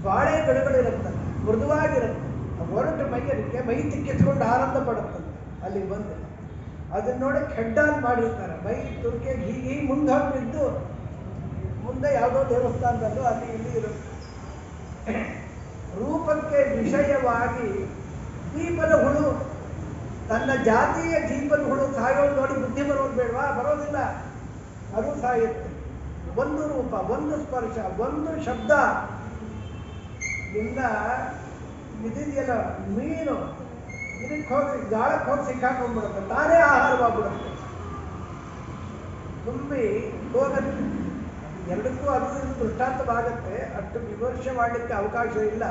ಬಾಳೆ ಗಿಡಗಳಿರುತ್ತಲ್ಲ, ಮೃದುವಾಗಿರುತ್ತೆ, ಹೊರಟು ಮೈಯದಕ್ಕೆ ಮೈ ತಿಕ್ಕಿಸ್ಕೊಂಡು ಆನಂದ ಪಡುತ್ತಂತೆ. ಅಲ್ಲಿ ಬಂದು ಅದನ್ನ ನೋಡಕ್ಕೆ ಹೆಡ್ಡಾನ್ ಮಾಡಿರ್ತಾರೆ, ಮೈ ತುರ್ಕೆ ಹೀಗೆ ಮುಂದೆ ಹೊರಟಿದ್ದು, ಮುಂದೆ ಯಾವುದೋ ದೇವಸ್ಥಾನದಲ್ಲೂ ಅಲ್ಲಿ ಇಲ್ಲಿ ಇರುತ್ತೆ. ರೂಪಕ್ಕೆ ವಿಷಯವಾಗಿ ದೀಪದ ಹುಳು, ತನ್ನ ಜಾತಿಯ ದೀಪದ ಹುಳು ಸಾಯೋದು ನೋಡಿ ಬುದ್ಧಿ ಬರೋದು ಬೇಡವಾ? ಬರೋದಿಲ್ಲ, ಅದು ಸಾಯುತ್ತೆ. ಒಂದು ರೂಪ, ಒಂದು ಸ್ಪರ್ಶ, ಒಂದು ಶಬ್ದ ಇಂದ ಇದಿದೆಯಲ್ಲ ಮೀನು, ಇದಕ್ಕೆ ಹೋಗಿ ಗಾಳಕ್ಕೆ ಹೋಗಿ ಸಿಕ್ಕಾಕೊಂಡ್ಬಿಡುತ್ತೆ, ತಾನೇ ಆಹಾರವಾಗ್ಬಿಡುತ್ತೆ, ತುಂಬಿ ಹೋಗುತ್ತೆ. ಎರಡಕ್ಕೂ ಅದು ದೃಷ್ಟಾಂತವಾಗುತ್ತೆ, ಅಷ್ಟು ವಿಮರ್ಶೆ ಮಾಡಲಿಕ್ಕೆ ಅವಕಾಶ ಇಲ್ಲ.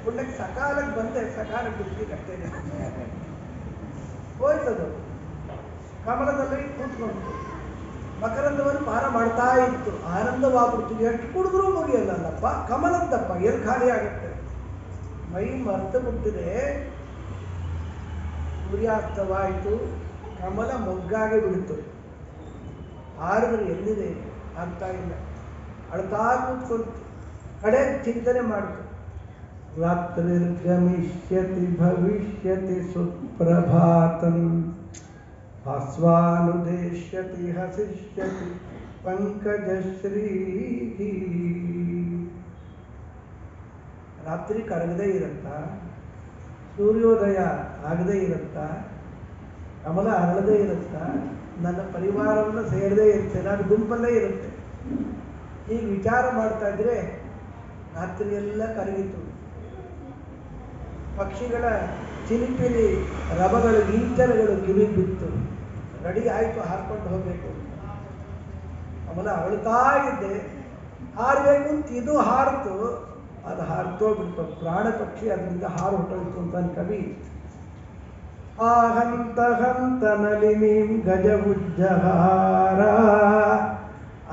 ಪುಣ್ಯಕ್ಕೆ ಸಕಾಲಕ್ಕೆ ಬಂದೆ, ಸಕಾಲಕ್ಕೆ ಬಿಡ್ಲಿಕ್ಕೆ ಅಷ್ಟೇ ಹೋಯ್ತದು. ಕಮಲದಲ್ಲಿ ಕೂತ್ಕೊಂಡು ಮಕರಂದವನ್ನು ಪಾನ ಮಾಡ್ತಾ ಇತ್ತು, ಆನಂದವಾಗ್ಬಿಡ್ತು. ಎಷ್ಟು ಕುಡಿದ್ರೂ ಮುಗಿಯಲ್ಲಪ್ಪ, ಕಮಲದ್ದಪ್ಪ ಎಲ್ಲಿ ಖಾಲಿ ಆಗುತ್ತೆ. ಮೈ ಮರೆತು ಬಿಟ್ಟಿದೆ, ಸೂರ್ಯಾಸ್ತವಾಯಿತು, ಕಮಲ ಮೊಗ್ಗಾಗಿ ಬಿಡ್ತು. ಆರಿದ್ರೆ ಎಲ್ಲಿದೆ ಆಗ್ತಾ ಇಲ್ಲ, ಅಳ್ತಾ ಕೂತ್ಕೊಳ್ತು. ಕಡೆ ಚಿಂತನೆ ಮಾಡ್ತು, ರಾತ್ರಿರ್ಗಮಿಷ್ಯತಿ ಭವಿಷ್ಯತಿ ಸುಪ್ರಭಾತಂ, ಆಸ್ವಾನುದೇಶ್ಯತಿ ಹಸಿಷ್ಯತಿ ಪಂಕಜಶ್ರೀ. ರಾತ್ರಿ ಕರಗದೇ ಇರುತ್ತಾ, ಸೂರ್ಯೋದಯ ಆಗದೇ ಇರುತ್ತಾ, ಕಮಲ ಅರಳದೇ ಇರುತ್ತಾ, ನನ್ನ ಪರಿವಾರವನ್ನು ಸೇರದೇ ಇರುತ್ತೆ, ನಾನು ಗುಂಪಲ್ಲೇ ಇರುತ್ತೆ. ಈಗ ವಿಚಾರ ಮಾಡ್ತಾ ಇದ್ರೆ ರಾತ್ರಿಯೆಲ್ಲ ಕರಗಿತು. ಪಕ್ಷಿಗಳ ಚಿಲಿಪಿಲಿ ರಬಗಳು, ಇಂಚಲಗಳು ಕಿವಿ ಬಿತ್ತು, ರೆಡಿ ಆಯಿತು, ಹಾರ್ಕೊಂಡು ಹೋಗಬೇಕು. ಕಮಲ ಅರಳುತ್ತಾ ಇದ್ದೆ, ಹಾರಬೇಕು ಅಂತ ಇದು ಹಾರಿತು, ಅದು ಹಾರ್ತೋಗ್ಬಿಡ್ತು. ಪ್ರಾಣ ಪಕ್ಷಿ ಅದರಿಂದ ಹಾರು ಹೊಟ್ಟೋಯ್ತು ಅಂತ ಕವಿ. ಹಂತ ಹಂತ ನಲಿನೀಂ ಗಜಭುಜಹಾರ.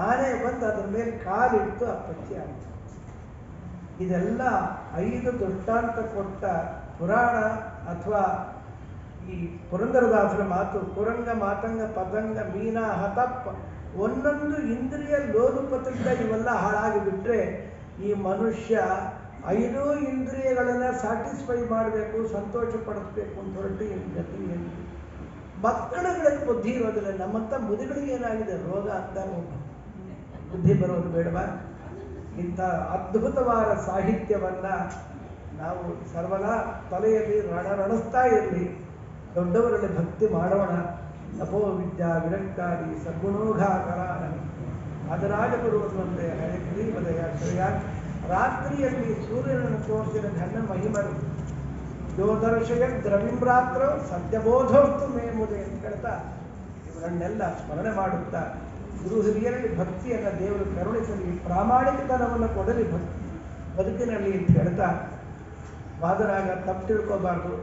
ಆನೆ ಬಂದು ಅದ್ರ ಮೇಲೆ ಕಾಲಿಟ್ಟು ಆ ಪಕ್ಷಿ ಆಯಿತು. ಇದೆಲ್ಲ 5 ದೃಷ್ಟಾಂತ ಕೊಟ್ಟ ಪುರಾಣ ಅಥವಾ ಈ ಪುರಂದರದಾಸರ ಮಾತು. ಪುರಂಗ ಮಾತಂಗ ಪತಂಗ ಮೀನ ಹತಪ್ಪ, ಒಂದೊಂದು ಇಂದ್ರಿಯ ಲೋಲುಪದಿಂದ ಇವೆಲ್ಲ ಹಾಳಾಗಿ ಬಿಟ್ರೆ ಈ ಮನುಷ್ಯ 5 ಇಂದ್ರಿಯಗಳನ್ನು ಸ್ಯಾಟಿಸ್ಫೈ ಮಾಡಬೇಕು, ಸಂತೋಷ ಪಡಿಸ್ಬೇಕು ಅಂತ ಹೊರಟು ಗತಿ ಏನು. ಮಕ್ಕಳುಗಳಿಗೆ ಬುದ್ಧಿ ಇರೋದಿಲ್ಲ, ನಮ್ಮಂಥ ಮುದಿಗಳಿಗೆ ಏನಾಗಿದೆ ರೋಗ ಅಂತ ಬುದ್ಧಿ ಬರೋದು ಬೇಡವಾ? ಇಂಥ ಅದ್ಭುತವಾದ ಸಾಹಿತ್ಯವನ್ನು ನಾವು ಸರ್ವದಾ ತಲೆಯಲ್ಲಿ ರಣಸ್ತಾ ಇರಲಿ, ದೊಡ್ಡವರಲ್ಲಿ ಭಕ್ತಿ ಮಾಡೋಣ. ತಪೋ ವಿದ್ಯಾ ವಿರಕ್ತಾದಿ ಸದ್ಗುಣೋಘಾಕರಾನ ಅದರಾಜ ಗುರುವಂತೆ ಹರಿಗ್ರೀವದಯ ಶ್ರೇಯ. ರಾತ್ರಿಯಲ್ಲಿ ಸೂರ್ಯನನ್ನು ತೋರಿಸಿದ ಘನ ಮಹಿಮರು ಯೋದರ್ಶಯ ದ್ರವಿಮ್ರಾತ್ರ ಸತ್ಯಬೋಧೋಸ್ತು ಮೇಮುದೆ ಅಂತ ಹೇಳ್ತಾ ಇವರನ್ನೆಲ್ಲ ಸ್ಮರಣೆ ಮಾಡುತ್ತಾ ಗುರು ಹಿರಿಯರಲ್ಲಿ ಭಕ್ತಿಯನ್ನು ದೇವರು ಕರುಣಿಸಲಿ, ಪ್ರಾಮಾಣಿಕತನವನ್ನು ಕೊಡಲಿ ಬದುಕಿನಲ್ಲಿ ಅಂತ ಹೇಳ್ತಾ ವಾದರಾಗ ತಪ್ಪು ತಿಳ್ಕೋಬಾರ್ದು.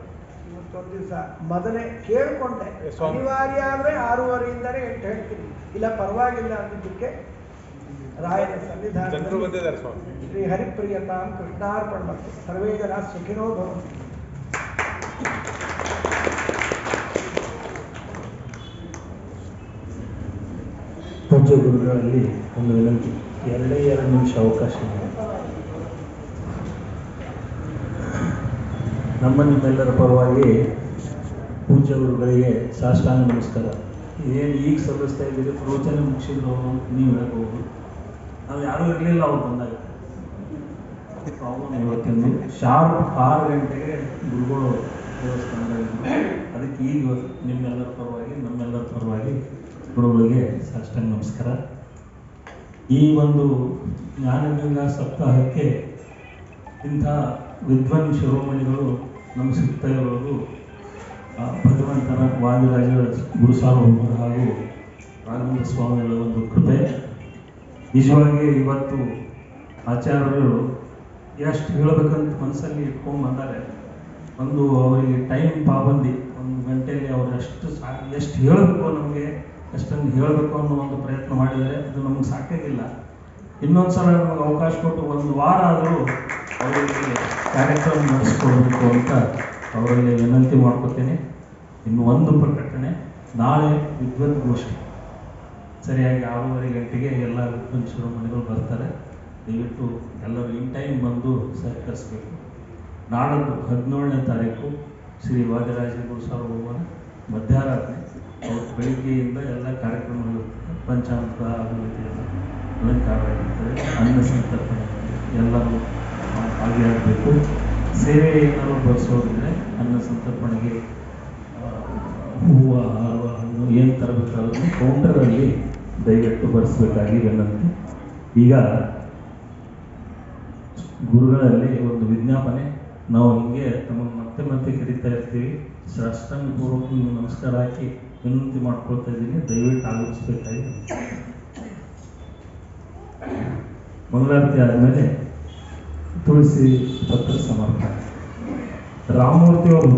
ಇವತ್ತೊಂದು ದಿವಸ ಮೊದಲೇ ಕೇಳಿಕೊಂಡೆ, ಅನಿವಾರ್ಯ ಆದರೆ 6:30ಯಿಂದಲೇ 8 ಹೇಳ್ತೀನಿ, ಇಲ್ಲ ಪರವಾಗಿಲ್ಲ ಅಂದಿದ್ದಕ್ಕೆ ರಾಯನ ಸನ್ನಿಧಾನದಲ್ಲಿ ಶ್ರೀ ಹರಿಪ್ರಿಯತಾಂ ಕೃಷ್ಣಾರ್ಪಣಮಸ್ತು. ಸರ್ವೇ ಜನ ಸುಖಿನೋ ಭವಂತು. ಪೂಜ್ಯ ಗುರುಗಳಲ್ಲಿ ಒಂದು ವಿನಂತಿ, 2 ನಿಮಿಷ ಅವಕಾಶ ಇದೆ. ನಿಮ್ಮೆಲ್ಲರ ಪರವಾಗಿ ಪೂಜ್ಯ ಗುರುಗಳಿಗೆ ಸಾಷ್ಟಾಂಗ ನಮಸ್ಕಾರ. ಏನು ಈಗ ಸಲ್ಲಿಸ್ತಾ ಇದ್ದೀರಿ ಪ್ರವಚನ ಮುಗಿಸಿದ್ರು ಅವರು ನೀವು ಹೇಳ್ಬೋದು. ನಾವು ಯಾರೂ ಇರಲಿಲ್ಲ ಅವ್ರು ಬಂದಾಗ. ಇವತ್ತಿಂದು ಶಾರ್ಪ್ 6 ಗಂಟೆಗೆ ಗುರುಗಳು ದೇವಸ್ಥಾನದಲ್ಲಿ, ಅದಕ್ಕೆ ಈಗ ನಿಮ್ಮೆಲ್ಲರ ಪರವಾಗಿ ನಮ್ಮೆಲ್ಲರ ಪರವಾಗಿ ಗುರುಗಳಿಗೆ ಸಾಷ್ಟಾಂಗ ನಮಸ್ಕಾರ. ಈ ಒಂದು ಜ್ಞಾನಗಂಗಾ ಸಪ್ತಾಹಕ್ಕೆ ಇಂಥ ವಿದ್ವಾನ್ ಶಿರೋಮಣಿಗಳು ನಮಗೆ ಸಿಗ್ತಾ ಇರೋದು ಭಗವಂತನ ವಾದಿರಾಜ ಗುರುಸಾರ್ವಭೌಮರ ಹಾಗೂ ರಾಘವೇಂದ್ರ ಸ್ವಾಮಿಗಳ ಒಂದು ಕೃಪೆ. ನಿಜವಾಗಿ ಇವತ್ತು ಆಚಾರ್ಯರು ಎಷ್ಟು ಹೇಳಬೇಕಂತ ಮನಸ್ಸಲ್ಲಿ ಇಟ್ಕೊಂಡು ಬಂದರೆ, ಒಂದು ಅವರಿಗೆ ಟೈಮ್ ಪಾಬಂದಿ, 1 ಗಂಟೆಯಲ್ಲಿ ಅವರು ಎಷ್ಟು ಹೇಳಬೇಕು ನಮಗೆ ಅಷ್ಟನ್ನು ಹೇಳಬೇಕು ಅನ್ನೋ ಒಂದು ಪ್ರಯತ್ನ ಮಾಡಿದರೆ ಅದು ನಮಗೆ ಸಾಕಾಗಿಲ್ಲ. ಇನ್ನೊಂದು ಸಲ ನಮಗೆ ಅವಕಾಶ ಕೊಟ್ಟು 1 ವಾರ ಆದರೂ ಅವರಿಗೆ ಕಾರ್ಯಕ್ರಮ ನಡೆಸ್ಕೊಡ್ಬೇಕು ಅಂತ ಅವರಲ್ಲಿ ವಿನಂತಿ ಮಾಡ್ಕೊತೇನೆ. ಇನ್ನು ಒಂದು ಪ್ರಕಟಣೆ, ನಾಳೆ ವಿದ್ವತ್ ಗೋಷ್ಠಿ ಸರಿಯಾಗಿ 6:30 ಗಂಟೆಗೆ ಎಲ್ಲ ವಿದ್ವಾನ್ ಶಿರೋಮಣಿಗಳು ಬರ್ತಾರೆ. ದಯವಿಟ್ಟು ಎಲ್ಲರೂ ಇನ್ ಟೈಮ್ ಬಂದು ಸಹಕರಿಸಬೇಕು. ನಾಡದ್ದು 17ನೇ ತಾರೀಕು ಶ್ರೀ ವಾದಿರಾಜ ಗುರುಸಾರ್ವಭೌಮರ ಮಧ್ಯಾರಾಧನೆ. ಅವರು ಬೆಳಿಗ್ಗೆಯಿಂದ ಎಲ್ಲ ಕಾರ್ಯಕ್ರಮಗಳು ಪಂಚಾಮೃತ ಅಭಿವೃದ್ಧಿಯೆಲ್ಲ ಅಲಂಕಾರ ಆಗಿರ್ತದೆ. ಅನ್ನ ಸಂತರ್ಪಣೆ ಎಲ್ಲರೂ ಭಾಗಿಯಾಗಬೇಕು. ಸೇವೆ ಏನಾದರೂ ಬರೆಸೋದಿದ್ರೆ ಅನ್ನ ಸಂತರ್ಪಣೆಗೆ ಹೂವು, ಹಾರ, ಹಣ್ಣು ಏನು ತರಬೇಕಾದ್ರೂ ಕೌಂಟರಲ್ಲಿ ದಯವಿಟ್ಟು ಬರೆಸಬೇಕಾಗಿ ವಿನಂತಿ. ಈಗ ಗುರುಗಳಲ್ಲಿ ಒಂದು ವಿಜ್ಞಾಪನೆ, ನಾವು ಹಿಂಗೆ ತಮಗೆ ಮತ್ತೆ ಕರೀತಾ ಇರ್ತೀವಿ. ಸಾಷ್ಟಾಂಗ ಪೂರ್ವಕ ನಮಸ್ಕಾರ ಹಾಕಿ ವಿನಂತಿ ಮಾಡ್ಕೊಳ್ತಾ ಇದ್ದೀನಿ, ದಯವಿಟ್ಟು ಆಗಮಿಸಬೇಕಾಗಿ. ಮಂಗಳಾರತಿ ಆದಮೇಲೆ ತುಳಸಿ ಪತ್ರ ಸಮರ್ಪಣೆ. ರಾಮಮೂರ್ತಿ ಅವರು